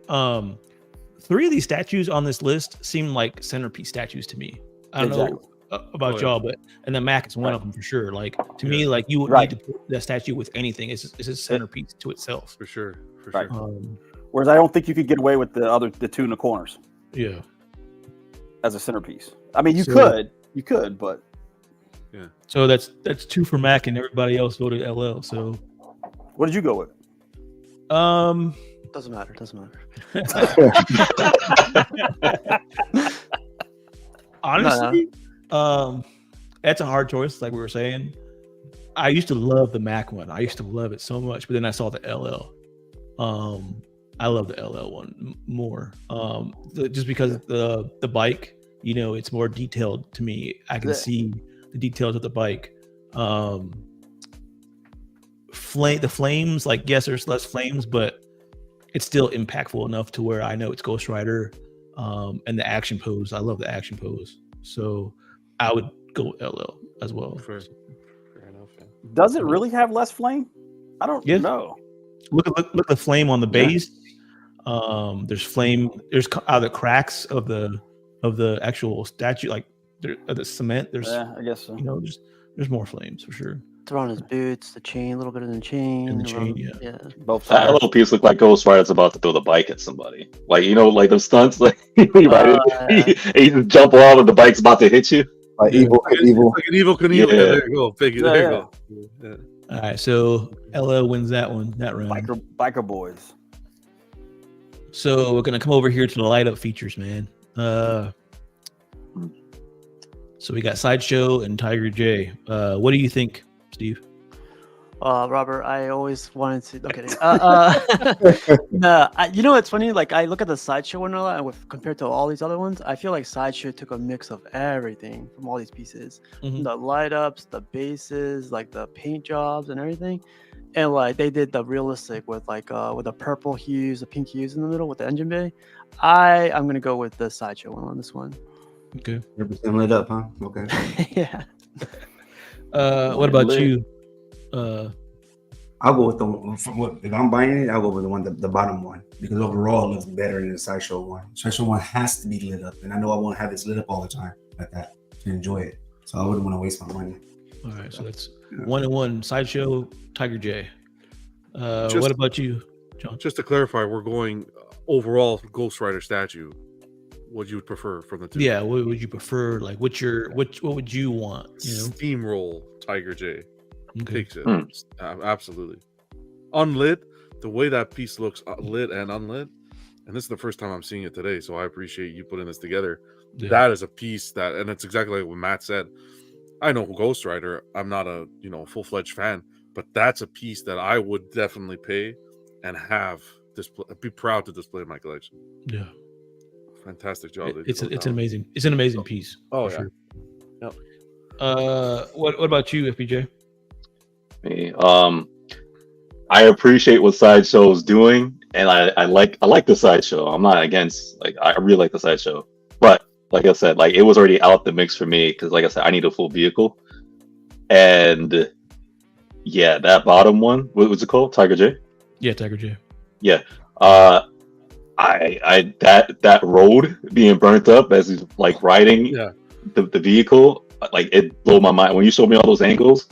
3 of these statues on this list seem like centerpiece statues to me. I don't know about y'all, and the Mac is one of them for sure. Like to me, like you would need to put the statue with anything. It's a centerpiece to itself. For sure. Whereas I don't think you could get away with the 2 in the corners. Yeah. As a centerpiece. I mean, you could, but yeah. So that's 2 for Mac, and everybody else voted LL. So, what did you go with? Doesn't matter. Honestly, that's a hard choice. Like we were saying, I used to love the Mac one. I used to love it so much, but then I saw the LL. I love the LL one more. Just because the bike, it's more detailed to me. I can see the details of the bike. The flames, like yes, there's less flames, but it's still impactful enough to where I know it's Ghost Rider. And the action pose, I love the action pose. So I would go with LL as well. Fair enough. Yeah. Does it really have less flame? I don't know. Look at the flame on the base. There's flame. There's out of the cracks of the actual statue, like the cement. There's I guess so. There's more flames for sure. It's around his boots, the chain, a little bit of the chain. And the chain, yeah. Both That sides. little piece looked like Ghost Rider's about to throw the bike at somebody. Like like the stunts, like you ride it, you just jump off and the bike's about to hit you. Like evil. Like an evil Knievel. Yeah. There you go. There you go. Yeah. All right, so LL wins that round. Biker boys. So we're gonna come over here to the light up features, man. So we got Sideshow and Tiger J. What do you think, Steve? Robert, I always wanted to. Okay. It's funny. Like I look at the Sideshow one a lot, and compared to all these other ones, I feel like Sideshow took a mix of everything from all these pieces, the light ups, the bases, like the paint jobs and everything, and like they did the realistic with the purple hues, the pink hues in the middle with the engine bay. I'm gonna go with the Sideshow one on this one. Okay. 100% lit up, huh? Okay. Yeah. What about you? I'll go with the one. If I'm buying it, I'll go with the bottom one, because overall it looks better than the Sideshow one. Sideshow one has to be lit up, and I know I won't have this lit up all the time like that to enjoy it. So I wouldn't want to waste my money. All right, so that's 1-1. Sideshow, Tiger J. What about you, John? Just to clarify, we're going overall Ghost Rider statue. What you would prefer from the 2? Yeah, what would you prefer? Like, what would you want? Steamroll Tiger J. Okay. Takes it. Absolutely. Unlit, the way that piece looks lit and unlit, and this is the first time I'm seeing it today, so I appreciate you putting this together. Yeah. That is a piece that, and it's exactly like what Matt said. I know Ghost Rider. I'm not a full-fledged fan, but that's a piece that I would definitely pay and have be proud to display in my collection. Yeah. fantastic job. It's an amazing piece. Oh for yeah. sure. Yep. What about you, FBJ? Me, I appreciate what Sideshow's doing, and I like the Sideshow. I'm not against, like, I really like the Sideshow, but like I said, like, it was already out the mix for me because, like I said, I need a full vehicle, and yeah, that bottom one, what was it called? Tiger J. Yeah, Tiger J. Yeah, I that road being burnt up as he's like riding the vehicle, like, it blew my mind when you showed me all those angles.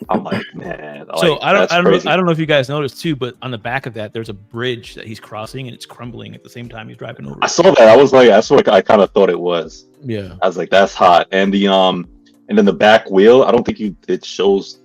I'm like, man. So like, I don't crazy. know if you guys noticed too, but on the back of that, there's a bridge that he's crossing, and it's crumbling at the same time he's driving over. I saw that. I was like, that's what I kind of thought it was. Yeah. I was like, that's hot. And and then the back wheel, I don't think it shows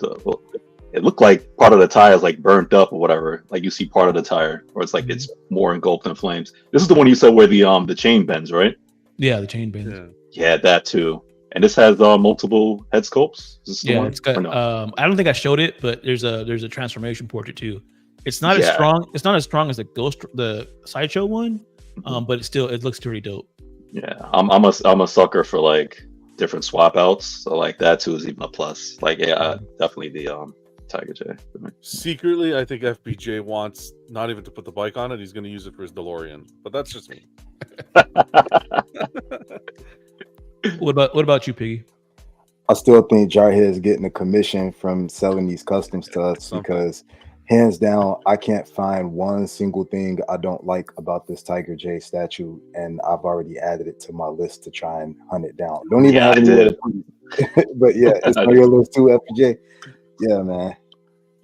it looked like part of the tire is like burnt up or whatever. Like you see part of the tire, or it's like it's more engulfed in flames. This is the one you said where the chain bends, right? Yeah, the chain bends. Yeah, that too. And this has multiple head sculpts. Is this the one? It's got. Or no? I don't think I showed it, but there's a transformation portrait too. It's not as strong. It's not as strong as the Sideshow one, but it looks pretty dope. Yeah, I'm a sucker for like different swap outs. So like that too is even a plus. Like definitely the Tiger J. Secretly, I think FBJ wants not even to put the bike on it. He's going to use it for his DeLorean, but that's just me. What about you, Piggy? I still think Jarhead is getting a commission from selling these customs to us because, hands down, I can't find one single thing I don't like about this Tiger J statue, and I've already added it to my list to try and hunt it down. Don't even have any, but yeah, it's on your list too, FJ. Yeah, man.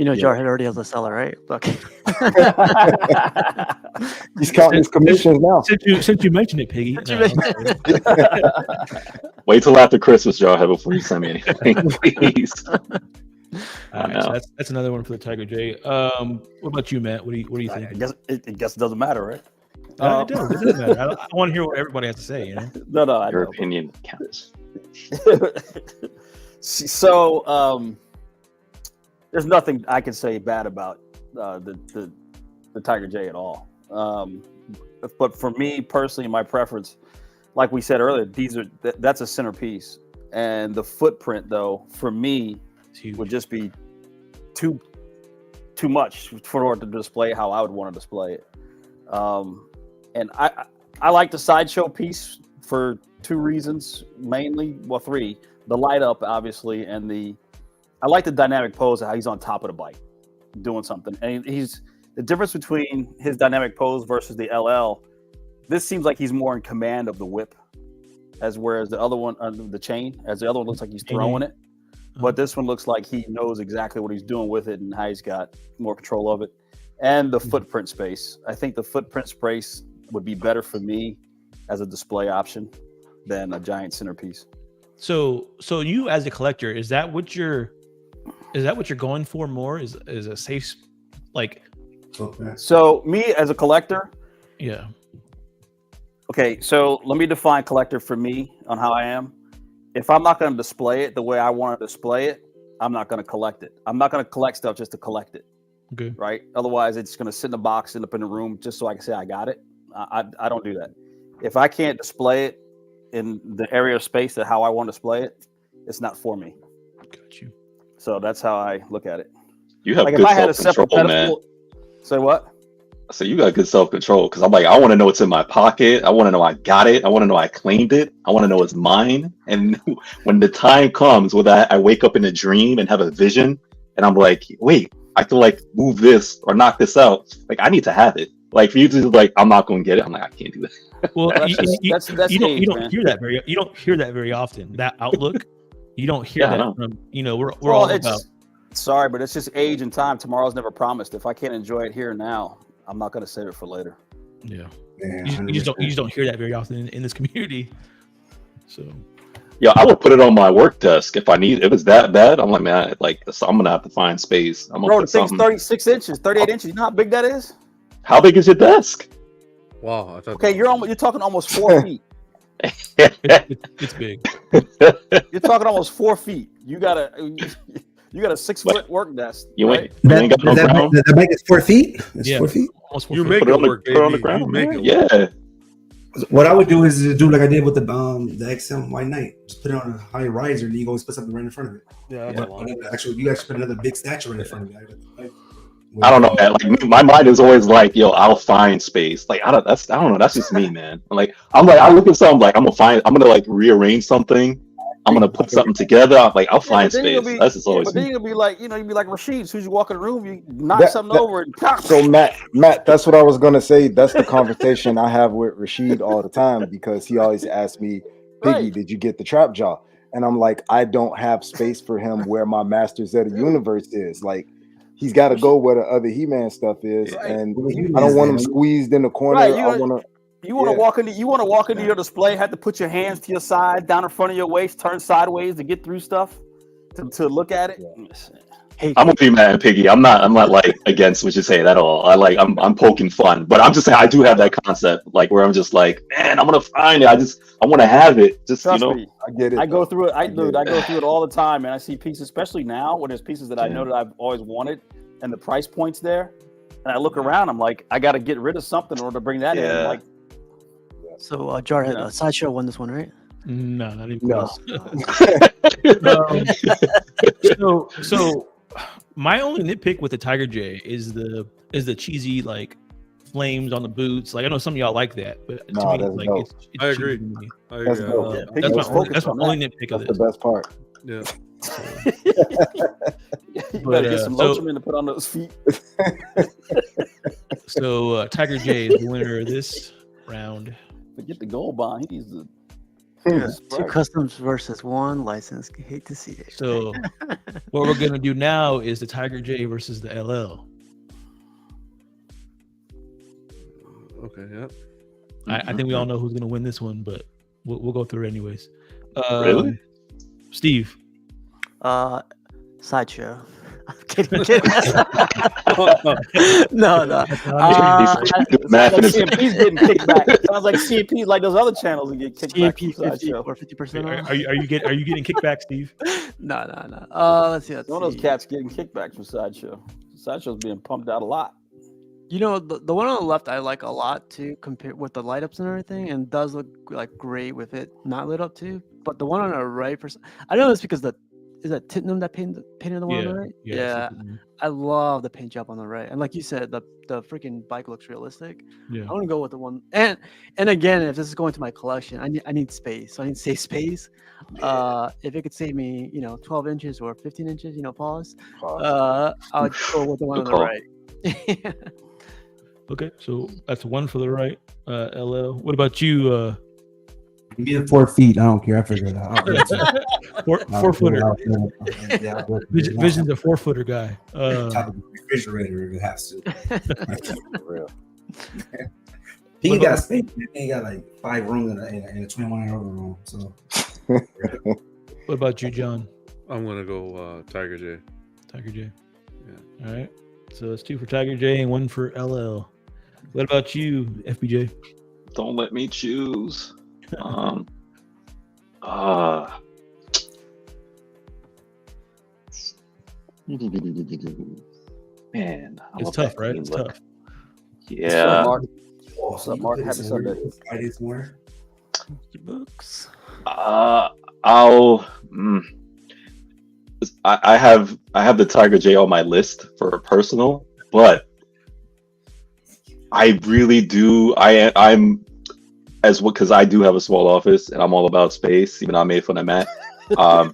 You know, Jarhead already has a seller, right? Look. He's counting his commissions now. Since you mentioned it, Piggy. Wait till after Christmas, Jarhead, before you send me anything, please. So that's another one for the Tiger J. What about you, Matt? What do you think? I guess it doesn't matter, right? It doesn't matter. I want to hear what everybody has to say. You know? No, your opinion counts. So, there's nothing I can say bad about the Tiger J at all. But for me personally, my preference, like we said earlier, that's a centerpiece, and the footprint, though, for me, would just be too much for order to display how I would want to display it. And I like the Sideshow piece for two reasons, mainly, well, three: the light up, obviously, and I like the dynamic pose of how he's on top of the bike doing something. And he's the difference between his dynamic pose versus the LL. This seems like he's more in command of the whip, whereas the other one, the chain, as the other one looks like he's throwing it. But this one looks like he knows exactly what he's doing with it and how he's got more control of it. And the footprint space. I think the footprint space would be better for me as a display option than a giant centerpiece. So you as a collector, is that what you're going for more? Is a safe, like? So me as a collector, yeah. Okay, so let me define collector for me on how I am. If I'm not going to display it the way I want to display it, I'm not going to collect it. I'm not going to collect stuff just to collect it. Okay. Right? Otherwise, it's going to sit in a box, end up in a room just so I can say I got it. I don't do that. If I can't display it in the area of space that how I want to display it, it's not for me. Got you. So that's how I look at it. You have like good if I had a separate self-control, man. Say what? So you got good self-control because I'm like, I want to know what's in my pocket. I want to know I got it. I want to know I claimed it. I want to know it's mine. And when the time comes where I wake up in a dream and have a vision and I'm like, wait, I can like move this or knock this out. Like I need to have it. Like for you to like, I'm not going to get it. I'm like, I can't do that. Well, that's you age, don't hear that very often. That outlook, you don't hear that from, we're all about. Sorry, but it's just age and time. Tomorrow's never promised. If I can't enjoy it here and now, I'm not going to save it for later. Yeah. You just don't hear that very often in this community. So. Yeah, I would put it on my work desk if it's that bad. I'm like, man, I'm gonna have to find space. Bro, the thing's 36 inches, 38 inches. You know how big that is? How big is your desk? Wow. Okay, you're talking almost 4 feet. It's big. You're talking almost 4 feet. You got a 6 foot work desk. You right? ain't got no ground. The bike is 4 feet. It's Yeah. 4 feet. Almost 4 You feet. make Put it it work, on the baby. ground, You make man. it work. Yeah. What I would do is do like I did with the XM White Knight. Just put it on a high riser, and you always put something right in front of it. Yeah, You actually put another big statue right in front of it. I don't know, man. Like my mind is always like, yo, I'll find space. Like I don't know. That's just me, man. I look at something like I'm gonna like rearrange something. I'm gonna put something together. I'll find space. That's just always. But then you'll be like, you'd be like Rashid. As soon as you walk in the room, you knock something over and pop. So Matt, that's what I was gonna say. That's the conversation I have with Rashid all the time because he always asks me, Piggy, did you get the trap jaw? And I'm like, I don't have space for him where my Masters of the Universe is. Like, he's got to go where the other He-Man stuff is, and I don't want him squeezed in the corner. Right, you want to walk into your display, have to put your hands to your side, down in front of your waist, turn sideways to get through stuff, to look at it. Hey, I'm with you, man, Piggy. I'm not like against what you're saying at all. I'm poking fun, but I'm just saying I do have that concept, like where I'm just like, man, I'm gonna find it. I want to have it. Just Trust me, I get it. I go through it. I go through it all the time, and I see pieces, especially now when there's pieces that I know that I've always wanted, and the price point's there, and I look around. I'm like, I got to get rid of something in order to bring that in. Like, so Jarhead, Sideshow won this one, right? No, not even close. So my only nitpick with the Tiger J is the cheesy like flames on the boots. Like I know some of y'all like that, but to me, like it's I agree. That's my only nitpick of this. The best part. Yeah. You better get some Lotrimin to put on those feet. So Tiger J is the winner of this round. Forget the gold bond. He needs the. Two customs versus one license. Hate to see it. So what we're gonna do now is the Tiger J versus the LL. Okay. Yeah. I think we all know who's gonna win this one, but we'll go through it anyways. Really? Steve. Sideshow. I'm kidding. No. CMP's getting kicked back. Sounds like CMP, like those other channels, and get kicked back. CMP 50 or 50%. Are you getting kickback, Steve? No. Let's see. One of those cats getting kickback from Sideshow. Sideshow's being pumped out a lot. You know, the one on the left I like a lot too, compared with the light ups and everything, and does look like great with it not lit up too. But the one on the right, I know it's because is that Titnum that painted the one on the right? Yeah. I love the paint job on the right, and like you said, the freaking bike looks realistic. Yeah, I want to go with the one, and again, if this is going to my collection, I need space. So I need safe space. If it could save me, 12 inches or 15 inches, pause. I would go with the one on the right. Okay, so that's one for the right. LL. What about you? Give me the 4 feet. I don't care. I figure it out. 4-footer. Vision's a 4-footer guy. Top of the refrigerator if it has to. For real. He ain't got space. He ain't got like 5 rooms in a 21-hour room. So. What about you, John? I'm gonna go Tiger J. Tiger J. Yeah. All right. So that's 2 for Tiger J and 1 for LL. What about you, FBJ? Don't let me choose. Man, it's tough, right? It's tough. Yeah. What's up, Mark? Happy Sunday. Friday's more. Books. I have the Tiger J on my list for a personal, but I really do. I'm as well because I do have a small office and I'm all about space. Even though I made fun of Matt. I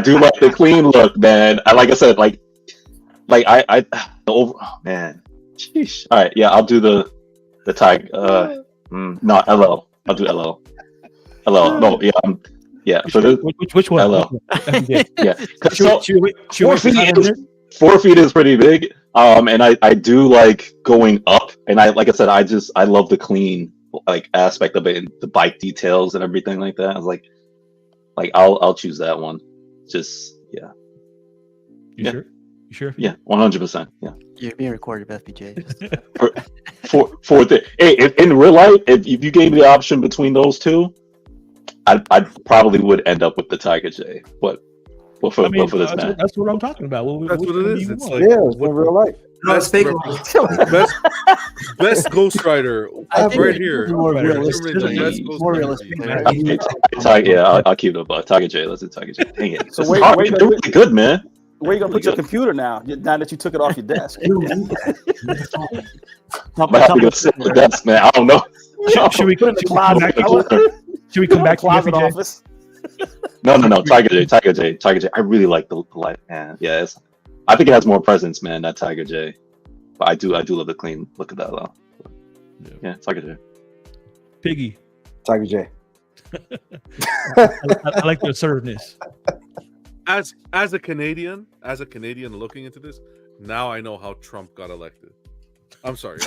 do like the clean look, man. Like I said, man. Sheesh. All right, yeah, I'll do the Tiger. No, LL. I'll do LL. LL. No, yeah, yeah. Which one? LL. Yeah. So, 4 feet is pretty big. And I do like going up, and I love the clean aspect of it, and the bike details and everything like that. I was like I'll choose that one. Just yeah. You sure? Yeah, 100%. Yeah. You're being recorded, FPJ. Hey, in real life, if you gave me the option between those two, I probably would end up with the Tiger J. But But for, I mean, but for this that's, man, that's what I'm talking about. That's what it is. It's like Yeah, it's in real life. No, it's fake. best Ghost Rider I think right it's here. more Rider. realistic. Determining the best More Ghost More Rider realistic. piece. Right? yeah, I'll keep it up. Tiger J. Let's do Tiger J. Dang it. So This is wait, hard. wait, They're really good, man. Where you gonna put Really your good. computer now? Now that you took it off your desk. I might have to go sit at the desk, man. I don't know. Should we Put it in the should we come closet. back? Should we come back to Closet FJ? office. No. Tiger J. I really like the light, man. Yeah, I think it has more presence, man. That Tiger J. But I do love the clean look of that though. Yeah, Tiger J. Piggy. Tiger J. I like the assertiveness. As a Canadian looking into this, now I know how Trump got elected. I'm sorry.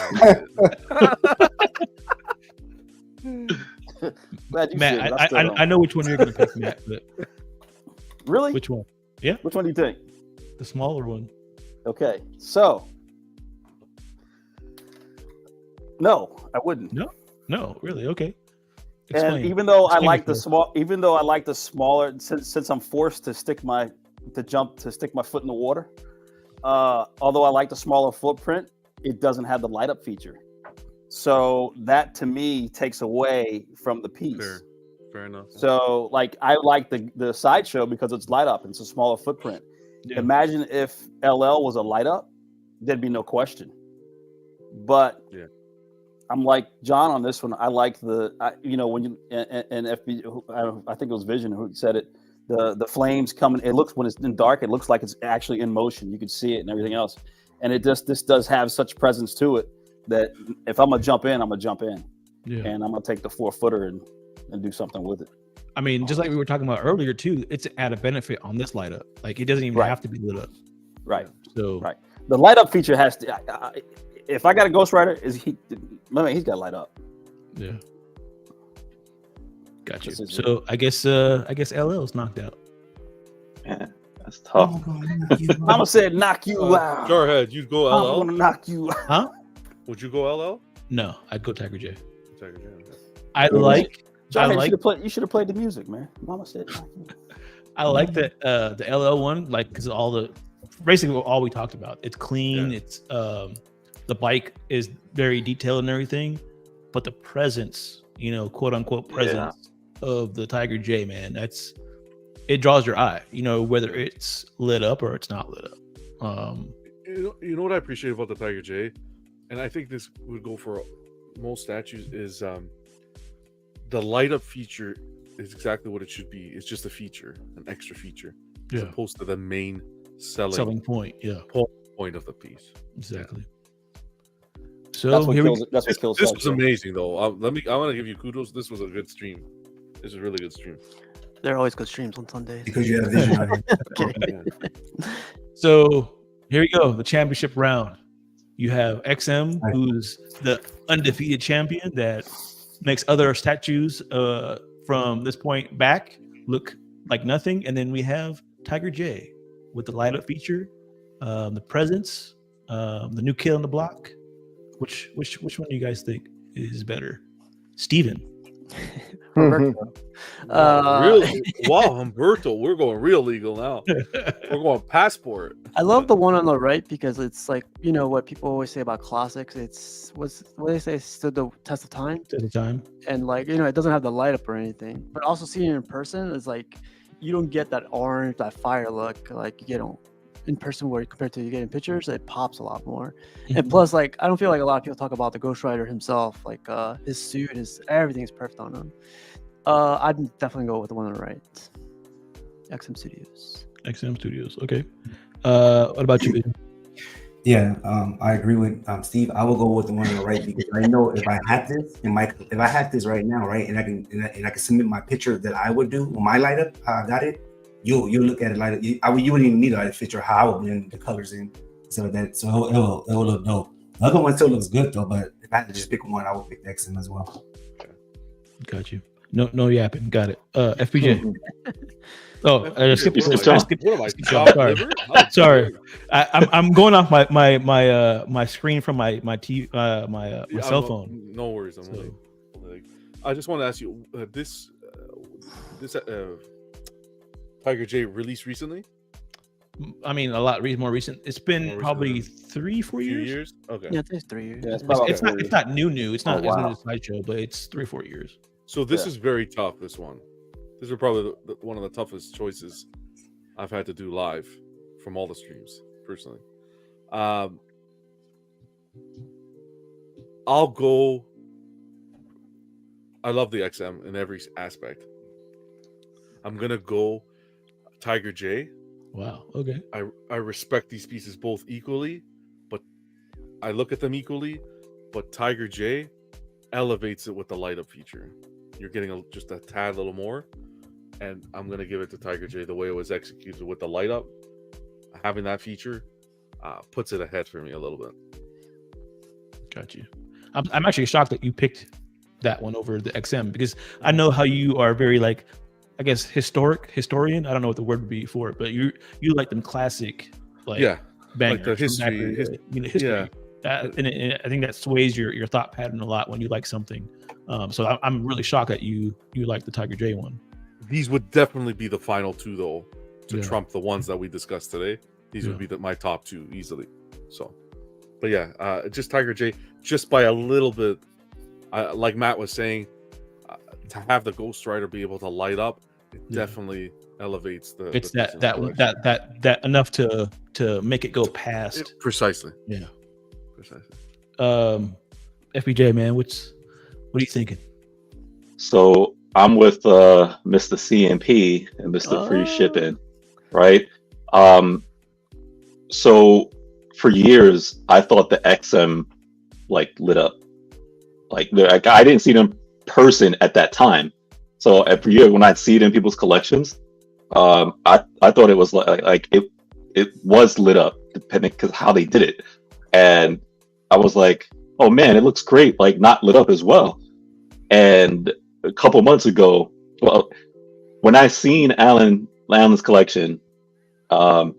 Glad you Matt, said it. I still don't. I know which one you're going to pick, Matt. But Really? which one? Which one do you think? The smaller one. Okay, so no, I wouldn't. No, really. Okay. And Explain. even though I Explain like it the first. small, even though I like the smaller, since I'm forced to stick my foot in the water, although I like the smaller footprint, it doesn't have the light up feature. So that to me takes away from the piece. Fair enough. So like I like the Sideshow because it's light up and it's a smaller footprint. Yeah. Imagine if LL was a light up, there'd be no question. But Yeah. I'm like John on this one. I like when you and FB, I think it was Vision who said it. The flames coming. It looks when it's in dark. It looks like it's actually in motion. You can see it and everything else. And this does have such presence to it that if I'm gonna jump in, I'm gonna jump in. Yeah. And I'm gonna take the 4-footer and do something with it. I mean, just like we were talking about earlier too, it's an added benefit on this light up. Like it doesn't even Right. have to be lit up. Right. So Right. The light up feature has to. If I got a Ghost Rider, he's got light up. yeah. Got you. This is So I guess LL's knocked out. Man, that's tough. Mama said, "Knock you out." Jarhead, you'd go I'm LL. gonna knock you out. Huh? Would you go LL? No, I'd go Tiger J. Tiger J, okay. I like You should have played the music, man. Mama said, "Knock you out." the LL one, like because basically all we talked about. It's clean. Yeah. It's the bike is very detailed and everything, but the presence, quote unquote presence of the Tiger J, man, it draws your eye. Whether it's lit up or it's not lit up. You know what I appreciate about the Tiger J, and I think this would go for most statues, is the light up feature is exactly what it should be. It's just a feature, an extra feature, as Yeah. opposed to the main selling point. Yeah, point of the piece. exactly. So That's what here kills we it. That's what kills This it. was amazing, though. I want to give you kudos. This was a good stream. This is a really good stream. There are always good streams on Sundays. Because you have vision on it. Okay. So here we go, the championship round. You have XM, who's the undefeated champion that makes other statues from this point back look like nothing. And then we have Tiger J with the light up feature, the presence, the new kid on the block. Which one do you guys think is better? Steven. Roberto. Wow, Humberto, we're going real legal now. We're going passport. I love the one on the right because it's like what people always say about classics. It's what they say stood the test of time, At the time. and like it doesn't have the light up or anything. But also seeing it in person is like you don't get that orange, that fire look like you get in person where compared to you get in pictures. It pops a lot more. And plus, like I don't feel like a lot of people talk about the Ghost Rider himself. Like his suit, everything's perfect on him. I'd definitely go with the one on the right. XM Studios. Okay. What about you, Vision? Yeah, I agree with Steve. I will go with the one on the right because I know if I had this if I had this right now, right, and I can submit my picture that I would do on my light up, I got it. You look at it like you wouldn't even need a light up feature. How I would blend the colors in instead of that, so it will look dope. The other one still looks good though, but if I had to just pick one, I would pick XM as well. Got you. No yapping. Got it. FPJ. Oh, I skipped Skip this. John. Sorry. Sorry. I'm going off my screen from my TV my cell phone. No worries. I just want to ask you Tiger J released recently? I mean, a lot more recent. It's been More probably recently. 3-4 Few years. years? Okay. Yeah, it's 3 years. Yeah, it's about It's not. It's not new. It's not. Oh, It's wow. not a Sideshow, but it's 3-4 years. So this Yeah. is very tough. This one. This is probably one of the toughest choices I've had to do live from all the streams, personally. I'll go. I love the XM in every aspect. I'm gonna go Tiger J. Wow. Okay. I respect these pieces both equally, but I look at them equally. But Tiger J elevates it with the light up feature. You're getting just a tad little more, and I'm gonna give it to Tiger J. The way it was executed with the light up, having that feature, puts it ahead for me a little bit. Got you. I'm actually shocked that you picked that one over the XM because I know how you are very like, I guess historian. I don't know what the word would be for it, but you like them classic like bangers, like the history. History. Yeah. And I think that sways your thought pattern a lot when you like something. So I'm really shocked that you like the Tiger J one. These would definitely be the final two though, to Yeah. trump the ones that we discussed today. These would be my top two easily. So, but yeah, just Tiger J, just by a little bit. Like Matt was saying, to have the Ghost Rider be able to light up, it definitely elevates the. It's the that enough to make it go past. Precisely. Yeah. Precisely. FBJ, man, what are you thinking? So I'm with Mr. CMP and Mr. Free Shipping, right? So for years I thought the XM like lit up, like I didn't see them in person at that time. So every year when I'd see it in people's collections, I thought it was like it was lit up, depending because how they did it, and I was like, oh man, it looks great, like not lit up as well. And a couple months ago, well, when I seen Alan's collection, when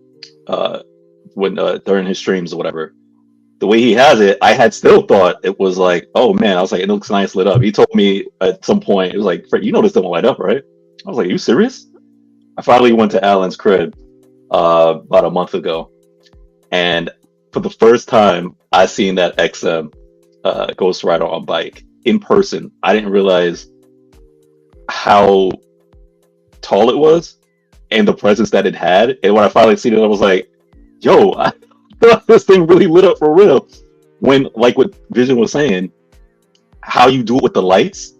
during his streams or whatever, the way he has it, I had still thought it was like, oh man, I was like, it looks nice lit up. He told me at some point, it was like, Fred, you know this doesn't light up, right? I was like, are you serious? I finally went to Alan's crib about a month ago, and for the first time, I seen that XM Ghost Rider on bike in person. I didn't realize how tall it was and the presence that it had. And when I finally seen it, I was like, yo, I thought this thing really lit up for real. When, like what Vision was saying, how you do it with the lights,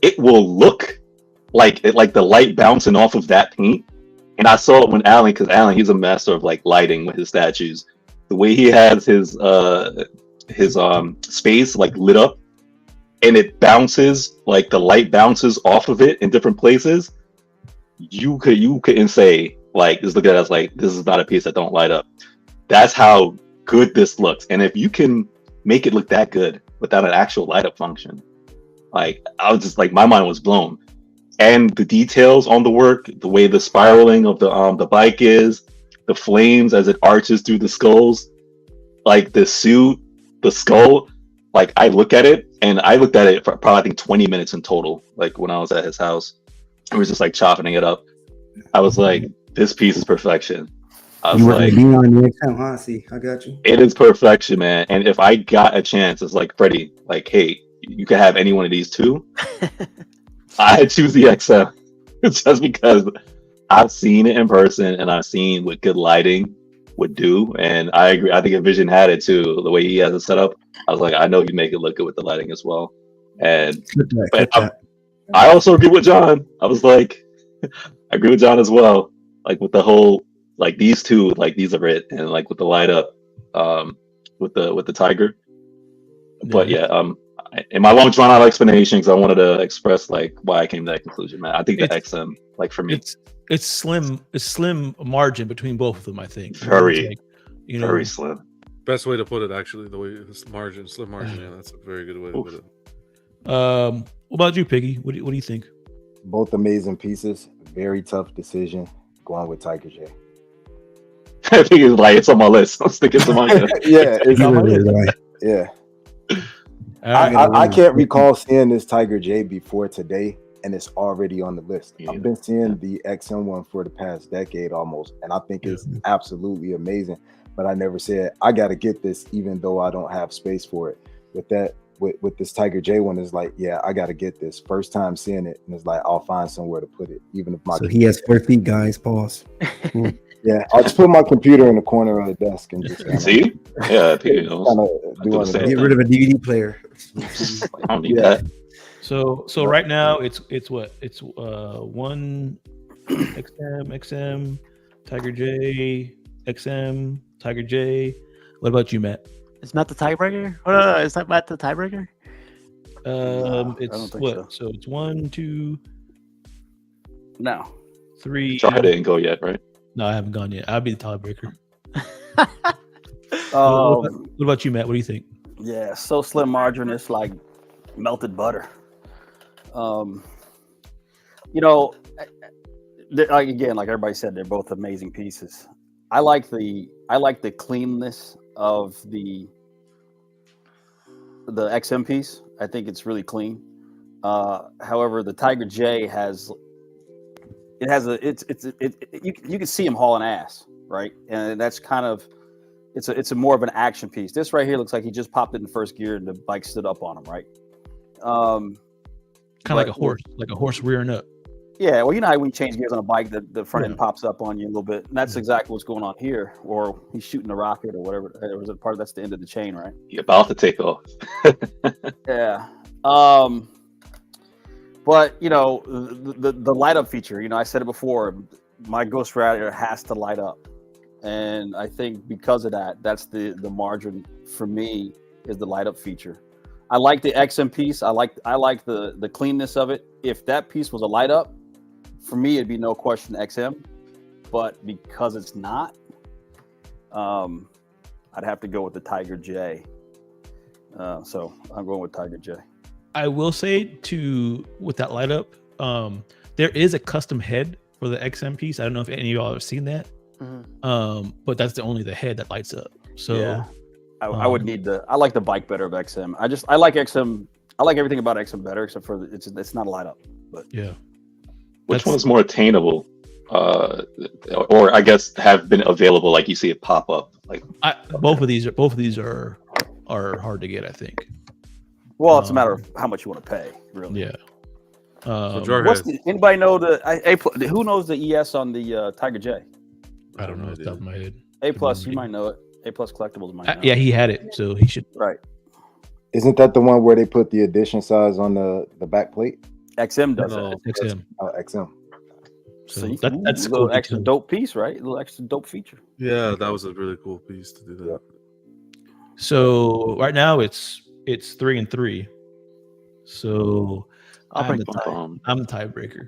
it will look like the light bouncing off of that paint. And I saw it when Alan, because Alan, he's a master of like lighting with his statues. The way he has his space like lit up, and it bounces, like the light bounces off of it in different places. You couldn't say like, just look at it as like, this is not a piece that don't light up. That's how good this looks. And if you can make it look that good without an actual light up function, like I was just like, my mind was blown. And the details on the work, the way the spiraling of the bike is, the flames as it arches through the skulls, like the suit, the skull, like I look at it, and I looked at it for probably I think 20 minutes in total. Like when I was at his house, I was just like chopping it up. I was like, this piece is perfection. I was You like, working on the XM, huh? See, I got you. it is perfection, man. And if I got a chance, it's like, Freddie, like, hey, you could have any one of these two. I choose the XM just because I've seen it in person and I've seen what good lighting would do. And I agree. I think Vision had it too. The way he has it set up, I was like, I know you make it look good with the lighting as well. And I also agree with John. I was like, I agree with John as well. Like with the whole, like these two, like these are it, and like with the light up, with the tiger. But yeah, in my long drawn out explanation, because I wanted to express like why I came to that conclusion, man. I think the XM, like for me, it's slim margin between both of them. I think very, like, very slim. Best way to put it, actually, the way this margin, slim margin. Yeah, that's a very good way to put it. What about you, Piggy? What do you think? Both amazing pieces. Very tough decision. Going with Tiger J. I think it's like it's on my list. I'm sticking to my list. Yeah, it's on my list. Yeah. I can't recall seeing this Tiger J before today. and it's already on the list. I've been seeing the XM one for the past decade almost, and I think it's absolutely amazing. But I never said I got to get this, even though I don't have space for it. With this Tiger J one, is like, yeah, I got to get this. First time seeing it, and it's like I'll find somewhere to put it, even if my. So he has 4 feet, guys. Pause. Yeah, I'll just put my computer in the corner of the desk and just see. Yeah, get rid of a DVD player. I don't need that. So right now it's what? It's 1 XM, Tiger J, XM, Tiger J. What about you, Matt? Is Matt the tiebreaker? Oh, no, is that Matt the tiebreaker? It's what? So it's 1, 2. No. 3. Try didn't go yet, right? No, I haven't gone yet. I'll be the tiebreaker. What about you, Matt? What do you think? Yeah, so slim margarine, it's like melted butter. Again, like everybody said, they're both amazing pieces. I like the cleanness of the XM piece. I think it's really clean. However, the Tiger J you can see him hauling ass, right? And that's kind of it's a more of an action piece. This right here looks like he just popped it in first gear and the bike stood up on him, right? Kind of like a horse rearing up. Yeah, well, you know how when you change gears on a bike, the front end pops up on you a little bit. And that's exactly what's going on here. Or he's shooting a rocket or whatever. Or is it part of that's the end of the chain, right? You're about to take off. Yeah. But the light up feature, I said it before, my Ghost Rider has to light up. And I think because of that, that's the margin for me is the light up feature. I like the XM piece. I like the cleanness of it. If that piece was a light up, for me it'd be no question XM. But because it's not, I'd have to go with the Tiger J. So I'm going with Tiger J. I will say with that light up, there is a custom head for the XM piece. I don't know if any of y'all have seen that. But that's only the head that lights up. So yeah. I would need I like the bike better of XM. I like XM. I like everything about XM better, except for it's not a light up. But yeah, which one's more attainable, or I guess have been available? Like you see it pop up. Like both of these are hard to get. I think. Well, it's a matter of how much you want to pay, really. Yeah. Anybody know who knows the ES on the Tiger J? I don't know off the top of my head. A+, you might know it. A+ Collectibles might know. Yeah, he had it, so he should. Right. Isn't that the one where they put the edition size on the back plate? XM does that. XM. Oh, XM. So that's a cool. little extra dope piece, right? A little extra dope feature. Yeah, that was a really cool piece to do that. Yep. So right now it's 3-3. So I'm the tiebreaker.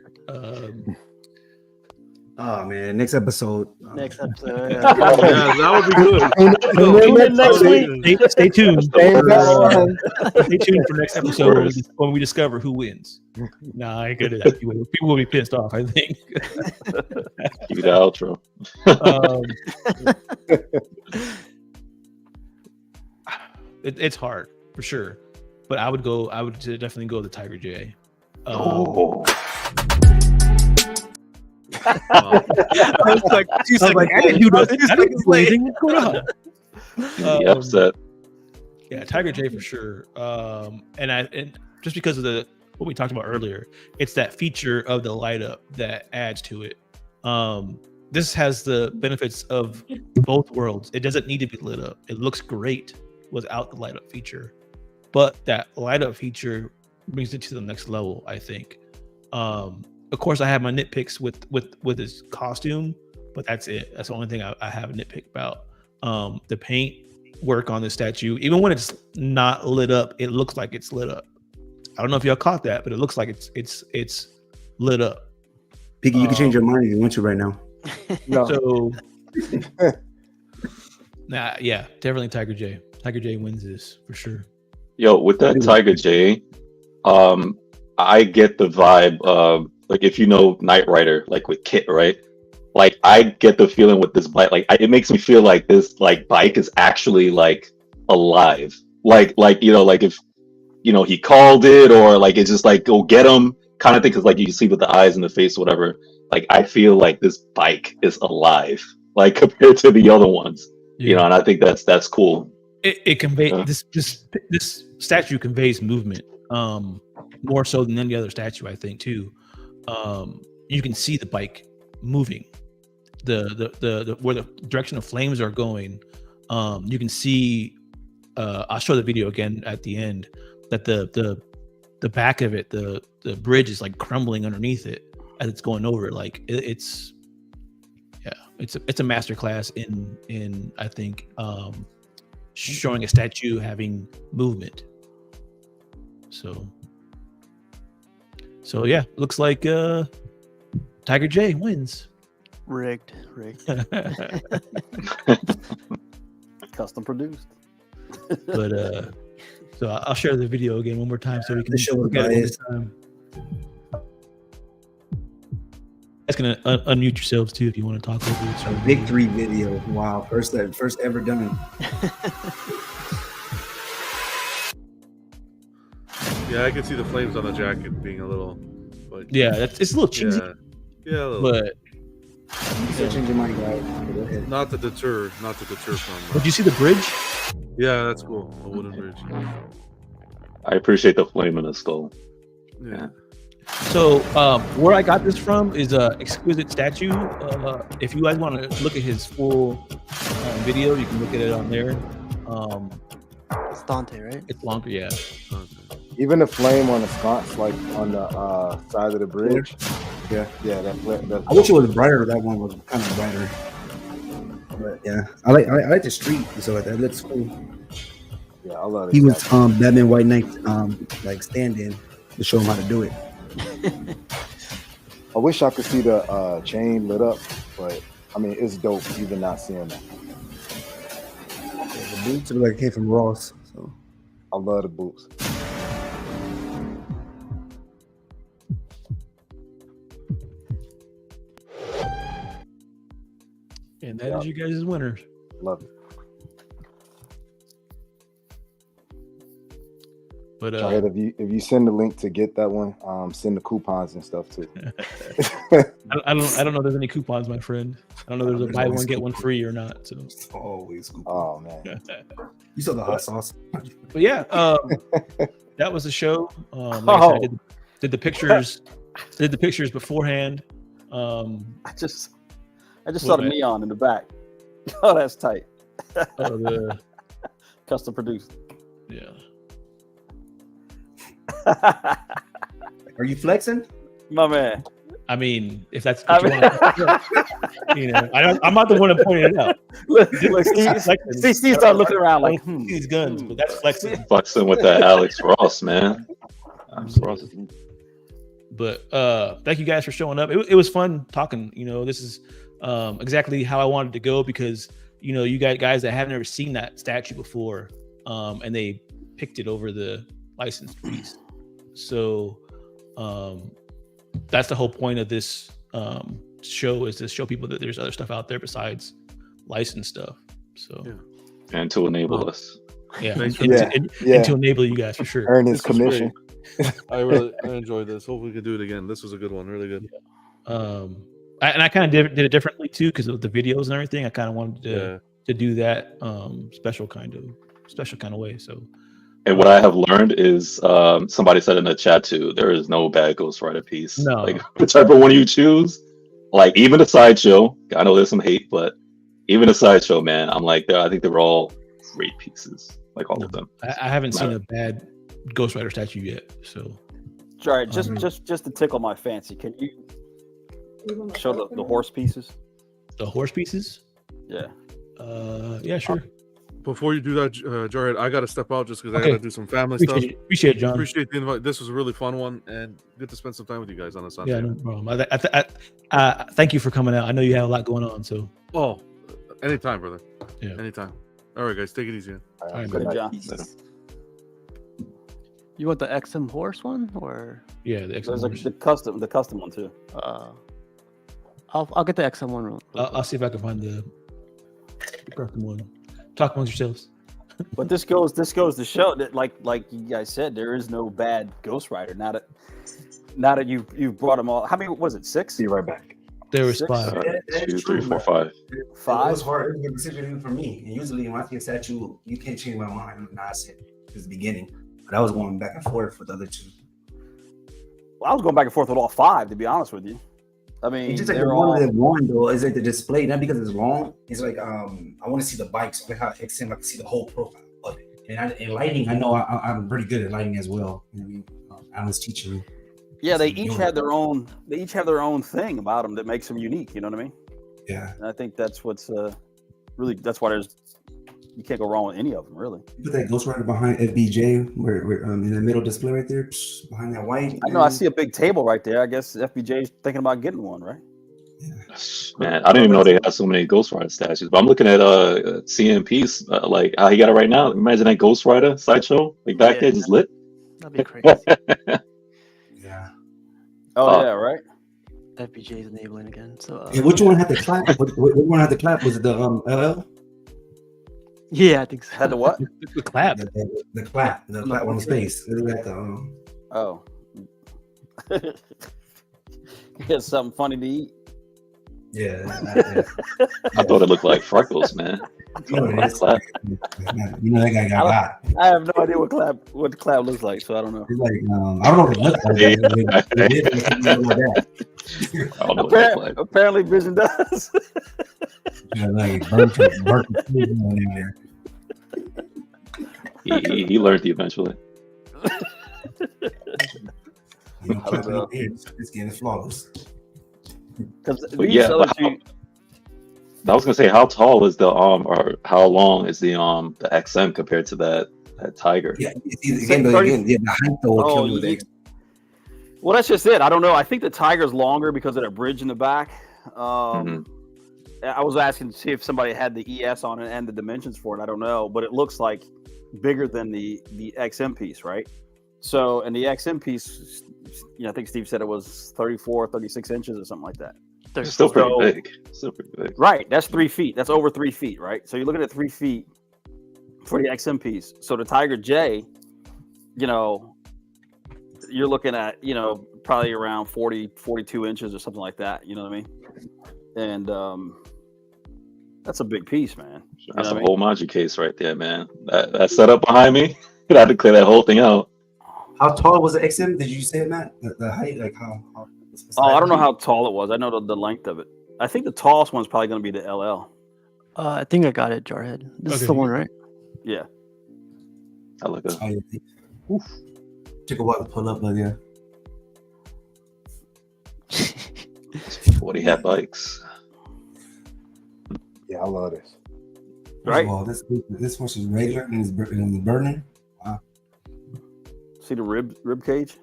Oh man, next episode. Yeah, that would be good. Next week. Stay tuned. Stay tuned for next episode when we discover who wins. Nah, I ain't good at that. People will be pissed off, I think. Give me the outro. It's hard for sure, but I would definitely go the Tiger J. I was like, 2 seconds. I didn't do nothing. I didn't do anything. What's going on? Upset. Yeah, Tiger J for sure. And just because of what we talked about earlier, it's that feature of the light up that adds to it. This has the benefits of both worlds. It doesn't need to be lit up. It looks great without the light up feature, but that light up feature brings it to the next level, I think. Of course, I have my nitpicks with his costume, but that's it. That's the only thing I have a nitpick about. The paint work on the statue, even when it's not lit up, it looks like it's lit up. I don't know if y'all caught that, but it looks like it's lit up. Piggy, you can change your mind if you want to right now. No. So, yeah, definitely Tiger J. Tiger J wins this for sure. Yo, with that Tiger J, I get the vibe of, like, if you know Knight Rider, like with Kit, right? Like, I get the feeling with this bike, like it makes me feel like this like bike is actually like alive. Like if he called it, or like it's just like go get him kind of think, because like you see with the eyes and the face, whatever. Like I feel like this bike is alive, like compared to the other ones. You know, and I think that's cool. It conveys this statue conveys movement more so than any other statue, I think too. You can see the bike moving, the where the direction of flames are going. You can see. I'll show the video again at the end. That the back of it, the bridge is like crumbling underneath it as it's going over. Like it's a masterclass in I think showing a statue having movement. So yeah, looks like Tiger J wins. Rigged. Custom produced. But so I'll share the video again one more time so we can show look at it one more time. That's gonna unmute yourselves too if you want to talk over it. A victory video. Wow, first ever done. Yeah, I can see the flames on the jacket being a little. But yeah, it's a little cheesy. Yeah, a little. But You still change your mind, guys. Go ahead. Not to deter from. Did you see the bridge? Yeah, that's cool. A wooden bridge. I appreciate the flame in the skull. Yeah. So where I got this from is Exquisite Statue. If you guys want to look at his full video, you can look at it on there. It's Dante, right? It's longer, yeah. Even the flame on the sconce, like on the side of the bridge. Yeah. That I wish it was brighter. That one was kind of brighter. But yeah, I like the street and stuff like that. It looks cool. Yeah, I love it. He was Batman White Knight like stand-in to show him how to do it. I wish I could see the chain lit up, but I mean it's dope even not seeing that. The boots look like it came from Ross. So I love the boots. And that is you guys' winners. Love it. But if you send the link to get that one, send the coupons and stuff too. I don't know if there's any coupons, my friend. I don't know if there's a buy one get one free or not. So always coupons. Oh man, you saw the hot sauce. But yeah, that was the show. I did the pictures. Did the pictures beforehand. I just saw the neon in the back. Oh, that's tight. Custom produced. Yeah. Are you flexing? My man. I mean, if that's what you want, you know, I'm not the one that pointed it out. Look, Steve started looking around like, these guns, but that's flexing. Flexing with that Alex Ross, man. But thank you guys for showing up. It was fun talking. You know, this is exactly how I wanted to go because you know you got guys that haven't ever seen that statue before, and they picked it over the licensed piece. So that's the whole point of this show is to show people that there's other stuff out there besides licensed stuff. So and to enable us. Yeah, and to enable you guys for sure. Earn his commission. I enjoyed this. Hopefully we can do it again. This was a good one, really good. I kind of did it differently too because of the videos and everything. I kind of wanted to do that special kind of way. So. And what I have learned is somebody said in the chat too, there is no bad Ghost Rider piece. No. Like whichever one you choose, like even the Sideshow, I know there's some hate, but even the Sideshow, man, I'm like, I think they were all great pieces, like all of them. I haven't seen a bad Ghost Rider statue yet, so. Sorry, just to tickle my fancy, can you show the horse pieces? The horse pieces? Yeah. Yeah, sure. Before you do that, Jarhead, I got to step out just because I got to do some family stuff. Appreciate it, John. Appreciate the invite. This was a really fun one and good to spend some time with you guys on a Sunday. Yeah, no problem. Thank you for coming out. I know you have a lot going on, so. Oh, anytime, brother. Yeah. Anytime. All right, guys, take it easy. All right, good job. You want the XM horse one or? Yeah, the XM horse. The custom one too. I'll get the XM one. I'll see if I can find the custom one. Talk amongst yourselves. But this goes to show that, like you guys said, there is no bad Ghost Rider. Now that now that you've brought them all, how many was it? 6? Be right back. There was Six? 5. That 2, is 3, true, 4, but 5. It 5? was hard. It was a decision even for me. And usually when I see a statue, you can't change my mind. Nah, I said it was the beginning. But I was going back and forth with the other 2. Well, I was going back and forth with all 5, to be honest with you. I mean, It's just like they're the all. one that won though is like the display, not because it's long. It's like I want to see the bikes, like how XM, I can see the whole profile of it. And lighting, I know I'm pretty good at lighting as well. You know what I mean? Alan's teaching me. Yeah, they So each doing have it. their own. They each have their own thing about them that makes them unique. You know what I mean? Yeah. And I think that's what's really. That's why you can't go wrong with any of them, really. Put that Ghost Rider behind FBJ, where in the middle display right there, behind that white. I know. I see a big table right there. I guess FBJ's thinking about getting one, right? Man, I didn't even know they had so many Ghost Rider statues. But I'm looking at CMP's like how he got it right now. Imagine that Ghost Rider sideshow, like back there, just lit. That'd be crazy. Yeah. Oh yeah, right. FBJ's enabling again. So And which one had the clap? Which one had the clap? Was it the LL? yeah, I think so. Had the what? The clap. The clap on his face. It was like the, Oh. Get something funny to eat. yeah. I thought it looked like Freckles, man. You know, Like clap. you know that guy got got. I have no idea what the clap looks like, so I don't know. It's like I don't know what it looks like. I don't know what it looked like. Apparently, Vision does. Yeah, like burnt in there. He learned eventually. You know, clapping up here, this game is flawless. Because But yeah, I was gonna say, how tall is the or how long is the XM compared to that Tiger? Yeah, the height though will kill you with the XM. Well, that's just it. I don't know. I think the Tiger's longer because of that bridge in the back. I was asking to see if somebody had the ES on it and the dimensions for it. I don't know, but it looks like bigger than the XM piece, right? So, and the XM piece, I think Steve said it was 34, 36 inches or something like that. It's still pretty big. Still pretty big. Right. That's 3 feet. That's over 3 feet, right? So you're looking at 3 feet for the XM piece. So the Tiger J, you're looking at, probably around 40, 42 inches or something like that. You know what I mean? And that's a big piece, man. That's a whole Maji case right there, man. That setup behind me, I had to clear that whole thing out. How tall was the XM? Did you say that? The height, like how I don't know how tall it was. I know the length of it. I think the tallest one's probably going to be the LL. I think I got it, Jarhead. This is the one, right? Yeah. I look up. Took a while to pull up, but yeah. 40 hat bikes. Yeah, I love this. Right. Well, this one's just regular and it's burning. Wow. See the rib cage?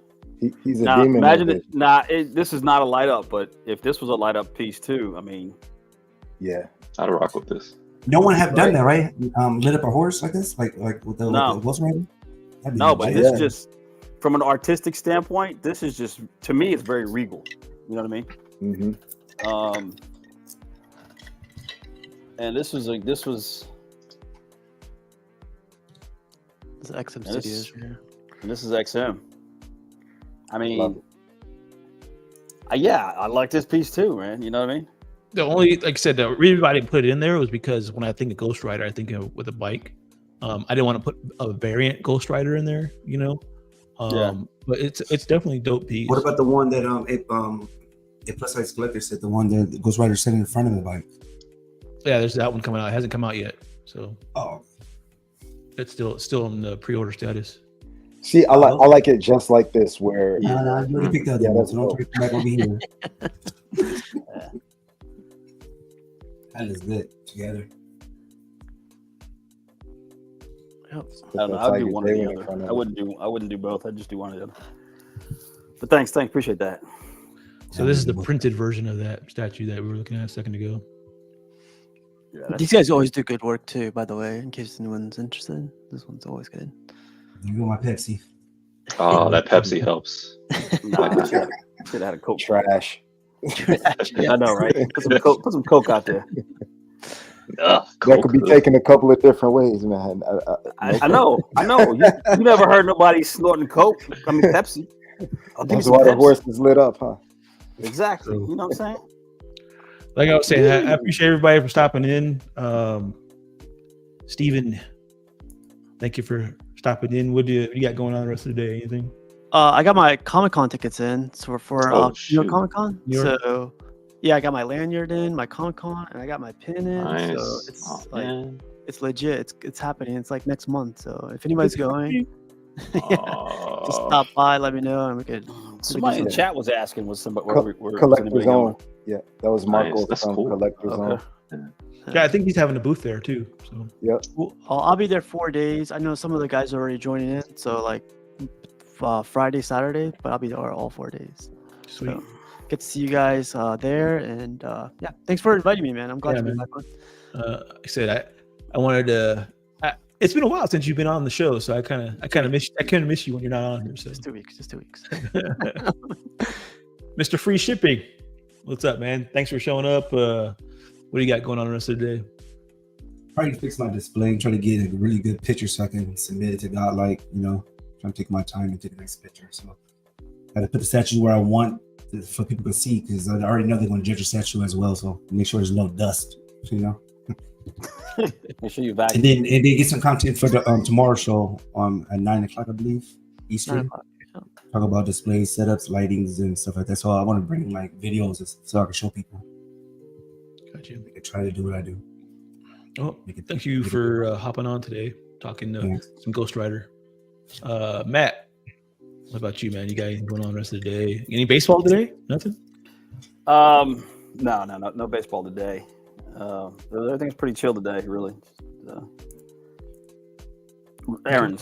He's a now, demon. Imagine it. This is not a light up, but if this was a light up piece too, I mean, yeah, I'd rock with this. No one have done that, right? Lit up a horse like this, like with the Ghost Rider. No, but this just from an artistic standpoint, this is just to me, it's very regal. You know what I mean? Mm-hmm. And this was It's XM Studios. And this is XM. I mean, I like this piece too, man. You know what I mean? The only, like I said, the reason why I didn't put it in there was because when I think of Ghost Rider, I think of with a bike. I didn't want to put a variant Ghost Rider in there, But it's definitely a dope piece. What about the one that a plus size collector said, the one that the Ghost Rider sitting in front of the bike? Yeah, there's that one coming out. It hasn't come out yet, so it's still in the pre-order status. See, I like it just like this, where you already picked out that one, so don't come back over here. That is good together. Yep. I don't know. I'd do one or the other. I wouldn't do both. I'd just do one or the other. But thanks, appreciate that. So this is the printed version of that statue that we were looking at a second ago. Yeah, these guys always do good work too, by the way, in case anyone's interested. This one's always good. You got my Pepsi. Oh, that Pepsi helps. Nah, should have had a Coke. Trash. I know, right? Put some Coke out there. That could be taken a couple of different ways, man. I know. You never heard nobody snorting Coke. I mean Pepsi. That's why the horse is lit up, huh? Exactly. You know what I'm saying? Like I was saying, I appreciate everybody for stopping in. Steven, thank you for stopping in. What do you got going on the rest of the day? Anything? I got my Comic-Con tickets in for New York Comic-Con. New York. So yeah, I got my lanyard in, my Comic-Con, and I got my pin in. Nice. So it's Man. it's legit. It's happening. It's like next month. So if anybody's going, just stop by, let me know, and we could. Somebody in the chat was asking, was somebody Collector's Zone? Yeah, that was Marco Nice, that's from cool. Collector's Zone. Yeah, I think he's having a booth there too. So Yep. Well, I'll be there 4 days. I know some of the guys are already joining in. So like Friday, Saturday, but I'll be there all 4 days. Sweet. So, get to see you guys there, and yeah, thanks for inviting me, man. I'm glad to be back on. Like I said, I wanted to. It's been a while since you've been on the show, so I kind of miss you when you're not on here. So Just 2 weeks. Just 2 weeks. Mr. Free Shipping, what's up, man? Thanks for showing up. What do you got going on the rest of the day? Probably fix my display, try to get a really good picture so I can submit it to God. Like, trying to take my time and take the next picture. So I got to put the statue where I want for people to see, because I already know they're going to judge the statue as well. So make sure there's no dust, Make sure you vacuum. And then get some content for the tomorrow show at 9 o'clock, I believe, Eastern. Talk about displays, setups, lightings, and stuff like that. So I want to bring like videos so I can show people. Got you. They can try to do what I do. Oh, thank you for hopping on today, talking some Ghost Rider. Matt, what about you, man? You got anything going on the rest of the day? Any baseball today? Nothing? No baseball today. Everything's pretty chill today, really. Errand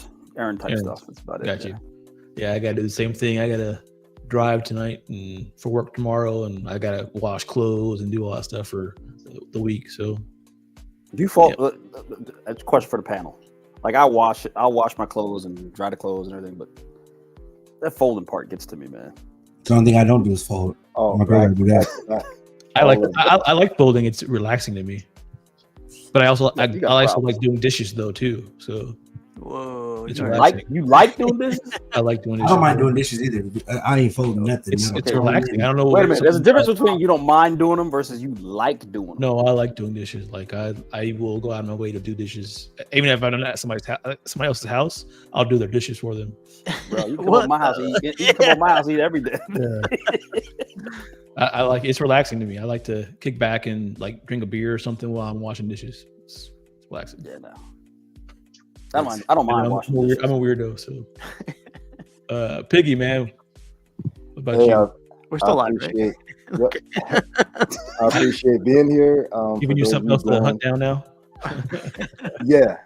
type stuff. That's about it. Got you. Yeah, I got to do the same thing. I got to drive tonight and for work tomorrow, and I got to wash clothes and do all that stuff for the week. So, do you fold? That's a question for the panel. Like I'll wash my clothes and dry the clothes and everything, but that folding part gets to me, man. The only thing I don't do is fold. Oh, my brother do that. I like folding. It's relaxing to me. But I also like doing dishes though too. So whoa, it's you like doing dishes? I like doing I dishes. don't mind doing dishes either. I ain't folding nothing. It's relaxing. I don't know. Wait a minute. There's a difference between you don't mind doing them versus you like doing them. No, I like doing dishes. Like I will go out of my way to do dishes, even if I'm at somebody else's house. I'll do their dishes for them. Bro, you come over my house, you come over my house, eat every day. Yeah. I like it's relaxing to me. I like to kick back and like drink a beer or something while I'm washing dishes. It's relaxing. Yeah, no. I don't mind washing dishes. I'm a weirdo, so. Piggy, man. What about you? We're still live, right? I appreciate being here. Giving you something else to hunt down now? Yeah,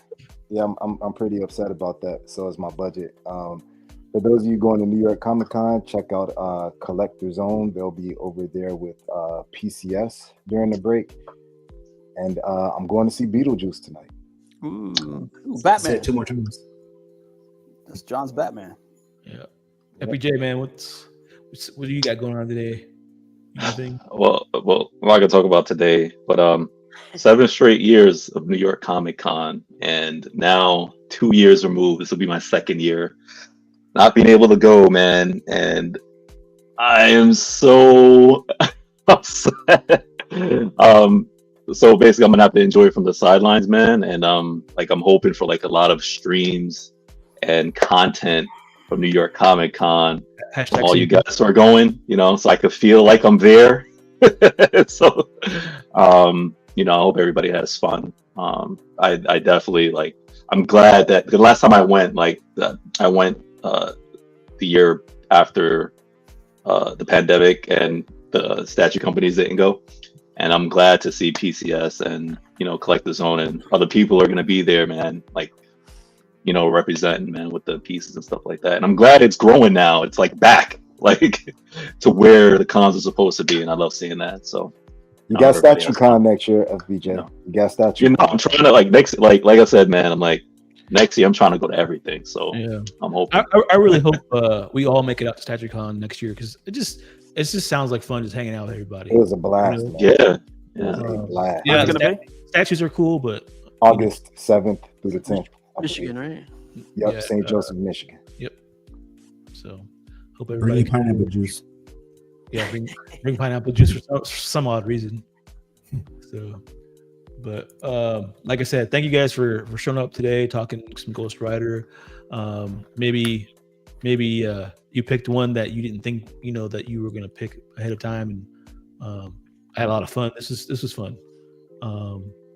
I'm pretty upset about that. So is my budget. For those of you going to New York Comic Con, check out Collector's Zone. They'll be over there with PCS during the break. And I'm going to see Beetlejuice tonight. Ooh, Batman. Two more times. That's John's Batman. Yeah. FBJ, man, what do you got going on today? Anything? Well, I'm not gonna talk about today, but 7 straight years of New York Comic Con, and now 2 years removed. This will be my 2nd year not being able to go, man, and I am so upset. So basically, I'm gonna have to enjoy it from the sidelines, man, and I'm hoping for like a lot of streams and content from New York Comic Con. All you guys who are going, so I could feel like I'm there. So, I hope everybody has fun. I definitely I'm glad that the last time I went, I went the year after the pandemic and the statue companies didn't go. And I'm glad to see PCS and, Collector's Zone and other people are going to be there, man. Representing, man, with the pieces and stuff like that. And I'm glad it's growing now. It's back, to where the cons are supposed to be. And I love seeing that. So you got Statue Con next year, FBJ. You got Statue. I'm trying to next, like I said, man, I'm next year I'm trying to go to everything. So yeah, I'm hoping. I really hope we all make it out to Statue Con next year, because it just sounds like fun just hanging out with everybody. It was a blast. Yeah. Blast. Yeah, statues are cool, but August 7th through the 10th. Michigan, right? Yep, St. Joseph, Michigan. Yep. So, Hope Bring everybody. me pineapple juice. Yeah, bring pineapple juice for some odd reason. So, but like I said, thank you guys for showing up today, talking some Ghost Rider. Maybe you picked one that you didn't think that you were gonna pick ahead of time, and I had a lot of fun. This was fun.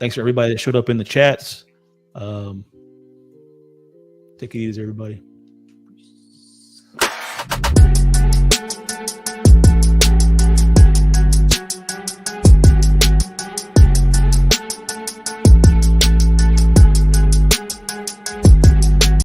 Thanks for everybody that showed up in the chats. Take it easy, everybody.